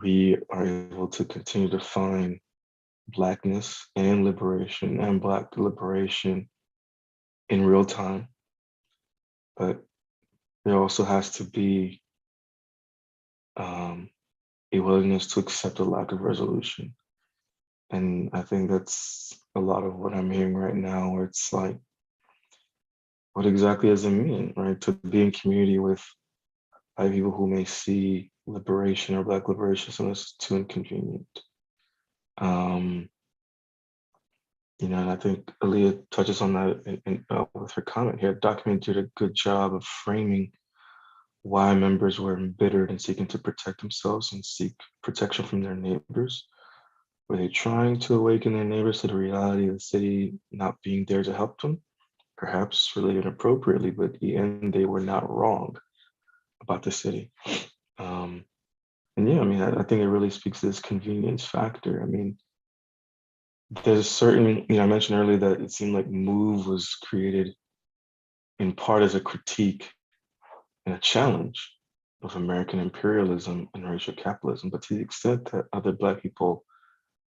we are able to continue to find Blackness and liberation and Black liberation in real time. But there also has to be a willingness to accept a lack of resolution. And I think that's a lot of what I'm hearing right now, where it's like, what exactly does it mean, right? To be in community with Black people who may see liberation or Black liberation as too inconvenient. And I think Aaliyah touches on that with her comment here. Document did a good job of framing why members were embittered and seeking to protect themselves and seek protection from their neighbors. Were they trying to awaken their neighbors to the reality of the city not being there to help them? Perhaps related appropriately, but at the end, they were not wrong about the city. I think it really speaks to this convenience factor. I mean, there's certain, I mentioned earlier that it seemed like MOVE was created in part as a critique and a challenge of American imperialism and racial capitalism, but to the extent that other Black people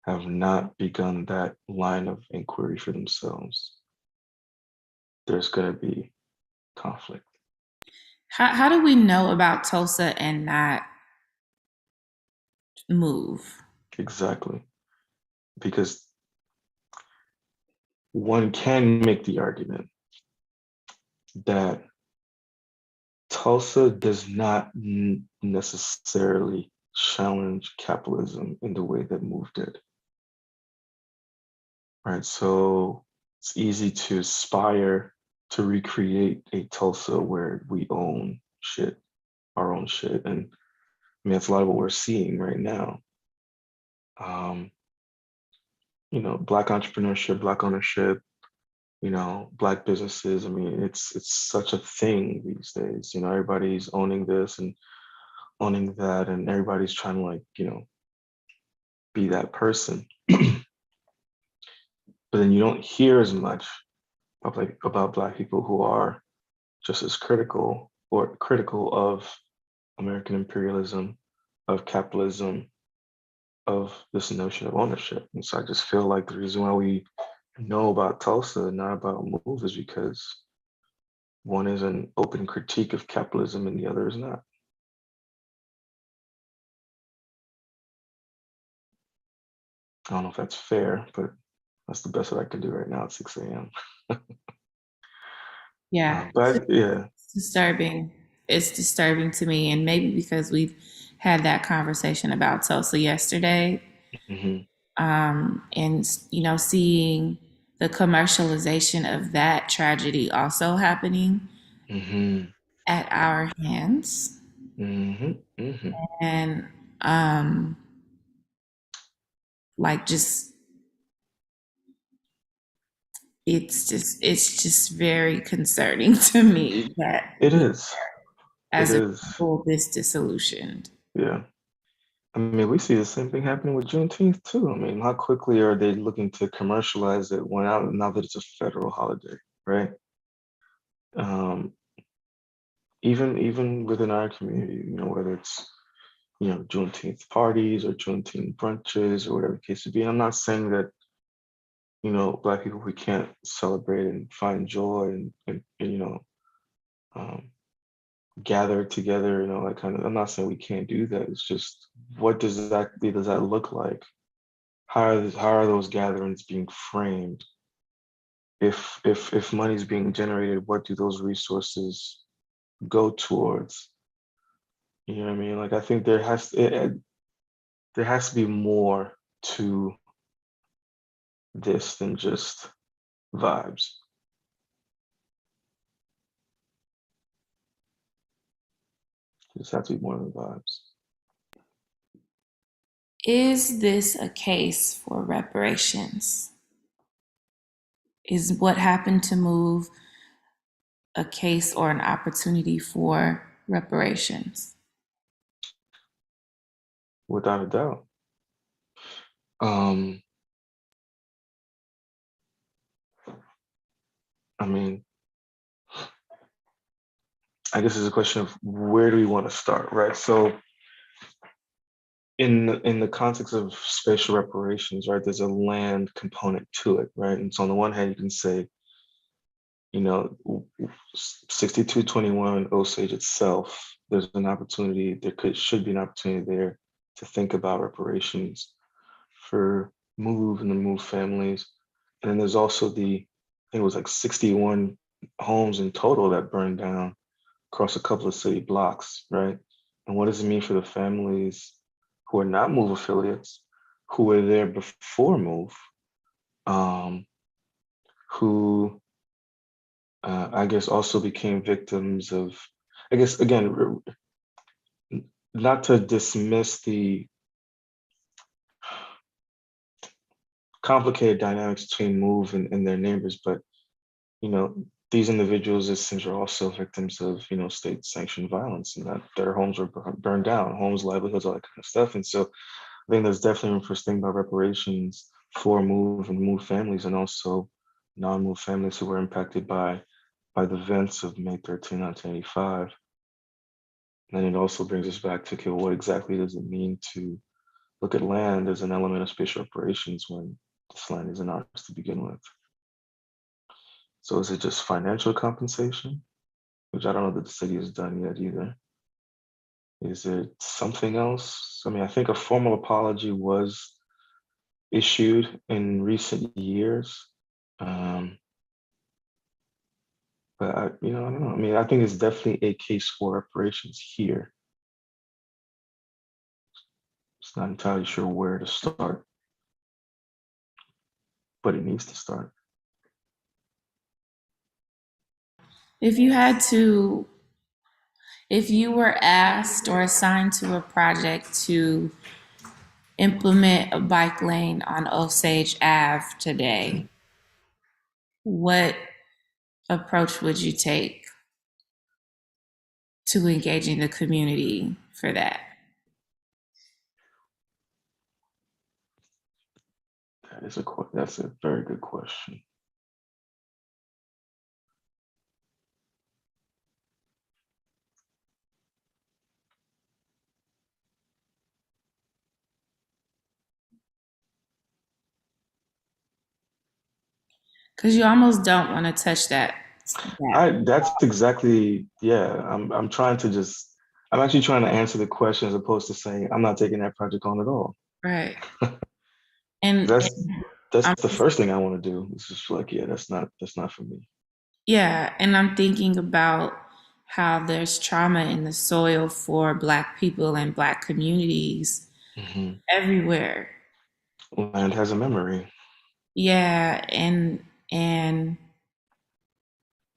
have not begun that line of inquiry for themselves, there's going to be conflict. How do we know about Tulsa and not MOVE? Exactly. Because one can make the argument that Tulsa does not necessarily challenge capitalism in the way that MOVE did. Right, so it's easy to aspire to recreate a Tulsa where we own shit, our own shit. And I mean, that's a lot of what we're seeing right now. um, Black entrepreneurship, Black ownership, Black businesses. I mean, it's such a thing these days. Everybody's owning this and owning that, and everybody's trying to be that person. But then you don't hear as much about Black people who are just as critical or critical of American imperialism, of capitalism, of this notion of ownership. And so I just feel like the reason why we know about Tulsa and not about Move is because one is an open critique of capitalism and the other is not. I don't know if that's fair, but that's the best that I can do right now at 6 a.m. Yeah, But yeah. it's disturbing. It's disturbing to me, and maybe because we've had that conversation about Tulsa yesterday, Mm-hmm. And seeing the commercialization of that tragedy also happening Mm-hmm. at our hands, Mm-hmm. Mm-hmm. and just it's just very concerning to me that It is. It as a is. people this disillusioned. Yeah. I mean, we see the same thing happening with Juneteenth too. I mean, how quickly are they looking to commercialize it now that it's a federal holiday, right? Um, even within our community, whether it's Juneteenth parties or Juneteenth brunches or whatever the case may be. I'm not saying that Black people, we can't celebrate and find joy and um, gather together, like kind of. I'm not saying we can't do that. It's just what does that look like? How are those gatherings being framed? If money's being generated, what do those resources go towards? You know what I mean? Like I think there has to be more to this than just vibes. Just have to be more than vibes. Is this a case for reparations? Is what happened to Move a case or an opportunity for reparations? Without a doubt. Um, I mean, I guess it's a question of where do we want to start, right? So in the context of spatial reparations, right, there's a land component to it, right? And so on the one hand, you can say, 6221 Osage itself, there's an opportunity, should be an opportunity there to think about reparations for Move and the Move families. And then there's also I think it was like 61 homes in total that burned down across a couple of city blocks, right? And what does it mean for the families who are not Move affiliates, who were there before Move, who I guess also became victims of, I guess, again, not to dismiss the complicated dynamics between Move and their neighbors, but, these individuals, it seems, are also victims of, state-sanctioned violence and that their homes were burned down, homes, livelihoods, all that kind of stuff. And so I think there's definitely room for thinking about reparations for Move and Move families and also non-Move families who were impacted by the events of May 13, 1985. And then it also brings us back to, okay, what exactly does it mean to look at land as an element of spatial reparations when this land isn't ours to begin with? So is it just financial compensation, which I don't know that the city has done yet either? Is it something else? I mean, I think a formal apology was issued in recent years. But I don't know. I mean, I think it's definitely a case for reparations here. Just not entirely sure where to start, but it needs to start. If you were asked or assigned to a project to implement a bike lane on Osage Ave today, what approach would you take to engaging the community for that? That's a very good question. Because you almost don't want to touch that. That's exactly, yeah. I'm trying to just, I'm actually trying to answer the question as opposed to saying I'm not taking that project on at all. Right. And That's I'm the first thing I want to do. It's just like, yeah, that's not for me. Yeah, and I'm thinking about how there's trauma in the soil for Black people and Black communities everywhere. Land has a memory. Yeah, and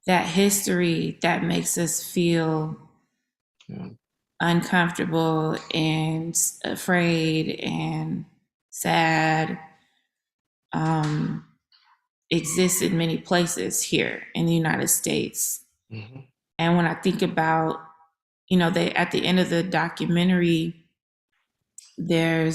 that history that makes us feel uncomfortable and afraid and sad exists in many places here in the United States. And when I think about, they at the end of the documentary, they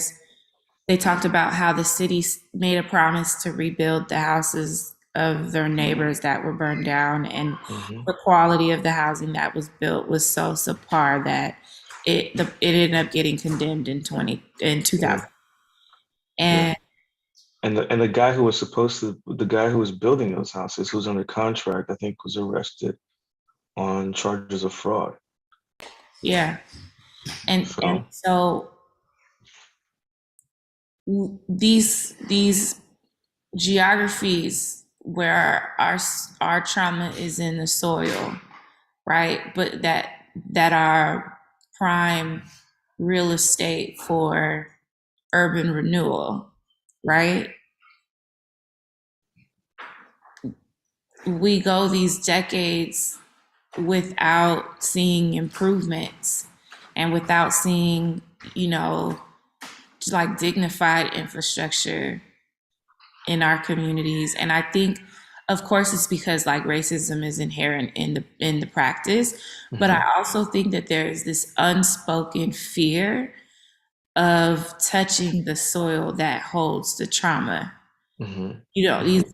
talked about how the city made a promise to rebuild the houses of their neighbors that were burned down, and the quality of the housing that was built was so subpar that it ended up getting condemned in 2000. Yeah. And And the guy who was the guy who was building those houses, who was under contract, I think was arrested on charges of fraud. yeah, and so these geographies where our trauma is in the soil, right? But that are prime real estate for urban renewal, right? We go these decades without seeing improvements and without seeing, like dignified infrastructure in our communities. And I think, of course, it's because like racism is inherent in the practice, but I also think that there is this unspoken fear of touching the soil that holds the trauma. These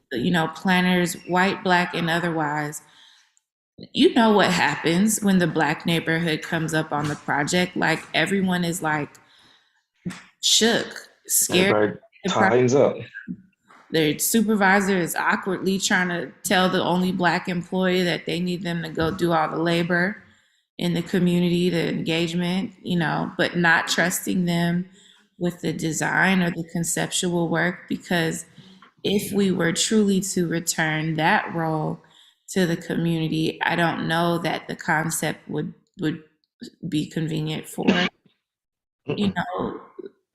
planners, white, Black, and otherwise, what happens when the Black neighborhood comes up on the project. Like everyone is like shook, scared. Everybody tightens up. Their supervisor is awkwardly trying to tell the only Black employee that they need them to go do all the labor in the community, the engagement, but not trusting them with the design or the conceptual work. Because if we were truly to return that role to the community, I don't know that the concept would be convenient for,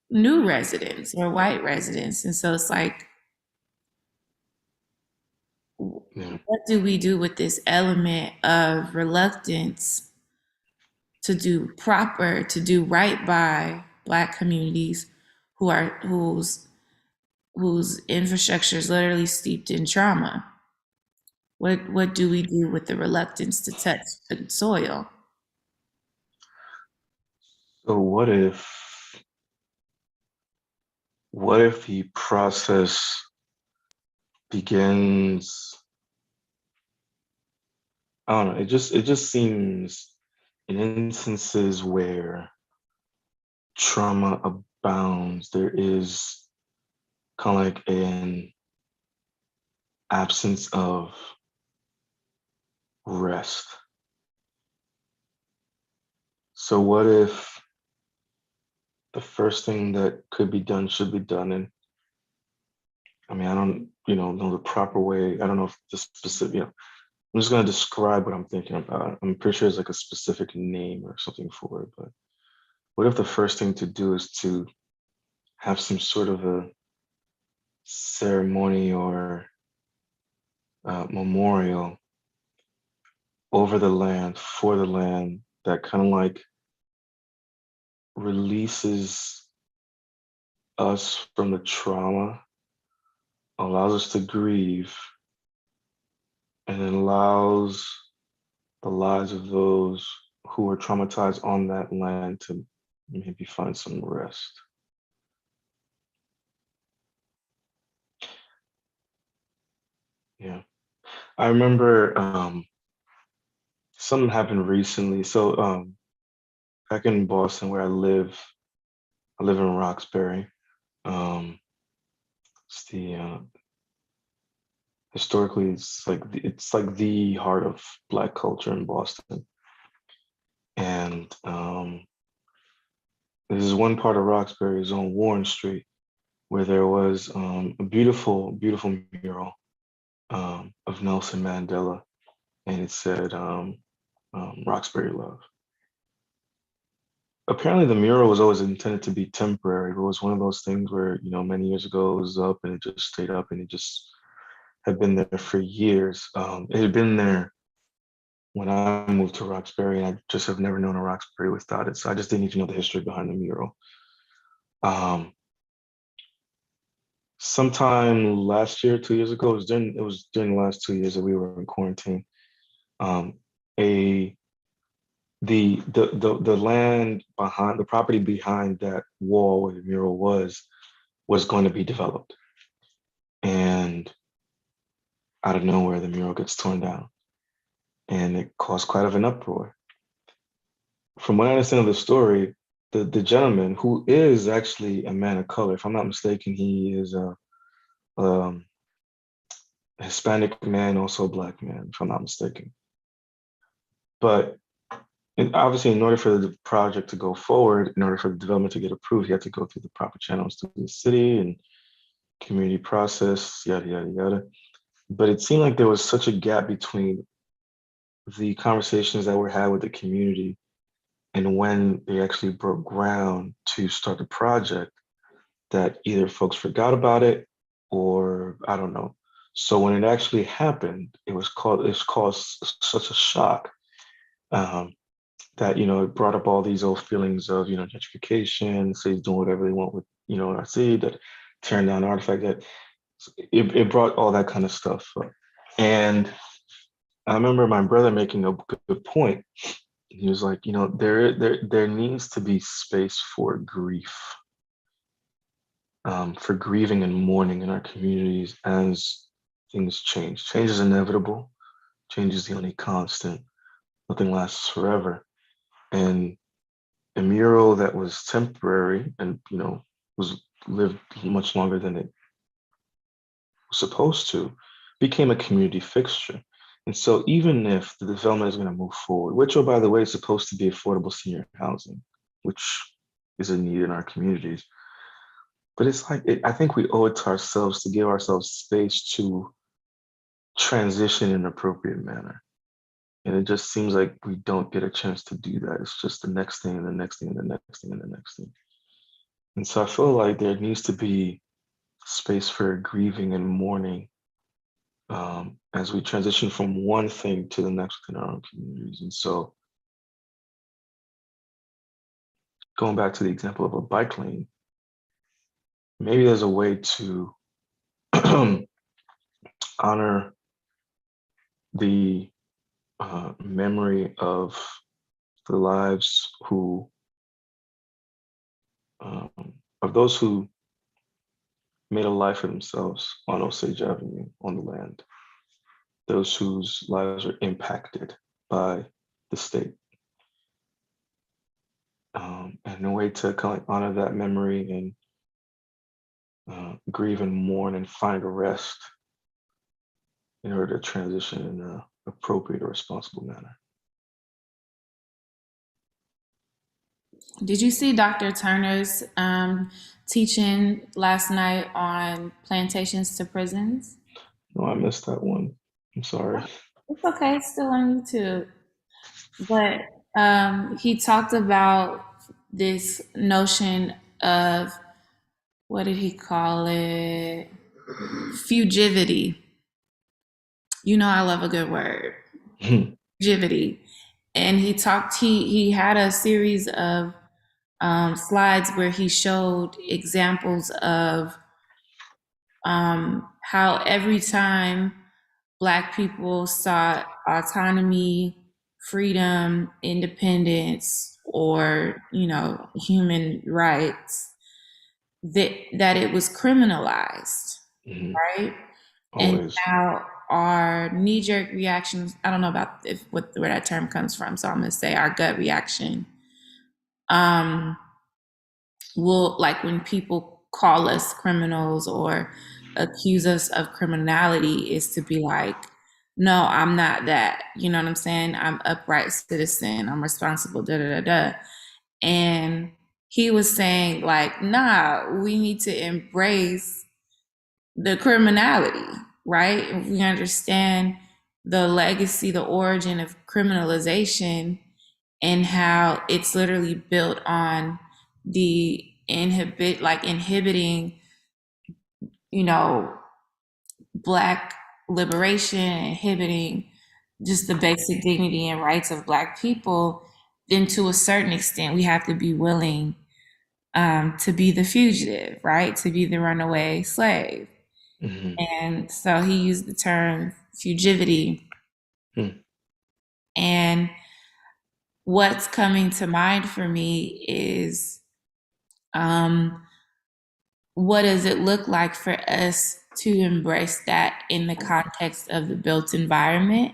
new residents or white residents. And so it's like, what do we do with this element of reluctance to do right by Black communities whose infrastructure is literally steeped in trauma? What do we do with the reluctance to touch the soil? So what if the process begins, I don't know, it just seems in instances where trauma abounds, there is kind of like an absence of rest. So what if the first thing that could be done should be done? And I mean, I don't, know the proper way. I don't know if the specific, I'm just going to describe what I'm thinking about. I'm pretty sure there's like a specific name or something for it, but what if the first thing to do is to have some sort of a ceremony or memorial over the land, for the land, that kind of like releases us from the trauma, allows us to grieve, and it allows the lives of those who were traumatized on that land to maybe find some rest. Yeah. I remember something happened recently. So back in Boston where I live in Roxbury. It's the historically it's like the heart of Black culture in Boston. And this is one part of Roxbury is on Warren Street, where there was a beautiful, beautiful mural of Nelson Mandela, and it said Roxbury Love. Apparently the mural was always intended to be temporary, but it was one of those things where, you know, many years ago it was up and it just stayed up and it just had been there for years. It had been there when I moved to Roxbury, and I just have never known a Roxbury without it. So I just didn't even know the history behind the mural. Sometime last year, 2 years ago, it was during the last 2 years that we were in quarantine. A the land behind the property behind that wall where the mural was going to be developed, and out of nowhere the mural gets torn down, and it caused quite of an uproar. From what I understand of the story, the gentleman, who is actually a man of color, if I'm not mistaken, he is a Hispanic man, also a Black man, if I'm not mistaken. But obviously, in order for the project to go forward, in order for the development to get approved, you have to go through the proper channels to the city and community process, yada, yada, yada. But it seemed like there was such a gap between the conversations that were had with the community and when they actually broke ground to start the project, that either folks forgot about it or I don't know. So when it actually happened, it caused such a shock that, you know, it brought up all these old feelings of, you know, gentrification, cities doing whatever they want with, you know, our city, that tearing down artifact, that it brought all that kind of stuff up. And I remember my brother making a good point. He was like, you know, there needs to be space for grief, for grieving and mourning in our communities as things change. Change is inevitable. Change is the only constant. Nothing lasts forever. And a mural that was temporary and, you know, was lived much longer than it was supposed to, became a community fixture. And so even if the development is going to move forward, which, oh, by the way, is supposed to be affordable senior housing, which is a need in our communities, but it's like, I think we owe it to ourselves to give ourselves space to transition in an appropriate manner. And it just seems like we don't get a chance to do that. It's just the next thing and the next thing and the next thing and the next thing. And so I feel like there needs to be space for grieving and mourning as we transition from one thing to the next within our own communities. And so going back to the example of a bike lane, maybe there's a way to honor the memory of the lives of those who made a life for themselves on Osage Avenue, on the land, those whose lives are impacted by the state. And a way to kind of honor that memory and grieve and mourn and find rest in order to transition in an appropriate or responsible manner. Did you see Dr. Turner's teaching last night on plantations to prisons? No, I missed that one. I'm sorry. It's okay, it's still on YouTube. But he talked about this notion of, what did he call it? Fugivity. You know I love a good word. Fugivity. And he had a series of slides where he showed examples of how every time Black people sought autonomy, freedom, independence, or, human rights, that it was criminalized, right? And Always. now our knee-jerk reactions, I don't know about where that term comes from, so I'm gonna say our gut reaction, will, like, when people call us criminals or accuse us of criminality, is to be like, no, I'm not that. You know what I'm saying? I'm upright citizen. I'm responsible, da da da da. And he was saying, like, nah, we need to embrace the criminality, right? If we understand the legacy, the origin of criminalization, and how it's literally built on the inhibiting, you know, Black liberation, inhibiting just the basic dignity and rights of Black people, then to a certain extent, we have to be willing to be the fugitive, right? To be the runaway slave. And so he used the term fugivity. And what's coming to mind for me is, what does it look like for us to embrace that in the context of the built environment?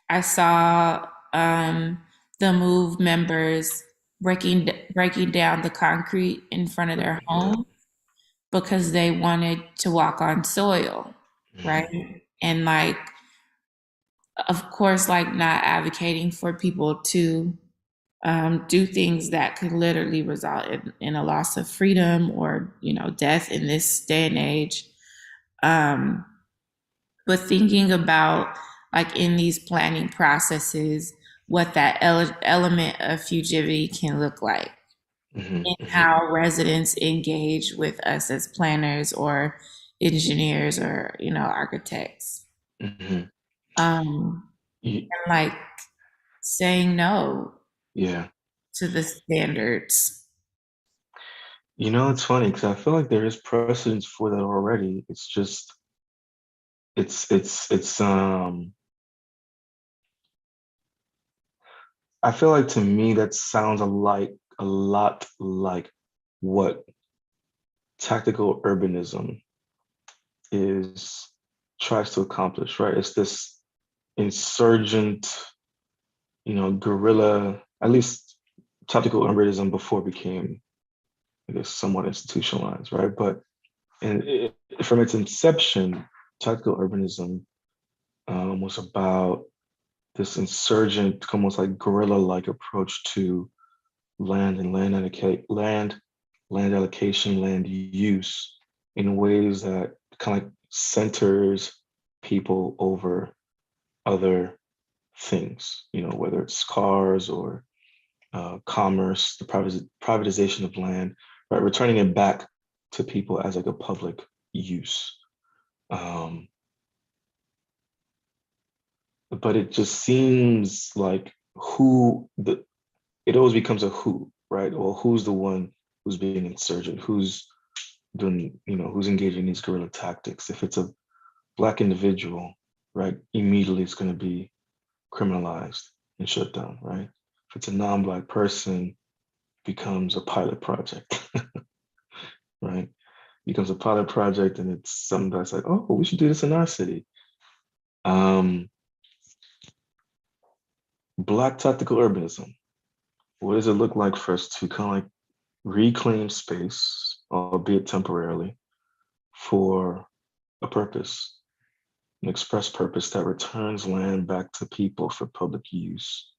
I saw the MOVE members breaking down the concrete in front of their home because they wanted to walk on soil, right? And, like, of course, like, not advocating for people to do things that could literally result in a loss of freedom or, death in this day and age. But thinking about, like, in these planning processes, what that element of fugivity can look like, and how residents engage with us as planners or engineers or, architects. And, like, saying no Yeah. to the standards. It's funny because I feel like there is precedence for that already. It's just, it's I feel like, to me, that sounds a lot like what tactical urbanism tries to accomplish, right? It's this insurgent, guerrilla, at least tactical urbanism before it became, I guess, somewhat institutionalized, right? But from its inception, tactical urbanism was about this insurgent, almost like guerrilla-like approach to land and land allocation, land use in ways that kind of like centers people over other things, whether it's cars or commerce, the privatization of land, right? Returning it back to people as like a public use. But it just seems like it always becomes a who, right? Well, who's the one who's being insurgent? Who's doing, who's engaging in these guerrilla tactics? If it's a Black individual, right, immediately it's going to be criminalized and shut down, right? If it's a non-Black person, it becomes a pilot project, right? Becomes a pilot project, and it's something that's like, oh, we should do this in our city. Black tactical urbanism. What does it look like for us to kind of like reclaim space, albeit temporarily, for a purpose, an express purpose that returns land back to people for public use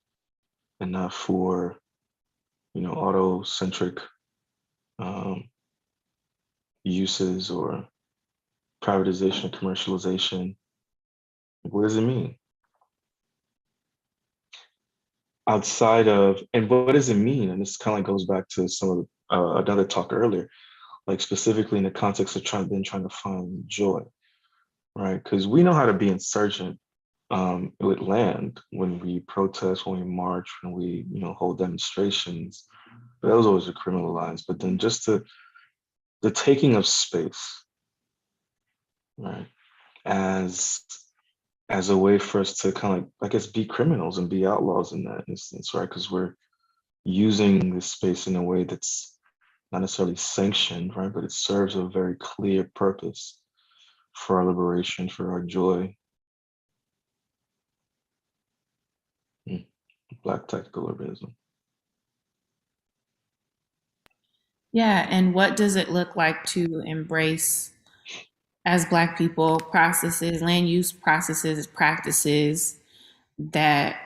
and not for, auto-centric uses or privatization, commercialization? What does it mean? Outside of, and what does it mean? And this kind of goes back to some of another talk earlier, like specifically in the context of trying to find joy, right? Because we know how to be insurgent with land when we protest, when we march, when we, hold demonstrations. that was always a criminal lines. But then just the taking of space, right, as as a way for us to kind of like, I guess, be criminals and be outlaws in that instance, right? Because we're using this space in a way that's not necessarily sanctioned, right? But it serves a very clear purpose for our liberation, for our joy. Black tactical urbanism. Yeah, and what does it look like to embrace as Black people processes, land use processes, practices that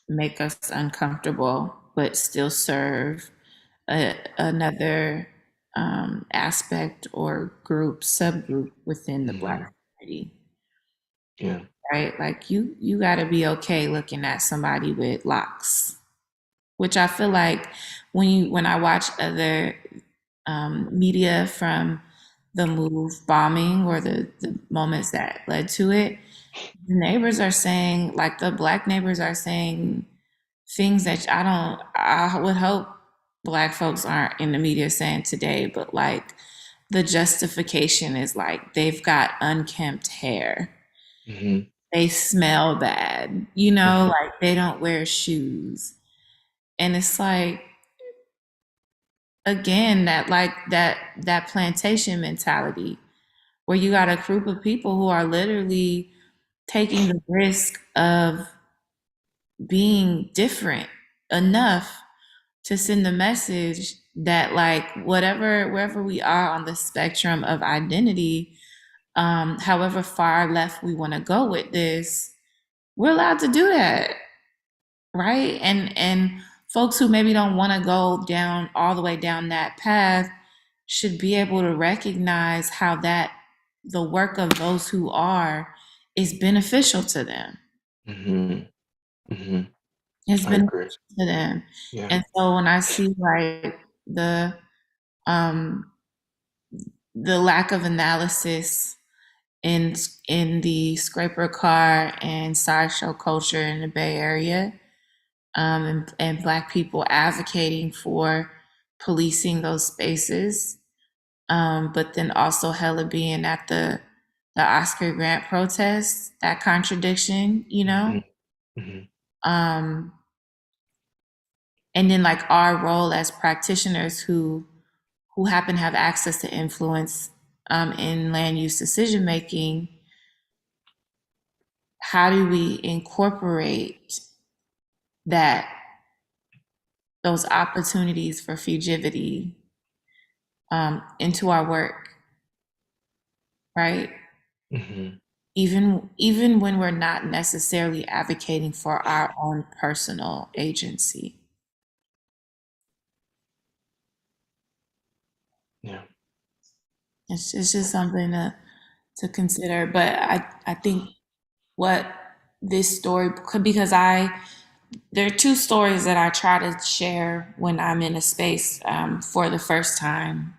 make us uncomfortable, but still serve another aspect or group, subgroup within the Black community? Yeah. Right? Like you got to be okay looking at somebody with locks, which I feel like when I watch other media from the move bombing or the moments that led to it, the neighbors are saying, like the Black neighbors are saying things that I would hope Black folks aren't in the media saying today, but like the justification is like they've got unkempt hair. Mm-hmm. They smell bad, you know, like they don't wear shoes. And it's like, again, that plantation mentality where you got a group of people who are literally taking the risk of being different enough to send the message that like wherever we are on the spectrum of identity, however far left we want to go with this, we're allowed to do that, right? And folks who maybe don't want to go down all the way down that path should be able to recognize how that the work of those who are is beneficial to them. Mm-hmm. Mm-hmm. It's I agree. beneficial to them. Yeah. And so when I see like um the lack of analysis in the scraper car and sideshow culture in the Bay Area, and Black people advocating for policing those spaces, but then also hella being at the Oscar Grant protests, that contradiction, you know? Mm-hmm. And then like our role as practitioners who happen to have access to influence in land use decision making, how do we incorporate that those opportunities for fugivity into our work, right? Mm-hmm. Even when we're not necessarily advocating for our own personal agency. Yeah. It's just something to consider. But I think what this story, because there are two stories that I try to share when I'm in a space for the first time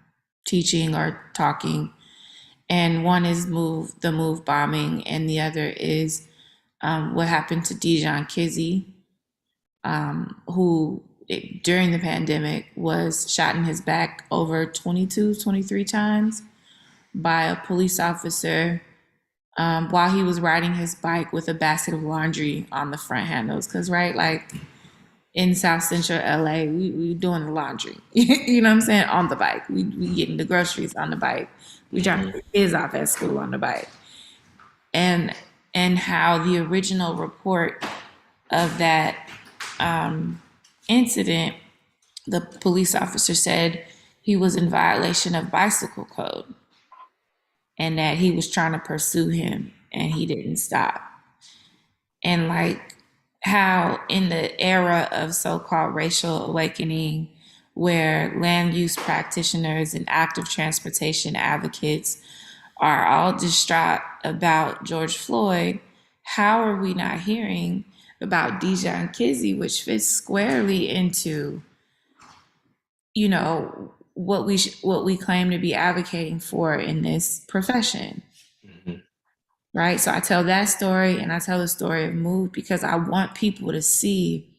teaching or talking. And one is the move bombing, and the other is what happened to Dijon Kizzy, who during the pandemic was shot in his back over 22, 23 times by a police officer while he was riding his bike with a basket of laundry on the front handles. Because, right, like in South Central LA, we doing the laundry, you know what I'm saying, on the bike. We getting the groceries on the bike. We dropping the kids off at school on the bike. And how the original report of that incident, the police officer said he was in violation of bicycle code and that he was trying to pursue him and he didn't stop. And like how in the era of so-called racial awakening, where land use practitioners and active transportation advocates are all distraught about George Floyd, how are we not hearing about Dijon Kizzy, which fits squarely into, you know, what we claim to be advocating for in this profession? Right? So I tell that story and I tell the story of Move because I want people to see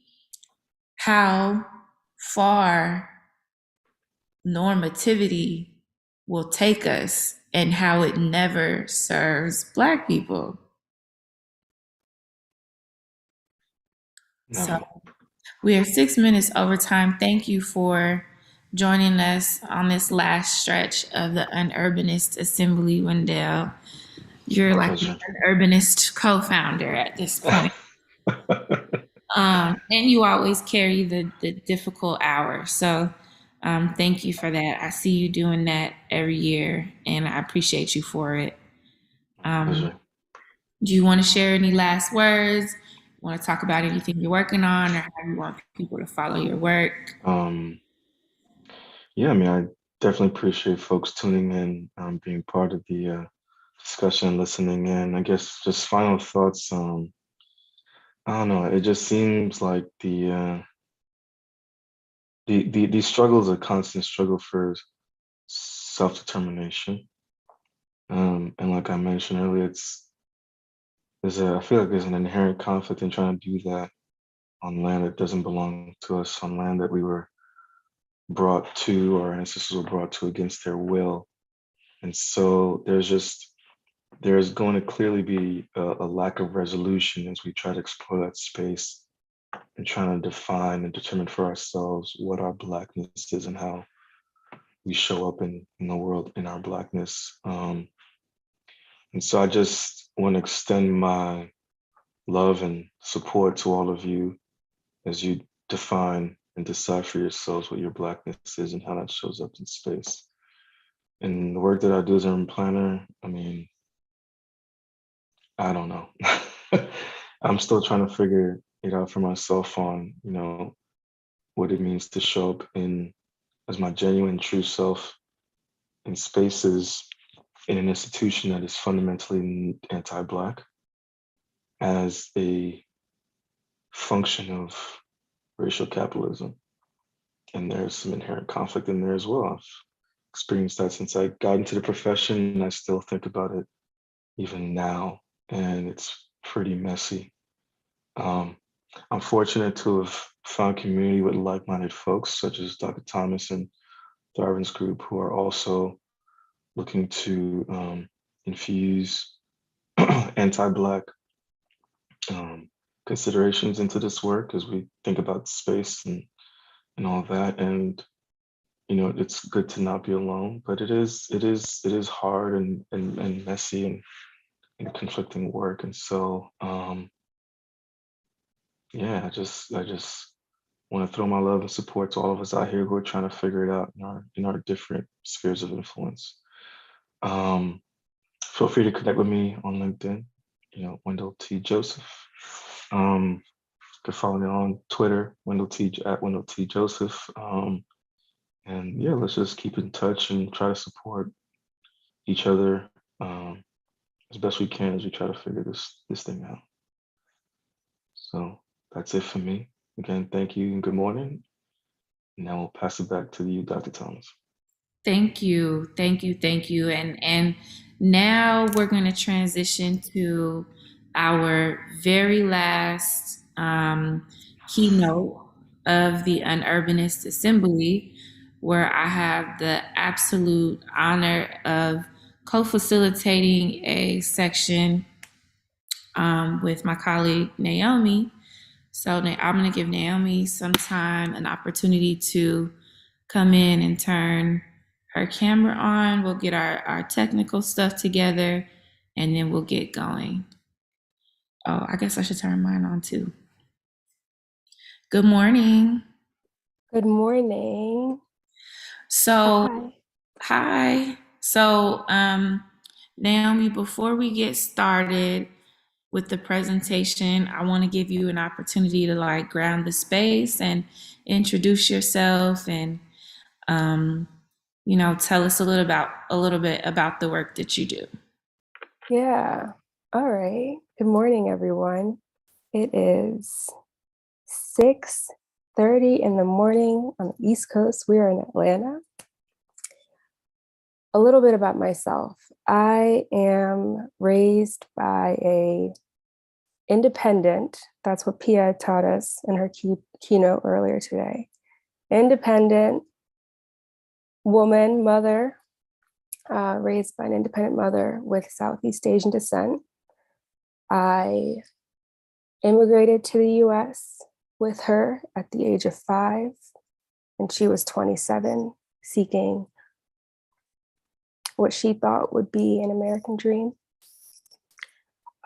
how far normativity will take us and how it never serves Black people. So Never. we are 6 minutes over time. Thank you for joining us on this last stretch of the Unurbanist Assembly, Wendell. You're My like pleasure. an Urbanist co-founder at this point. And you always carry the difficult hour. So thank you for that. I see you doing that every year, and I appreciate you for it. Pleasure. Do you want to share any last words? Want to talk about anything you're working on, or how you want people to follow your work? Yeah, I mean, I definitely appreciate folks tuning in, being part of the discussion, listening in. I guess just final thoughts. I don't know. It just seems like the struggle is a constant struggle for self-determination. And like I mentioned earlier, I feel like there's an inherent conflict in trying to do that on land that doesn't belong to us, on land that we were brought to, our ancestors were brought to against their will. And so there's going to clearly be a lack of resolution as we try to explore that space and trying to define and determine for ourselves what our Blackness is and how we show up in the world in our Blackness. And so I just want to extend my love and support to all of you as you define and decide for yourselves what your Blackness is and how that shows up in space. And the work that I do as an urban planner, I mean, I don't know. I'm still trying to figure it out for myself on, what it means to show up as my genuine true self in spaces in an institution that is fundamentally anti-Black as a function of racial capitalism. And there's some inherent conflict in there as well. I've experienced that since I got into the profession, and I still think about it even now, and it's pretty messy. I'm fortunate to have found community with like-minded folks such as Dr. Thomas and Darwin's group, who are also looking to infuse anti-Black considerations into this work as we think about space and all that. And it's good to not be alone, but it is hard and messy and conflicting work. And so yeah, I just want to throw my love and support to all of us out here who are trying to figure it out in our different spheres of influence. Feel free to connect with me on LinkedIn, Wendell T. Joseph. You can follow me on Twitter, Wendell T. Joseph. And yeah, let's just keep in touch and try to support each other as best we can as we try to figure this thing out. So that's it for me. Again, thank you and good morning. Now we'll pass it back to you, Dr. Thomas. Thank you, thank you, thank you. And now we're going to transition to our very last keynote of the Unurbanist Assembly, where I have the absolute honor of co-facilitating a section with my colleague Naomi. So I'm going to give Naomi some time, an opportunity to come in and turn her camera on. We'll get our technical stuff together, and then we'll get going. Oh, I guess I should turn mine on too. Good morning. Good morning. So, hi. So, Naomi, before we get started with the presentation, I want to give you an opportunity to like ground the space and introduce yourself and tell us a little bit about the work that you do. Yeah. All right. Good morning, everyone. It is 6:30 in the morning on the East Coast. We are in Atlanta. A little bit about myself. I am raised by a independent, that's what Pia taught us in her keynote earlier today, independent woman, mother, raised by an independent mother with Southeast Asian descent. I immigrated to the US with her at the age of 5, and she was 27, seeking what she thought would be an American dream.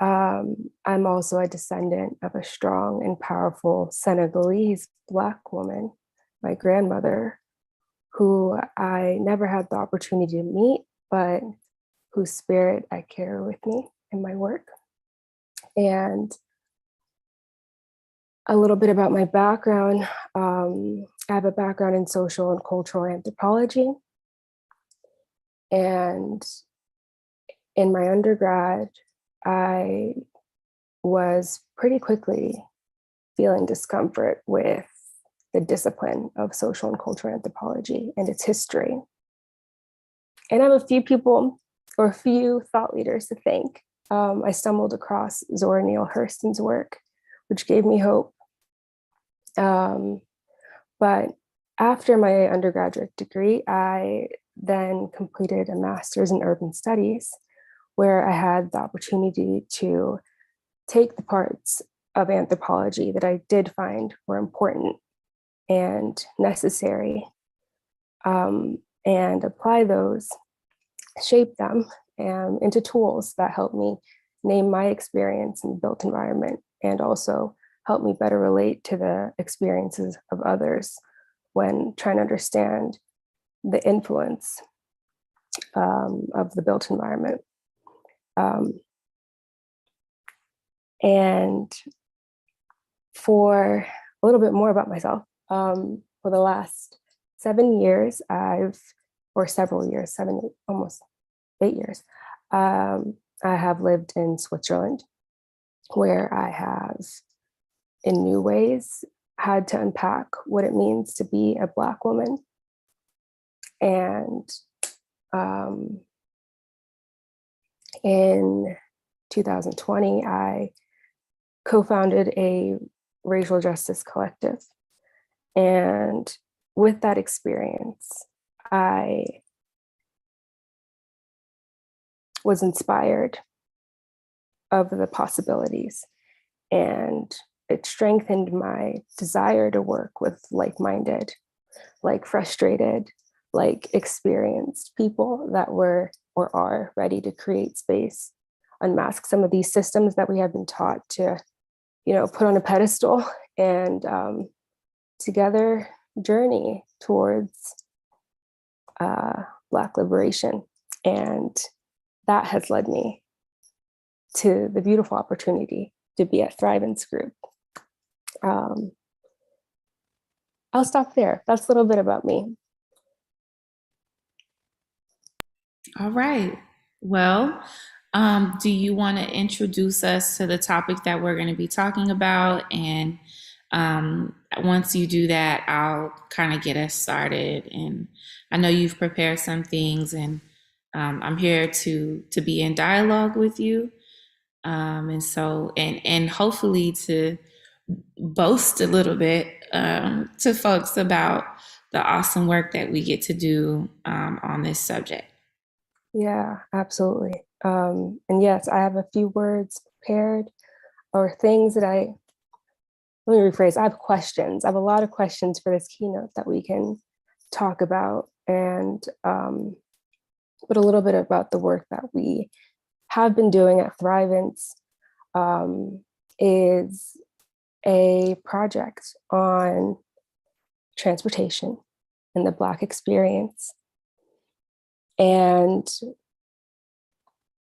I'm also a descendant of a strong and powerful Senegalese Black woman, my grandmother, who I never had the opportunity to meet, but whose spirit I carry with me in my work. And a little bit about my background. I have a background in social and cultural anthropology. And in my undergrad, I was pretty quickly feeling discomfort with the discipline of social and cultural anthropology and its history. And I have a few people or a few thought leaders to thank. I stumbled across Zora Neale Hurston's work, which gave me hope. But after my undergraduate degree, I then completed a master's in urban studies, where I had the opportunity to take the parts of anthropology that I did find were important and necessary, and apply those, shape them into tools that help me name my experience in the built environment, and also help me better relate to the experiences of others when trying to understand the influence of the built environment. And for a little bit more about myself, for the last 7 years, almost 8 years, I have lived in Switzerland, where I have, in new ways, had to unpack what it means to be a Black woman. And in 2020, I co-founded a racial justice collective. And with that experience, I was inspired of the possibilities, and it strengthened my desire to work with like-minded, like frustrated, like experienced people that were or are ready to create space, unmask some of these systems that we have been taught to, put on a pedestal, and together journey towards Black liberation. And that has led me to the beautiful opportunity to be at Thriven's group. I'll stop there. That's a little bit about me. All right. Well, do you want to introduce us to the topic that we're going to be talking about? And once you do that, I'll kind of get us started. And I know you've prepared some things, and I'm here to be in dialogue with you. And hopefully to boast a little bit to folks about the awesome work that we get to do on this subject. Yeah, absolutely. And yes, I have a few words prepared, or things that let me rephrase, I have questions. I have a lot of questions for this keynote that we can talk about, and but a little bit about the work that we have been doing at Thrivance is a project on transportation and the Black experience. And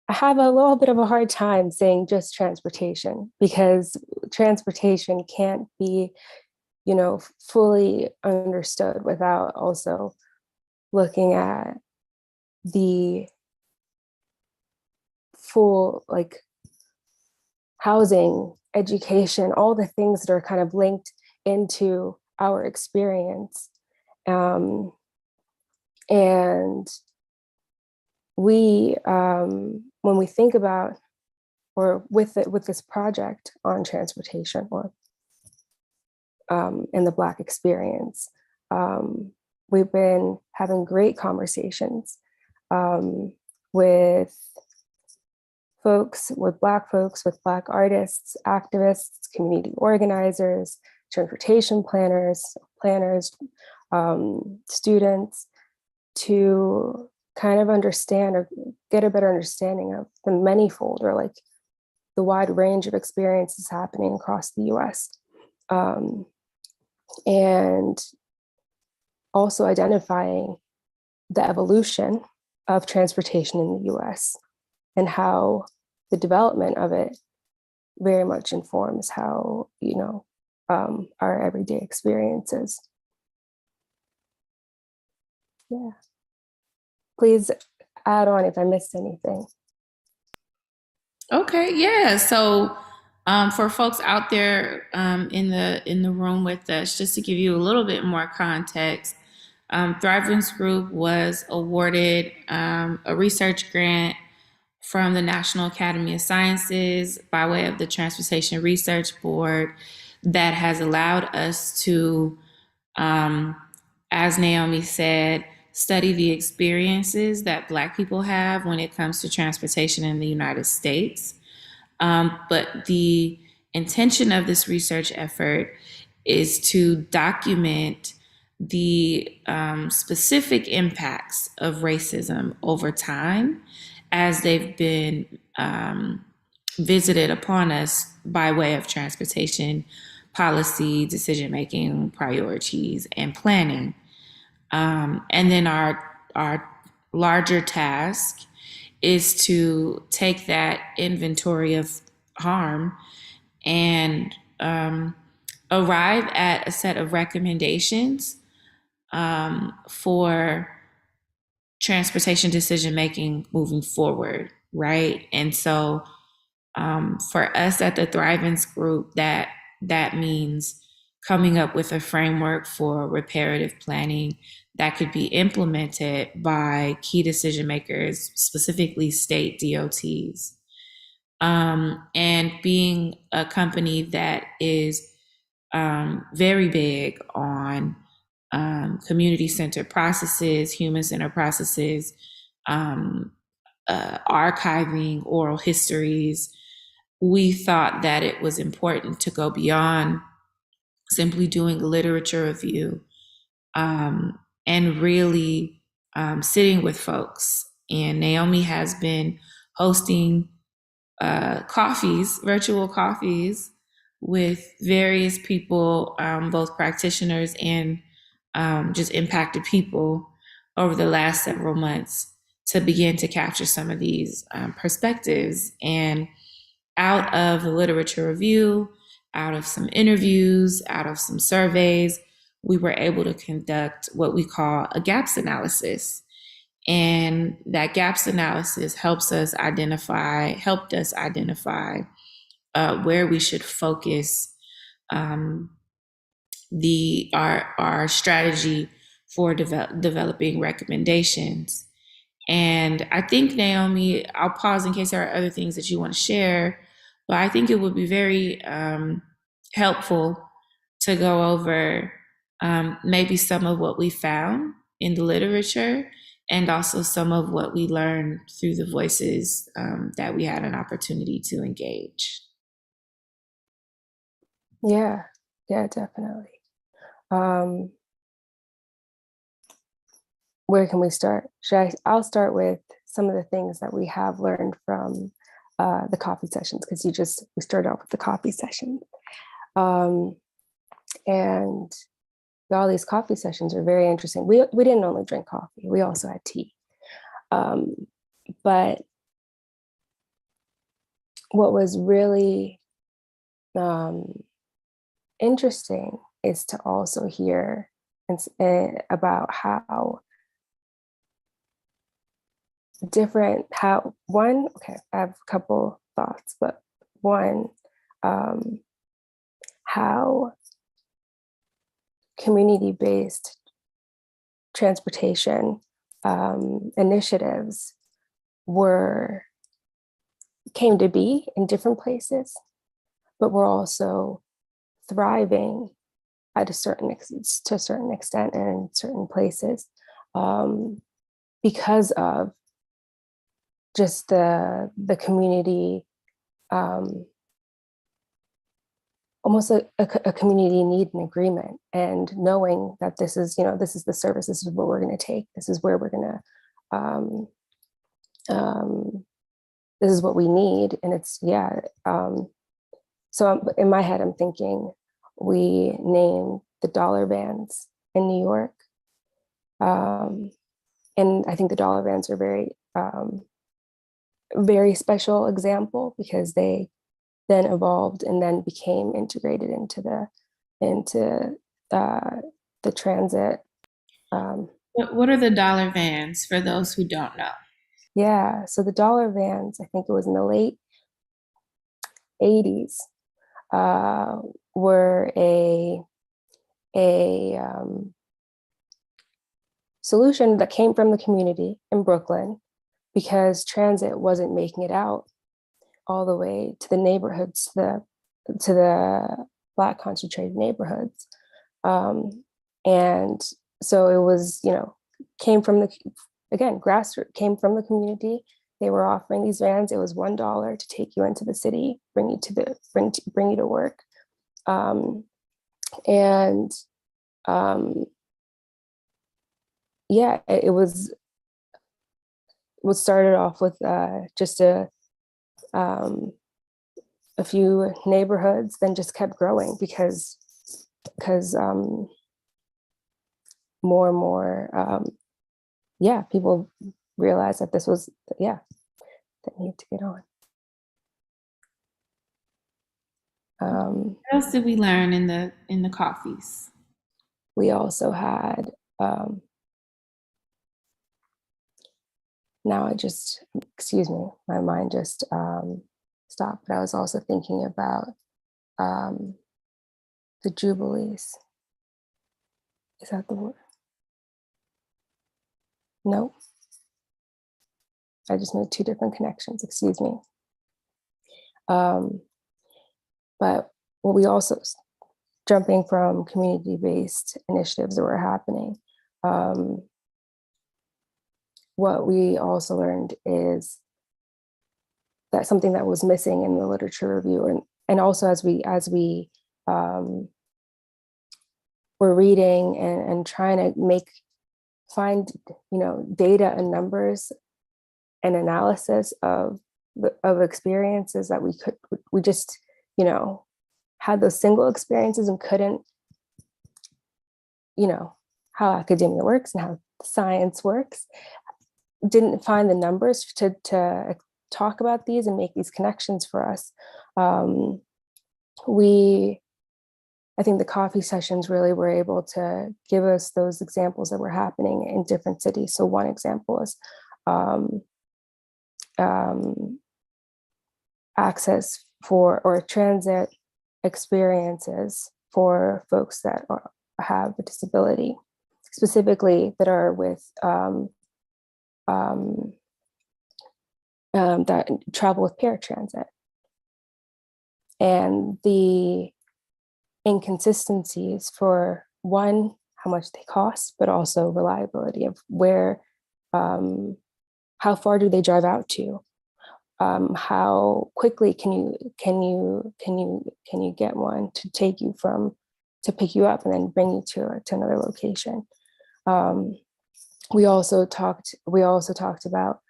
I have a little bit of a hard time saying just transportation, because transportation can't be, fully understood without also looking at the full, housing, education, all the things that are kind of linked into our experience. And we, when we think about, or with this project on transportation, or in the Black experience, We've been having great conversations with folks, with Black folks, with Black artists, activists, community organizers, transportation planners, students, to kind of understand or get a better understanding of the manifold, or like the wide range of experiences happening across the US. And also identifying the evolution of transportation in the US and how the development of it very much informs how, our everyday experiences. Yeah. Please add on if I missed anything. Okay, yeah. So for folks out there in the room with us, just to give you a little bit more context, Thrivance Group was awarded a research grant from the National Academy of Sciences by way of the Transportation Research Board that has allowed us to, as Naomi said, study the experiences that Black people have when it comes to transportation in the United States. But the intention of this research effort is to document the specific impacts of racism over time as they've been visited upon us by way of transportation policy, decision-making, priorities, and planning. And then our larger task is to take that inventory of harm and arrive at a set of recommendations for transportation decision making moving forward, right? And so for us at the Thrivance Group, that means coming up with a framework for reparative planning that could be implemented by key decision makers, specifically state DOTs. And being a company that is very big on community-centered processes, human-centered processes, archiving oral histories, we thought that it was important to go beyond simply doing a literature review and really sitting with folks. And Naomi has been hosting virtual coffees with various people, both practitioners and just impacted people over the last several months to begin to capture some of these perspectives. And out of the literature review, out of some interviews, out of some surveys, we were able to conduct what we call a gaps analysis. And that gaps analysis helped us identify where we should focus our strategy for developing recommendations. And I think, Naomi, I'll pause in case there are other things that you want to share, but I think it would be very helpful to go over maybe some of what we found in the literature and also some of what we learned through the voices that we had an opportunity to engage. Yeah, definitely. Where can we start? I'll start with some of the things that we have learned from the coffee sessions, because we started off with the coffee session. And all these coffee sessions are very interesting. We didn't only drink coffee, we also had tea. But what was really interesting is to also hear about how I have a couple thoughts, but one, how community-based transportation initiatives came to be in different places, but were also thriving at a certain to a certain extent and in certain places, because of just the community, almost a community need and agreement, and knowing that this is, this is the service, this is what we're going to take, this is where we're going to, this is what we need. And it's, so in my head, I'm thinking we name the dollar vans in New York. And I think the dollar vans are very special example, because they then evolved and then became integrated into the transit. What are the dollar vans for those who don't know? Yeah, so the dollar vans, I think it was in the late 80s, were a solution that came from the community in Brooklyn, because transit wasn't making it out all the way to the neighborhoods, to the Black concentrated neighborhoods. And so it was, came from grassroots, came from the community. They were offering these vans. It was $1 to take you into the city, bring you to work. It was started off with just a few neighborhoods, then just kept growing because more and more, people realized that this was, that needed to get on. What else did we learn in the coffees? We also had, now excuse me, my mind just stopped, but I was also thinking about the Jubilees. Is that the word? No. I just made two different connections, excuse me. But what we also, jumping from community-based initiatives that were happening, what we also learned is that something that was missing in the literature review, and also as we were reading and trying to find data and numbers and analysis of experiences that we just had those single experiences and couldn't, how academia works and how science works, didn't find the numbers to talk about these and make these connections for us. I think the coffee sessions really were able to give us those examples that were happening in different cities. So one example is access for, or transit experiences for folks that have a disability, specifically that are with that travel with paratransit, and the inconsistencies for, one, how much they cost, but also reliability of where, how far do they drive out to? How quickly can you get one to take you to pick you up and then bring you to another location? We also talked about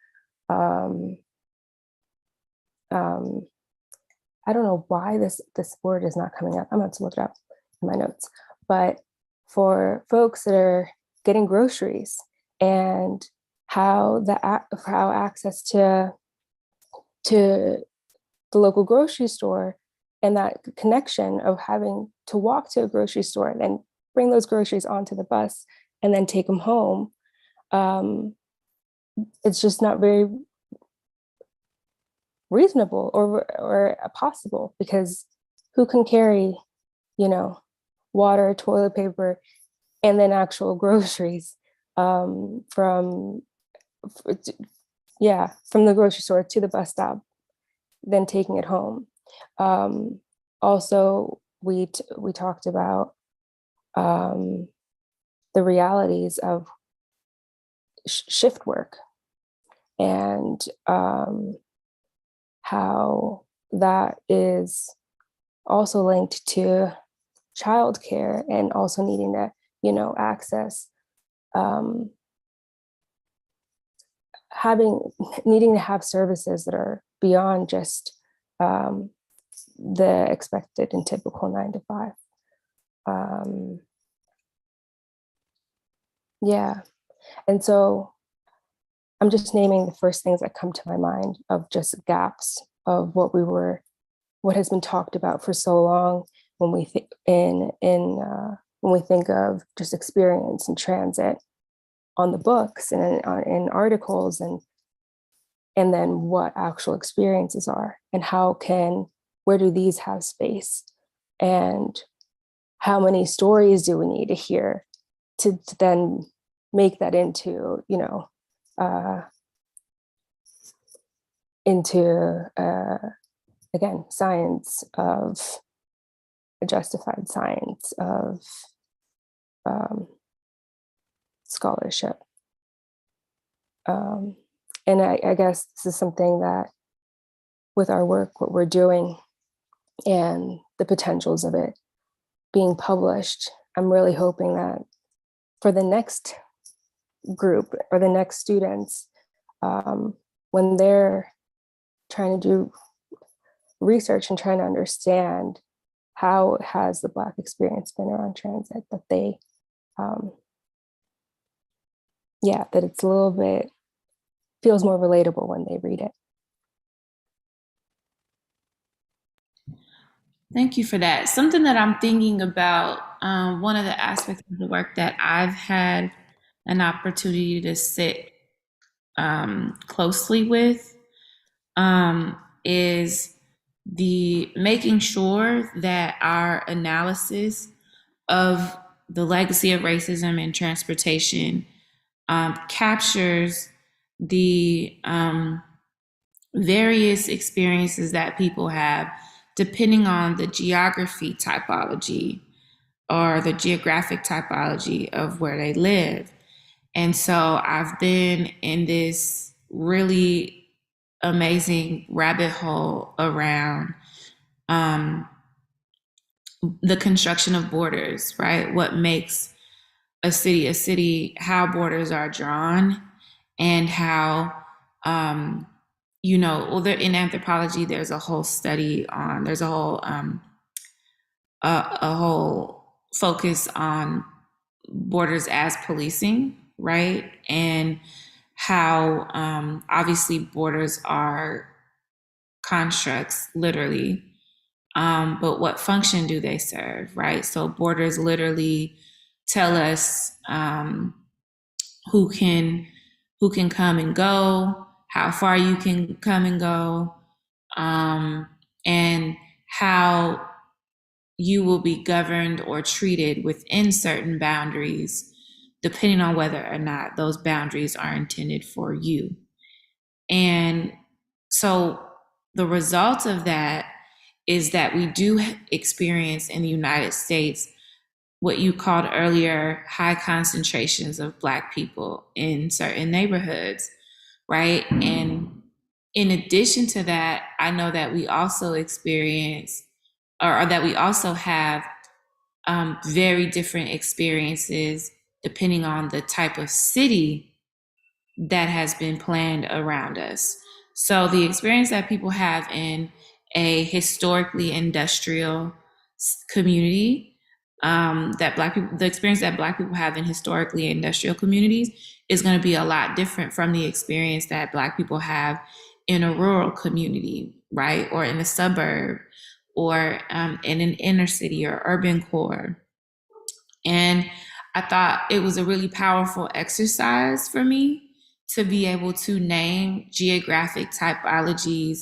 I don't know why this word is not coming up. I'm going to look it up in my notes. But for folks that are getting groceries, and how access to the local grocery store, and that connection of having to walk to a grocery store and then bring those groceries onto the bus and then take them home, it's just not very reasonable or possible, because who can carry, water, toilet paper, and then actual groceries from the grocery store to the bus stop, then taking it home. Also, we talked about the realities of shift work and how that is also linked to childcare and also needing to, access, needing to have services that are beyond just the expected and typical 9 to 5. Yeah. And so I'm just naming the first things that come to my mind of just gaps of what has been talked about for so long when we think when we think of just experience and transit on the books and in articles, and then what actual experiences are and where do these have space, and how many stories do we need to hear to then make that into again, science of a justified science of scholarship. And I guess this is something that with our work, what we're doing and the potentials of it being published, I'm really hoping that for the next group or the next students, when they're trying to do research and trying to understand how has the Black experience been around transit, that they, that it's a little bit, feels more relatable when they read it. Thank you for that. Something that I'm thinking about, one of the aspects of the work that I've had an opportunity to sit closely with is the making sure that our analysis of the legacy of racism in transportation captures the various experiences that people have depending on the geography typology or the geographic typology of where they live. And so I've been in this really amazing rabbit hole around the construction of borders, right? What makes a city, how borders are drawn, and how, in anthropology, there's a whole study on, there's a whole focus on borders as policing, right? And how obviously borders are constructs, literally, but what function do they serve, right? So borders literally tell us who can come and go, how far you can come and go, and how you will be governed or treated within certain boundaries, depending on whether or not those boundaries are intended for you. And so the result of that is that we do experience in the United States what you called earlier high concentrations of Black people in certain neighborhoods, right? And in addition to that, I know that we also experience, or that we also have very different experiences depending on the type of city that has been planned around us. So the experience that people have in a historically industrial community, the experience that Black people have in historically industrial communities is going to be a lot different from the experience that Black people have in a rural community, right? Or in a suburb, or in an inner city or urban core. And I thought it was a really powerful exercise for me to be able to name geographic typologies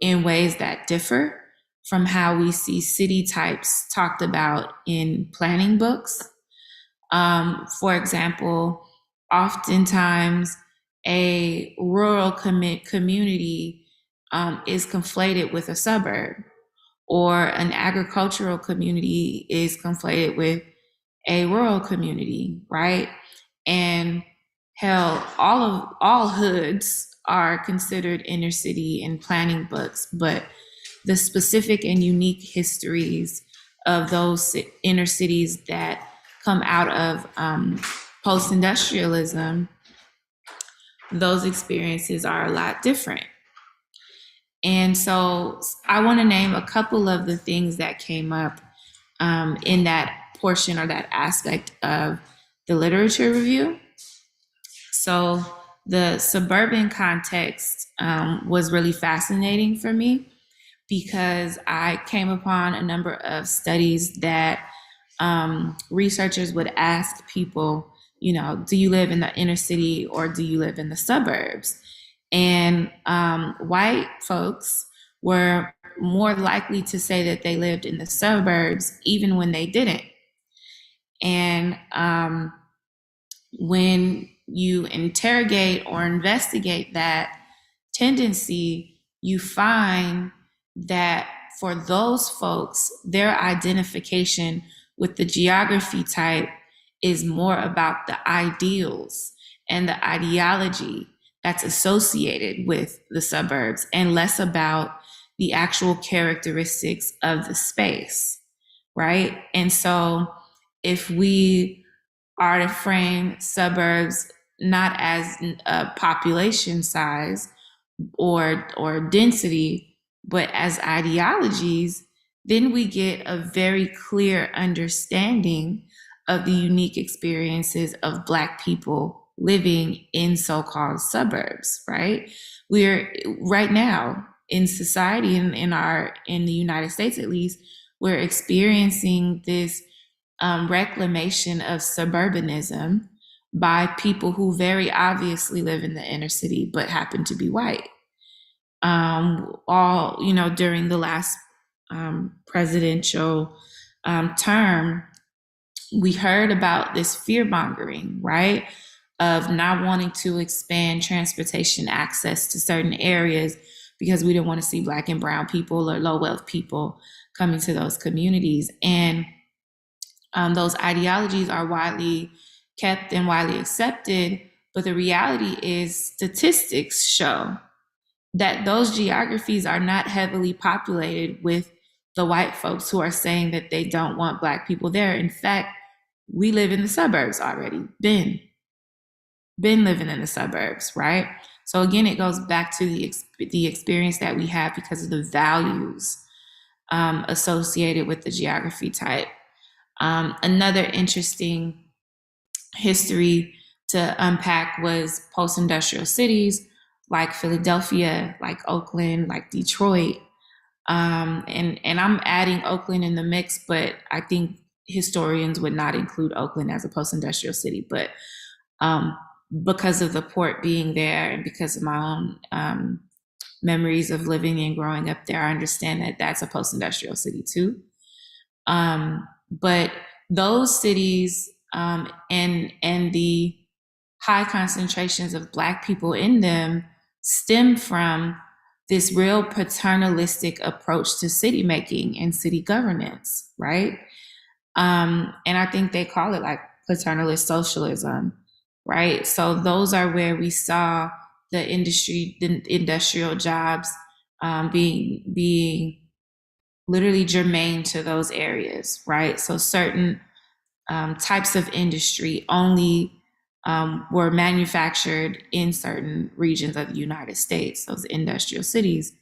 in ways that differ from how we see city types talked about in planning books. For example, oftentimes a rural community is conflated with a suburb, or an agricultural community is conflated with a rural community, right? And hell, all hoods are considered inner city in planning books, but the specific and unique histories of those inner cities that come out of post-industrialism, those experiences are a lot different. And so I want to name a couple of the things that came up in that portion or that aspect of the literature review. So the suburban context was really fascinating for me because I came upon a number of studies that researchers would ask people, you know, do you live in the inner city or do you live in the suburbs? And white folks were more likely to say that they lived in the suburbs even when they didn't. And when you interrogate or investigate that tendency, you find that for those folks, their identification with the geography type is more about the ideals and the ideology that's associated with the suburbs and less about the actual characteristics of the space, right? And so if we are to frame suburbs not as a population size or density, but as ideologies, then we get a very clear understanding of the unique experiences of Black people living in so-called suburbs, right? We're right now in society, in the United States at least, we're experiencing this reclamation of suburbanism by people who very obviously live in the inner city but happen to be white. All, you know, during the last presidential term, we heard about this fear mongering, right? Of not wanting to expand transportation access to certain areas because we didn't want to see Black and brown people or low wealth people coming to those communities. And those ideologies are widely kept and widely accepted, but the reality is statistics show that those geographies are not heavily populated with the white folks who are saying that they don't want Black people there. In fact, we live in the suburbs already, been living in the suburbs, right? So again, it goes back to the experience that we have because of the values associated with the geography type. Another interesting history to unpack was post-industrial cities like Philadelphia, like Oakland, like Detroit. And I'm adding Oakland in the mix, but I think historians would not include Oakland as a post-industrial city. But because of the port being there and because of my own memories of living and growing up there, I understand that that's a post-industrial city too. But those cities and the high concentrations of Black people in them stem from this real paternalistic approach to city making and city governance, right? And I think they call it like paternalist socialism, right? So those are where we saw the industrial jobs being literally germane to those areas, right? So certain types of industry only were manufactured in certain regions of the United States, those industrial cities.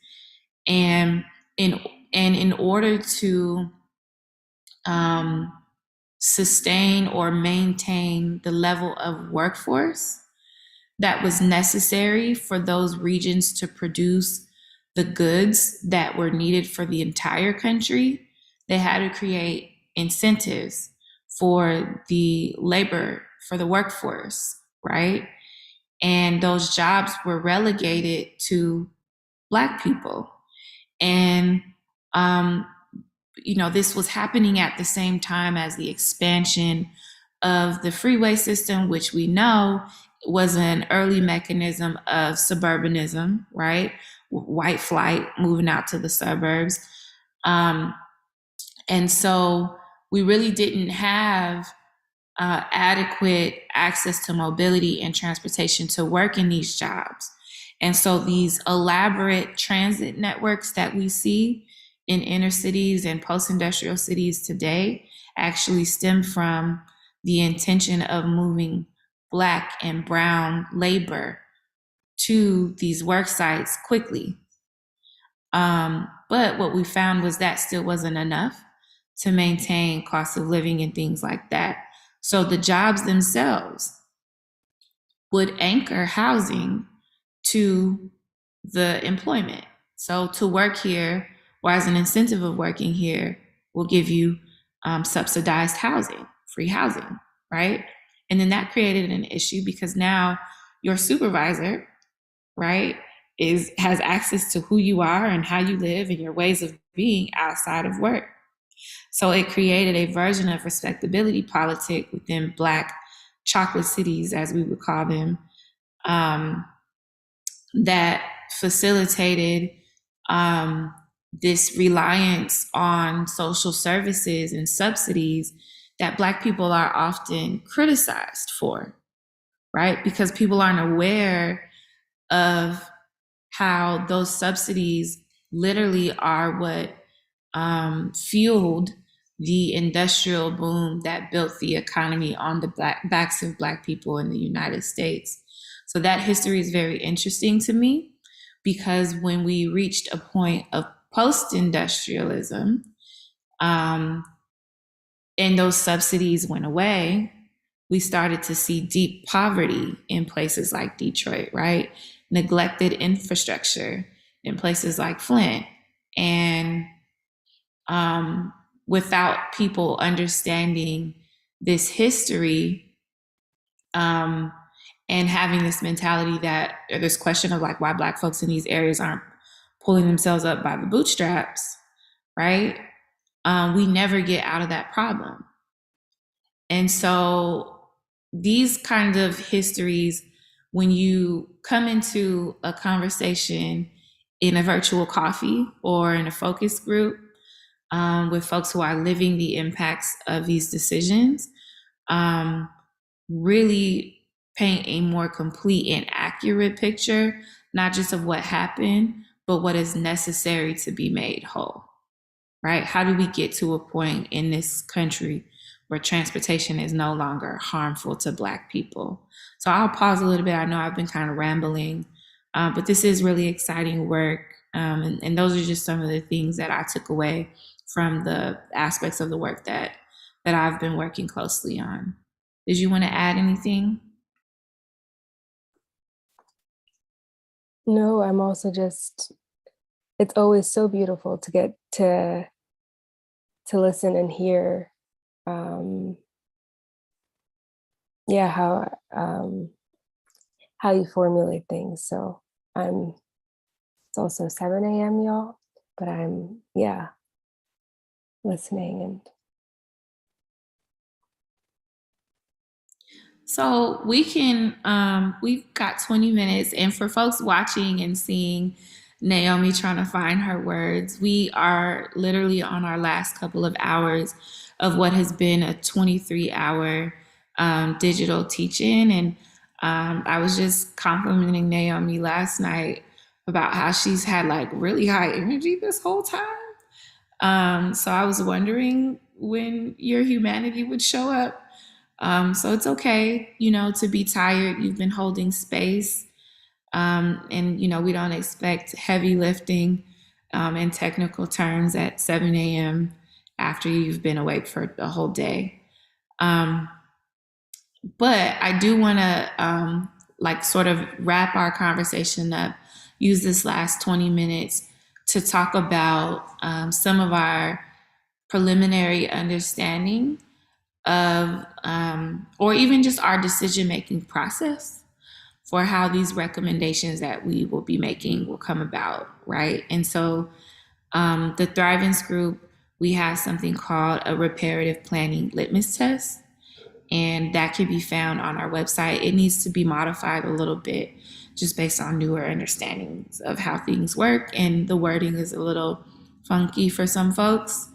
And in order to sustain or maintain the level of workforce that was necessary for those regions to produce the goods that were needed for the entire country, they had to create incentives for the labor, for the workforce, right? And those jobs were relegated to Black people. And, you know, this was happening at the same time as the expansion of the freeway system, which we know was an early mechanism of suburbanism, right? White flight, moving out to the suburbs. And so we really didn't have adequate access to mobility and transportation to work in these jobs. And so these elaborate transit networks that we see in inner cities and post-industrial cities today actually stem from the intention of moving Black and brown labor to these work sites quickly. But what we found was that still wasn't enough to maintain cost of living and things like that. So the jobs themselves would anchor housing to the employment. So to work here, or as an incentive of working here, will give you subsidized housing, free housing, right? And then that created an issue because now your supervisor, right, has access to who you are and how you live and your ways of being outside of work. So it created a version of respectability politic within Black chocolate cities, as we would call them, that facilitated this reliance on social services and subsidies that Black people are often criticized for, right? Because people aren't aware of how those subsidies literally are what fueled the industrial boom that built the economy on the backs of Black people in the United States. So that history is very interesting to me because when we reached a point of post-industrialism, and those subsidies went away, we started to see deep poverty in places like Detroit, right? Neglected infrastructure in places like Flint. And without people understanding this history and having this mentality that, or this question of like why Black folks in these areas aren't pulling themselves up by the bootstraps, right? We never get out of that problem. And so these kind of histories, when you come into a conversation in a virtual coffee or in a focus group with folks who are living the impacts of these decisions, really paint a more complete and accurate picture, not just of what happened, but what is necessary to be made whole, right? How do we get to a point in this country where transportation is no longer harmful to Black people? So I'll pause a little bit. I know I've been kind of rambling, but this is really exciting work. And those are just some of the things that I took away from the aspects of the work that I've been working closely on. Did you want to add anything? No, I'm also just, it's always so beautiful to get to listen and hear how you formulate things. So it's also 7 a.m. y'all, but I'm listening. And so we can, we've got 20 minutes, and for folks watching and seeing Naomi trying to find her words, we are literally on our last couple of hours of what has been a 23-hour digital teach-in. And I was just complimenting Naomi last night about how she's had like really high energy this whole time. So I was wondering when your humanity would show up. So it's okay, to be tired. You've been holding space. And, we don't expect heavy lifting in technical terms at 7 a.m. after you've been awake for the whole day. But I do want to sort of wrap our conversation up, use this last 20 minutes to talk about some of our preliminary understanding of, or even just our decision-making process for how these recommendations that we will be making will come about, right? And so the Thrivance group, we have something called a reparative planning litmus test, and that can be found on our website. It needs to be modified a little bit just based on newer understandings of how things work, and the wording is a little funky for some folks.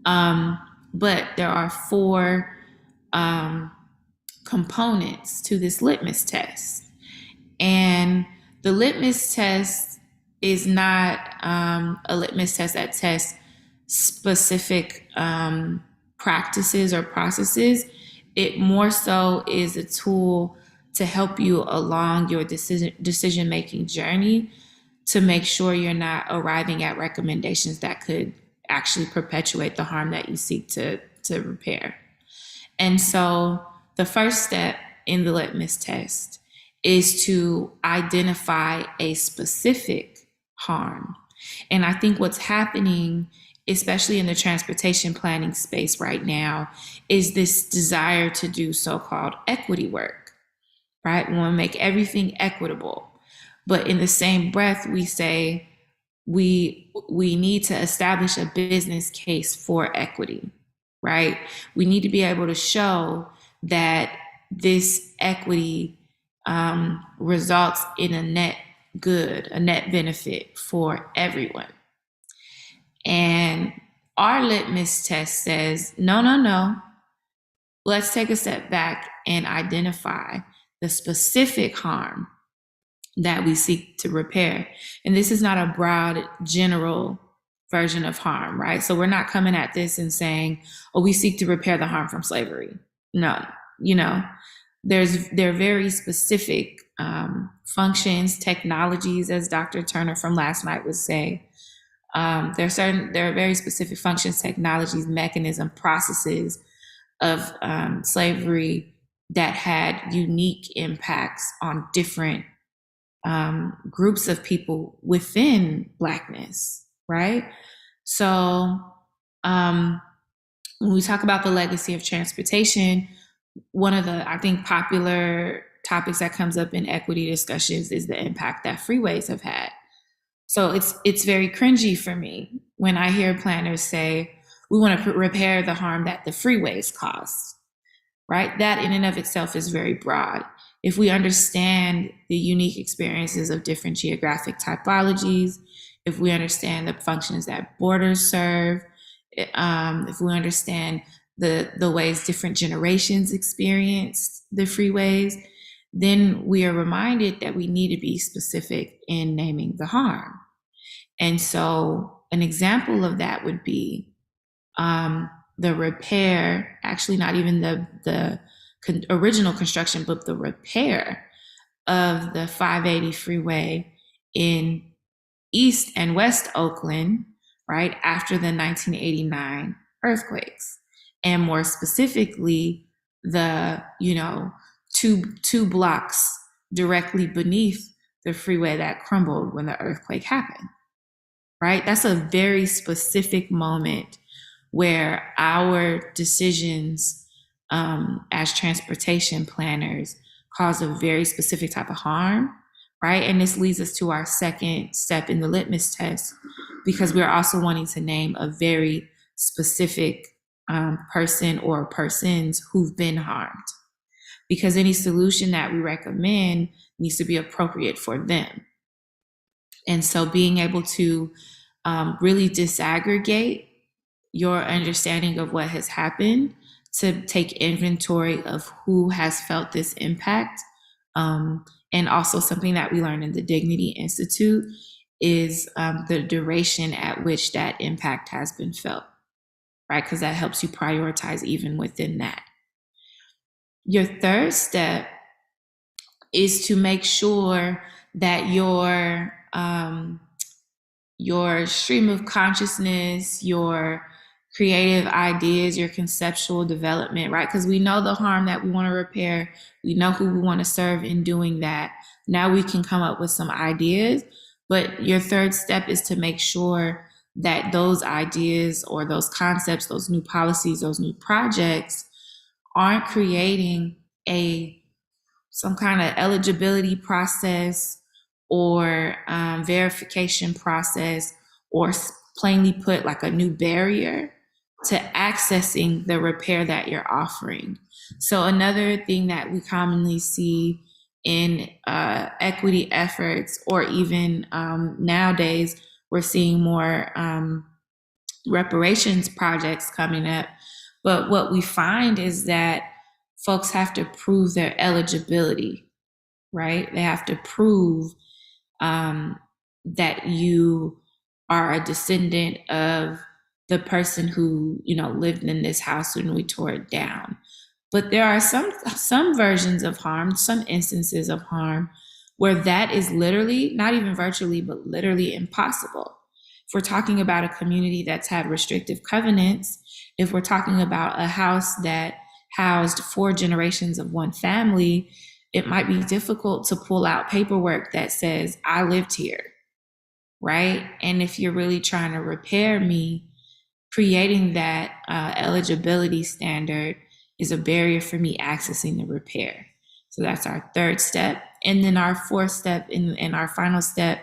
But there are 4 components to this litmus test. And the litmus test is not a litmus test that tests specific practices or processes. It more so is a tool to help you along your decision-making journey to make sure you're not arriving at recommendations that could actually perpetuate the harm that you seek to repair. And so the first step in the litmus test is to identify a specific harm. And I think what's happening, especially in the transportation planning space right now, is this desire to do so-called equity work, right? We want to make everything equitable. But in the same breath, we say we need to establish a business case for equity, right? We need to be able to show that this equity results in a net good, a net benefit for everyone. And our litmus test says, no. Let's take a step back and identify the specific harm that we seek to repair. And this is not a broad, general version of harm, right? So we're not coming at this and saying, oh, we seek to repair the harm from slavery. No, there are very specific functions, technologies, as Dr. Turner from last night would say. There are very specific functions, technologies, mechanisms, processes of slavery that had unique impacts on different groups of people within Blackness, right? So when we talk about the legacy of transportation, one of the, I think, popular topics that comes up in equity discussions is the impact that freeways have had. So it's very cringy for me when I hear planners say, we want to repair the harm that the freeways caused, right? That in and of itself is very broad. If we understand the unique experiences of different geographic typologies, if we understand the functions that borders serve, if we understand the ways different generations experienced the freeways, then we are reminded that we need to be specific in naming the harm. And so an example of that would be the repair, actually not even the original construction, but the repair of the 580 freeway in East and West Oakland, right, after the 1989 earthquakes. And more specifically, the, two blocks directly beneath the freeway that crumbled when the earthquake happened, right? That's a very specific moment where our decisions as transportation planners cause a very specific type of harm, right? And this leads us to our second step in the litmus test, because we're also wanting to name a very specific person or persons who've been harmed, because any solution that we recommend needs to be appropriate for them. And so being able to really disaggregate your understanding of what has happened, to take inventory of who has felt this impact. And also something that we learned in the Dignity Institute is the duration at which that impact has been felt, right? Because that helps you prioritize even within that. Your third step is to make sure that your stream of consciousness, your creative ideas, your conceptual development, right? Because we know the harm that we want to repair. We know who we want to serve in doing that. Now we can come up with some ideas, but your third step is to make sure that those ideas or those concepts, those new policies, those new projects aren't creating some kind of eligibility process or verification process, or plainly put, like a new barrier to accessing the repair that you're offering. So another thing that we commonly see in equity efforts, or even nowadays, we're seeing more reparations projects coming up. But what we find is that folks have to prove their eligibility, right? They have to prove that you are a descendant of the person who, lived in this house when we tore it down. But there are some versions of harm, some instances of harm where that is literally, not even virtually, but literally impossible. If we're talking about a community that's had restrictive covenants, if we're talking about a house that housed 4 generations of one family, it might be difficult to pull out paperwork that says, I lived here, right? And if you're really trying to repair me, creating that eligibility standard is a barrier for me accessing the repair. So that's our 3rd step. And then our 4th step and our final step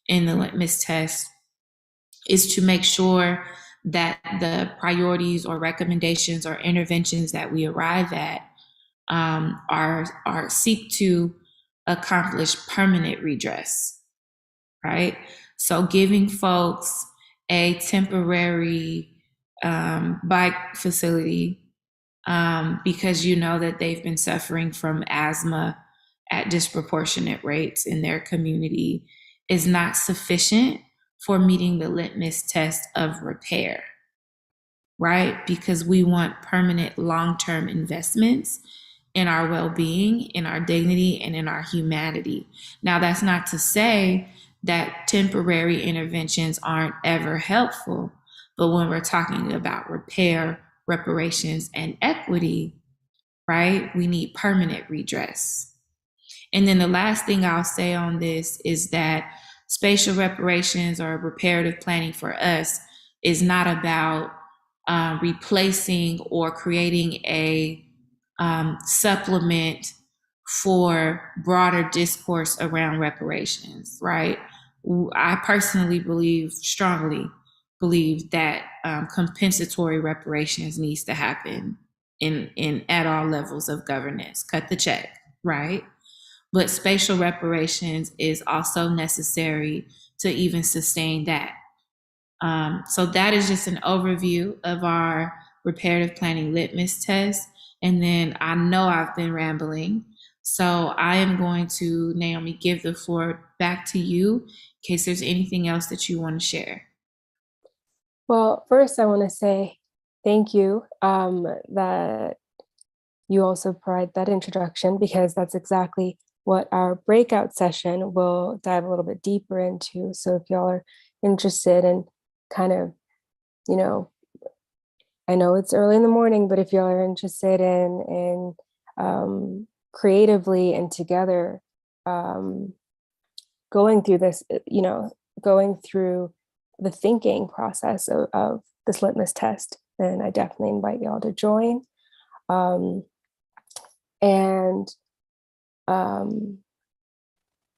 in the litmus test is to make sure that the priorities or recommendations or interventions that we arrive at are seek to accomplish permanent redress, right? So giving folks a temporary bike facility because you know that they've been suffering from asthma at disproportionate rates in their community is not sufficient for meeting the litmus test of repair, right? Because we want permanent long-term investments in our well-being, in our dignity, and in our humanity. Now, that's not to say that temporary interventions aren't ever helpful, but when we're talking about repair, reparations, and equity, right, we need permanent redress. And then the last thing I'll say on this is that spatial reparations or reparative planning for us is not about replacing or creating a supplement for broader discourse around reparations, right? I personally strongly believe that compensatory reparations needs to happen in at all levels of governance. Cut the check, right? But spatial reparations is also necessary to even sustain that. So that is just an overview of our reparative planning litmus test. And then I know I've been rambling. So I am going to, Naomi, give the floor back to you in case there's anything else that you want to share. Well, first I want to say thank you that you also provide that introduction, because that's exactly what our breakout session will dive a little bit deeper into. So if y'all are interested in kind of, I know it's early in the morning, but if y'all are interested in creatively and together going through this, going through the thinking process of this litmus test, then I definitely invite y'all to join.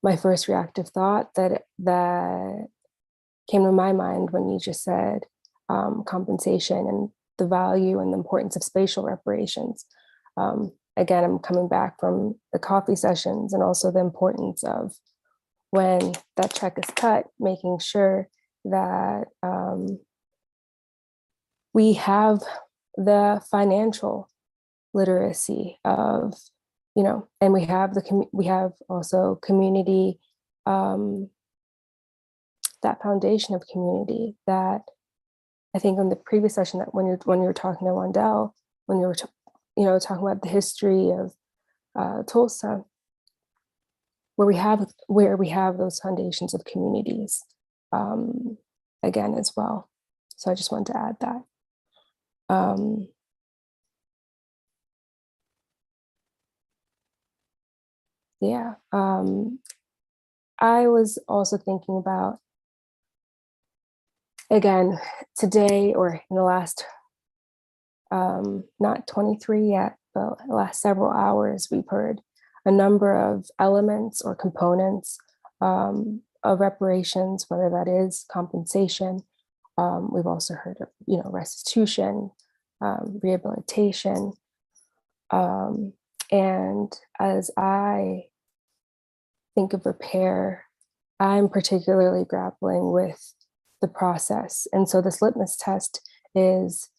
My first reactive thought that came to my mind when you just said compensation and the value and the importance of spatial reparations. Again, I'm coming back from the coffee sessions and also the importance of when that check is cut, making sure that we have the financial literacy of, and we have also community, that foundation of community that I think in the previous session that when you were talking to Wandell, when you were talking about the history of Tulsa, where we have those foundations of communities again as well. So I just wanted to add that. I was also thinking about, again, today or in the last, not 23 yet, but the last several hours, we've heard a number of elements or components of reparations, whether that is compensation. We've also heard of, restitution, rehabilitation. And as I think of repair, I'm particularly grappling with the process. And so this litmus test is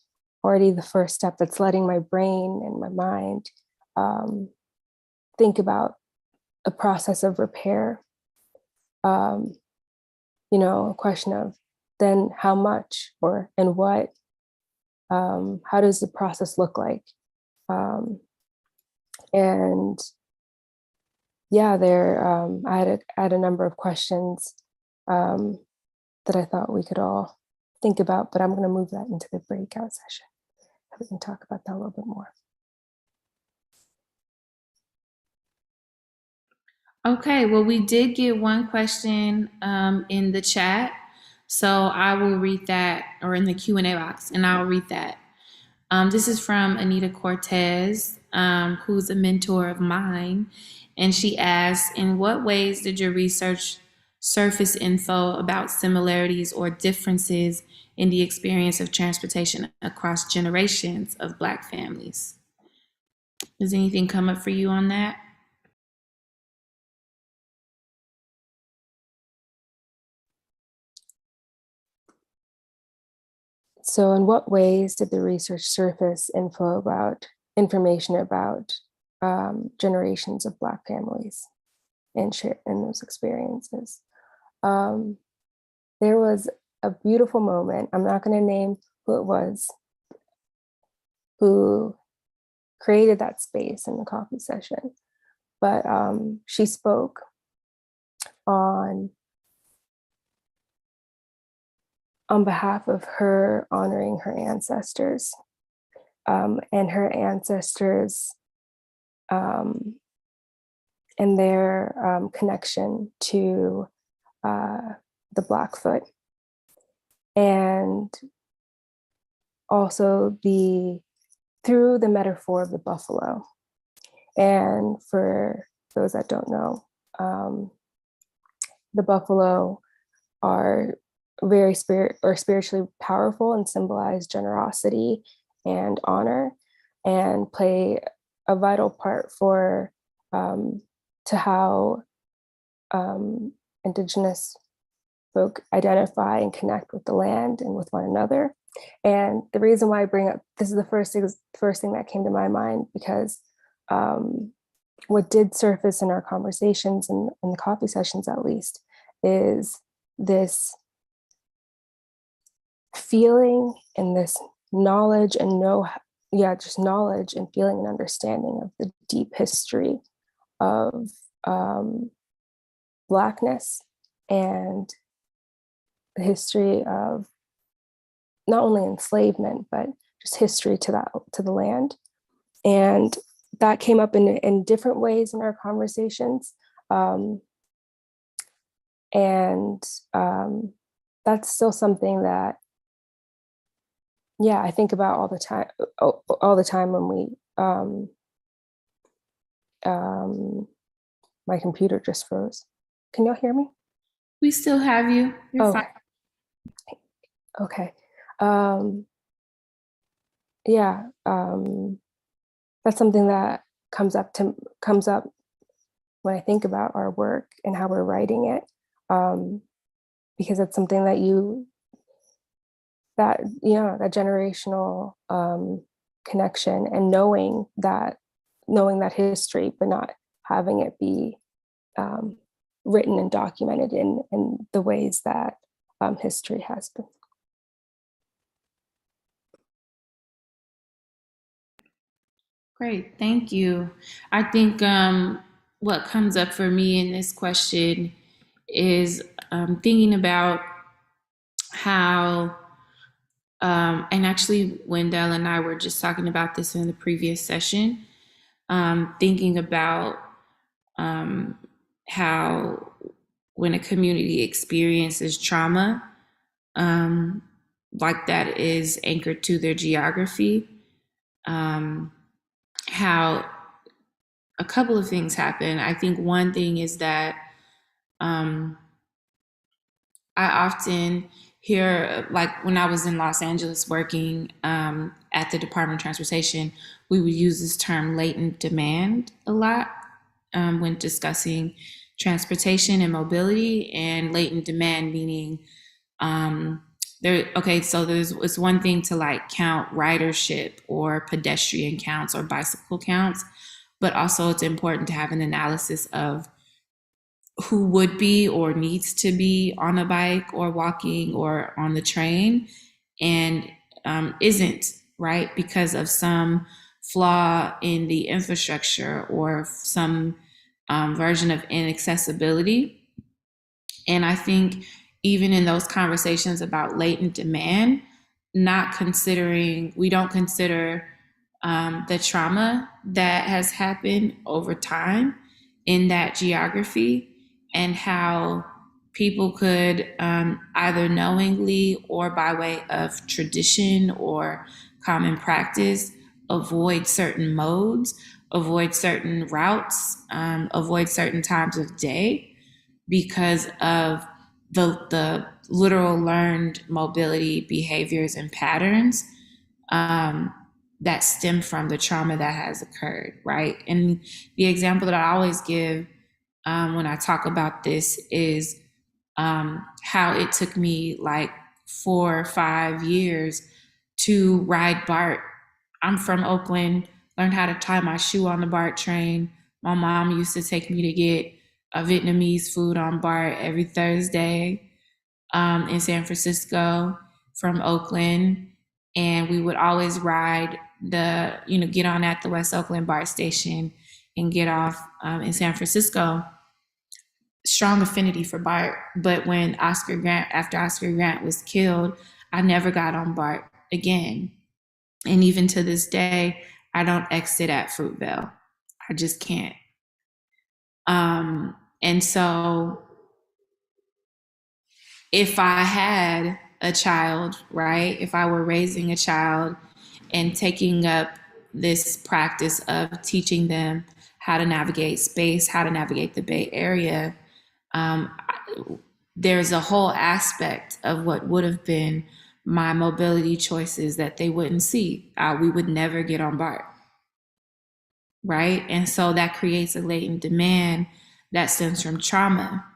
already the first step that's letting my brain and my mind think about a process of repair. A question of then how much and what, how does the process look like? And yeah, I had a number of questions that I thought we could all think about, but I'm going to move that into the breakout session. We can talk about that a little bit more. Okay, well, we did get one question in the chat, so I will read that, or in the Q&A box, and I'll read that. This is from Anita Cortez, who's a mentor of mine, and she asks, in what ways did your research surface info about similarities or differences in the experience of transportation across generations of Black families? Does anything come up for you on that? So in what ways did the research surface information about generations of Black families and share in those experiences? There was a beautiful moment. I'm not going to name who it was, who created that space in the coffee session, but she spoke on behalf of her honoring her ancestors, and her ancestors and their connection to the Blackfoot, and also through the metaphor of the buffalo. And for those that don't know, the buffalo are very spiritually powerful and symbolize generosity and honor, and play a vital part to how Indigenous folk identify and connect with the land and with one another. And the reason why I bring up this is the first thing that came to my mind, because what did surface in our conversations and in the coffee sessions, at least, is this feeling and this knowledge and just knowledge and feeling and understanding of the deep history of Blackness, and the history of not only enslavement, but just history to the land. And that came up in different ways in our conversations. That's still something that, I think about all the time when my computer just froze. Can y'all hear me? We still have you. You're fine. Okay. That's something that comes up when I think about our work and how we're writing it, because it's something that generational connection, and knowing that history, but not having it be written and documented in the ways that history has been. Great, thank you. I think what comes up for me in this question is thinking about how, and actually Wendell and I were just talking about this in the previous session, thinking about how when a community experiences trauma, like that is anchored to their geography, how a couple of things happen. I think one thing is that I often hear, like when I was in Los Angeles working at the Department of Transportation, we would use this term latent demand a lot when discussing transportation and mobility, and latent demand meaning so it's one thing to like count ridership or pedestrian counts or bicycle counts, but also it's important to have an analysis of who would be or needs to be on a bike or walking or on the train and isn't, right? Because of some flaw in the infrastructure or some version of inaccessibility. And I think even in those conversations about latent demand, we don't consider the trauma that has happened over time in that geography and how people could either knowingly or by way of tradition or common practice avoid certain modes, avoid certain routes, avoid certain times of day because of the literal learned mobility behaviors and patterns that stem from the trauma that has occurred, right? And the example that I always give when I talk about this is how it took me like 4 or 5 years to ride BART. I'm from Oakland, learned how to tie my shoe on the BART train. My mom used to take me to get a Vietnamese food on BART every Thursday in San Francisco from Oakland. And we would always ride get on at the West Oakland BART station and get off in San Francisco. Strong affinity for BART. But when after Oscar Grant was killed, I never got on BART again. And even to this day, I don't exit at Fruitvale. I just can't. And so if I had a child, right, if I were raising a child and taking up this practice of teaching them how to navigate space, how to navigate the Bay Area, there's a whole aspect of what would have been my mobility choices that they wouldn't see. We would never get on BART, right? And so that creates a latent demand that stems from trauma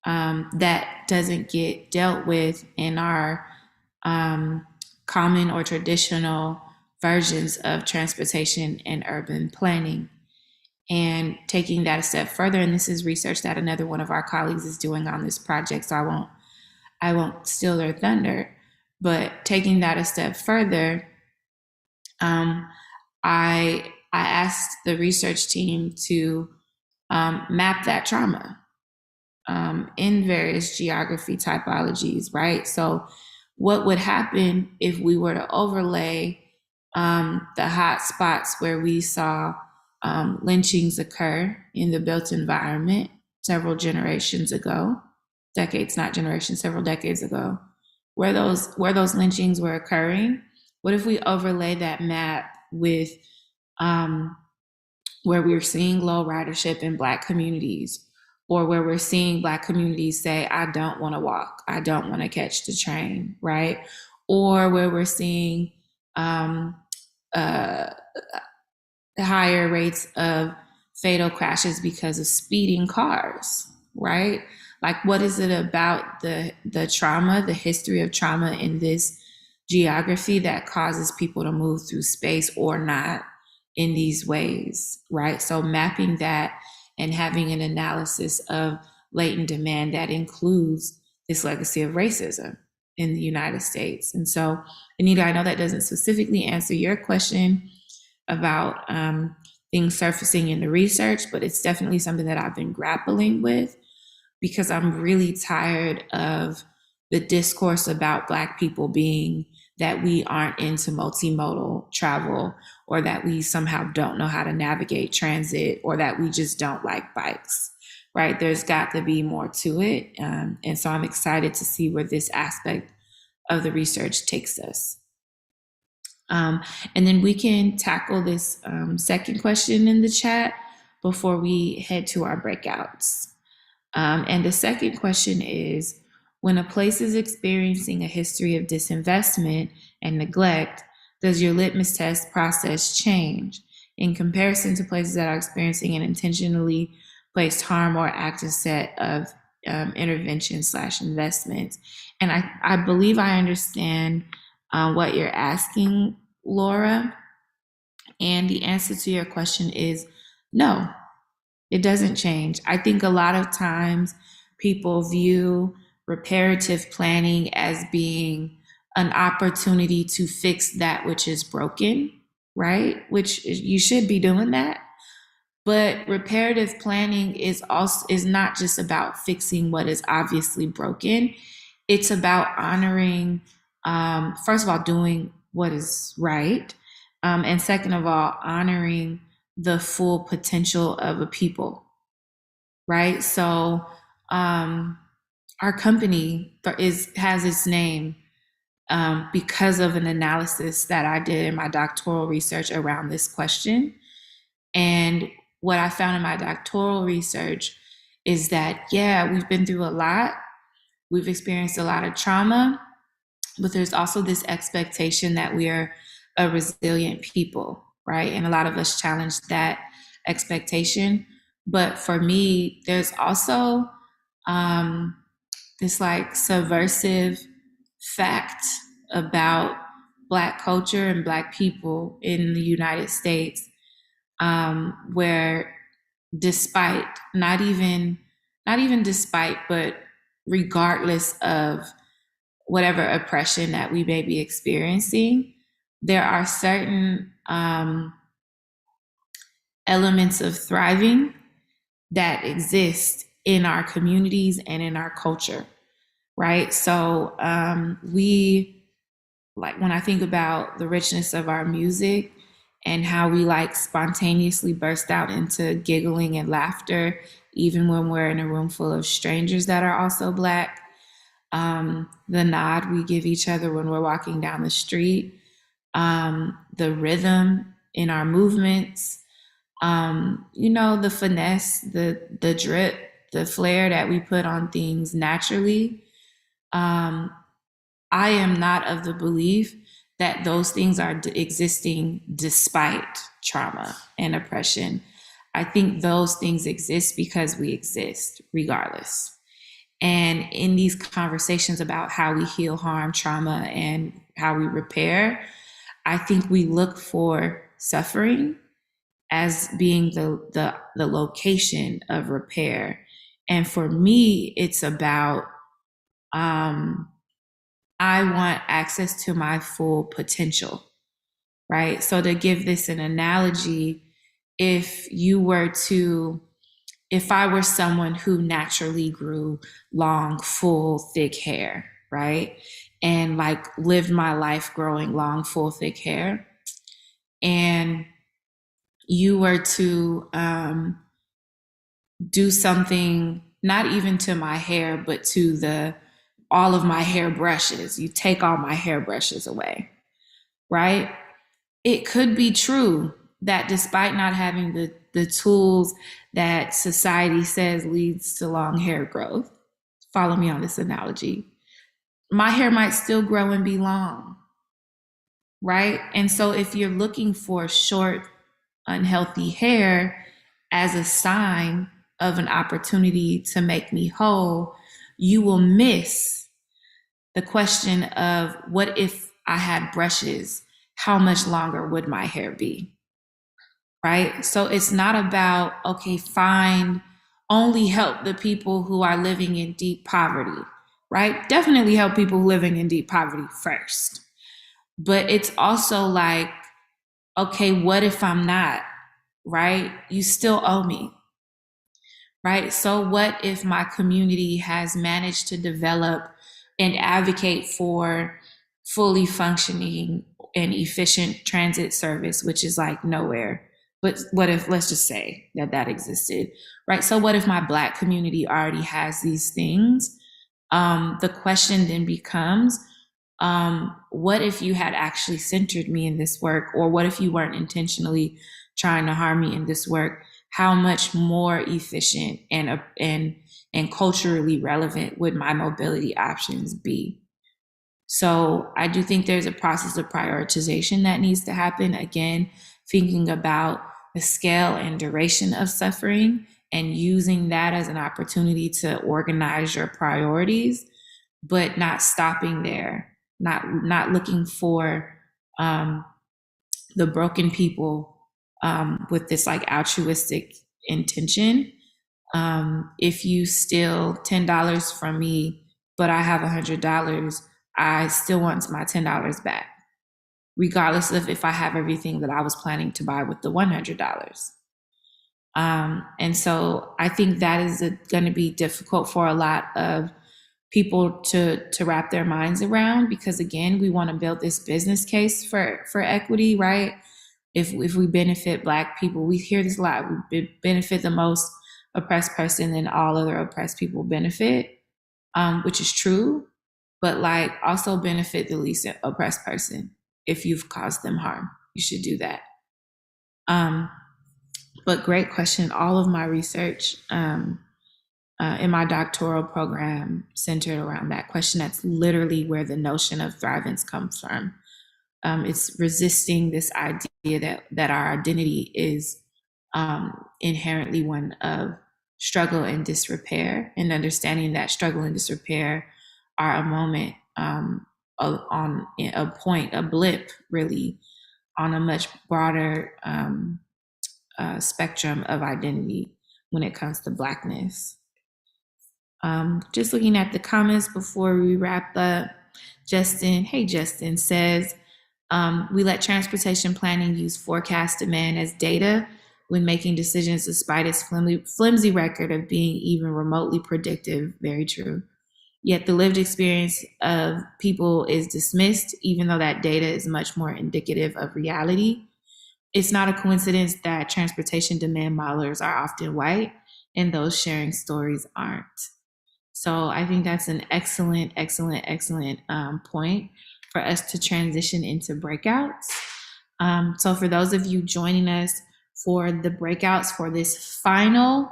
that doesn't get dealt with in our common or traditional versions of transportation and urban planning. And taking that a step further, and this is research that another one of our colleagues is doing on this project, so I won't steal their thunder, but taking that a step further, I asked the research team to map that trauma in various geography typologies, right? So what would happen if we were to overlay the hot spots where we saw lynchings occur in the built environment several generations ago, decades, not generations, several decades ago, where those lynchings were occurring? What if we overlay that map with where we're seeing low ridership in Black communities, or where we're seeing Black communities say, I don't want to walk, I don't want to catch the train, right? Or where we're seeing higher rates of fatal crashes because of speeding cars, right? Like, what is it about the trauma, the history of trauma in this geography that causes people to move through space or not in these ways, right? So mapping that and having an analysis of latent demand that includes this legacy of racism in the United States. And so, Anita, I know that doesn't specifically answer your question about things surfacing in the research, but it's definitely something that I've been grappling with because I'm really tired of the discourse about Black people being that we aren't into multimodal travel, or that we somehow don't know how to navigate transit, or that we just don't like bikes, right? There's got to be more to it. And so I'm excited to see where this aspect of the research takes us. And then we can tackle this second question in the chat before we head to our breakouts. And the second question is, when a place is experiencing a history of disinvestment and neglect, does your litmus test process change in comparison to places that are experiencing an intentionally placed harm or active set of intervention/investments? And I believe I understand what you're asking, Laura. And the answer to your question is No, it doesn't change. I think a lot of times people view reparative planning as being an opportunity to fix that which is broken, right? Which you should be doing that. But reparative planning is not just about fixing what is obviously broken. It's about honoring, first of all, doing what is right, and second of all, honoring the full potential of a people, right? So our company has its name because of an analysis that I did in my doctoral research around this question. And what I found in my doctoral research is that, yeah, we've been through a lot. We've experienced a lot of trauma, but there's also this expectation that we are a resilient people, right? And a lot of us challenge that expectation. But for me, there's also this like subversive fact about Black culture and Black people in the United States, where despite not even despite, but regardless of whatever oppression that we may be experiencing, there are certain elements of thriving that exist in our communities and in our culture, right? So we, like, when I think about the richness of our music and how we like spontaneously burst out into giggling and laughter, even when we're in a room full of strangers that are also Black, the nod we give each other when we're walking down the street, the rhythm in our movements, the finesse, the drip, the flair that we put on things naturally. I am not of the belief that those things are existing despite trauma and oppression. I think those things exist because we exist regardless. And in these conversations about how we heal harm, trauma, and how we repair, I think we look for suffering as being the location of repair. And for me, it's about I want access to my full potential, right? So to give this an analogy, if I were someone who naturally grew long, full, thick hair, right? And like lived my life growing long, full, thick hair, and you were to do something, not even to my hair, but to all of my hair brushes, you take all my hair brushes away, right? It could be true that despite not having the tools that society says leads to long hair growth, follow me on this analogy, my hair might still grow and be long, right? And so if you're looking for short, unhealthy hair as a sign of an opportunity to make me whole, you will miss the question of what if I had brushes, how much longer would my hair be? Right? So it's not about, okay, fine, only help the people who are living in deep poverty, right? Definitely help people living in deep poverty first. But it's also like, okay, what if I'm not, right? You still owe me, right? So what if my community has managed to develop and advocate for fully functioning and efficient transit service, which is like nowhere? But what if, let's just say that existed, right? So what if my Black community already has these things? The question then becomes, what if you had actually centered me in this work? Or what if you weren't intentionally trying to harm me in this work? How much more efficient and culturally relevant would my mobility options be? So I do think there's a process of prioritization that needs to happen. Again, thinking about the scale and duration of suffering and using that as an opportunity to organize your priorities, but not stopping there, not looking for the broken people with this like altruistic intention. If you steal $10 from me, but I have $100, I still want my $10 back, regardless of if I have everything that I was planning to buy with the $100. And so I think that is going to be difficult for a lot of people to wrap their minds around, because again, we want to build this business case for equity, right? If we benefit Black people, we hear this a lot, we benefit the most oppressed person, then all other oppressed people benefit, which is true, but like also benefit the least oppressed person. If you've caused them harm, you should do that. But great question. All of my research in my doctoral program centered around that question. That's literally where the notion of thrivance comes from. It's resisting this idea that our identity is inherently one of struggle and disrepair, and understanding that struggle and disrepair are a moment on a point, a blip, really, on a much broader spectrum of identity when it comes to Blackness. Just looking at the comments before we wrap up, Justin says, we let transportation planning use forecast demand as data when making decisions despite its flimsy record of being even remotely predictive. Very true. Yet the lived experience of people is dismissed, even though that data is much more indicative of reality. It's not a coincidence that transportation demand modelers are often white and those sharing stories aren't. So I think that's an excellent point for us to transition into breakouts. So for those of you joining us for the breakouts for this final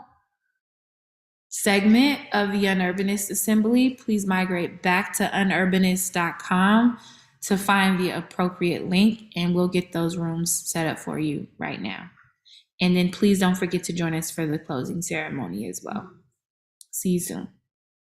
segment of the Unurbanist Assembly, please migrate back to unurbanist.com to find the appropriate link, and we'll get those rooms set up for you right now. And then please don't forget to join us for the closing ceremony as well. See you soon.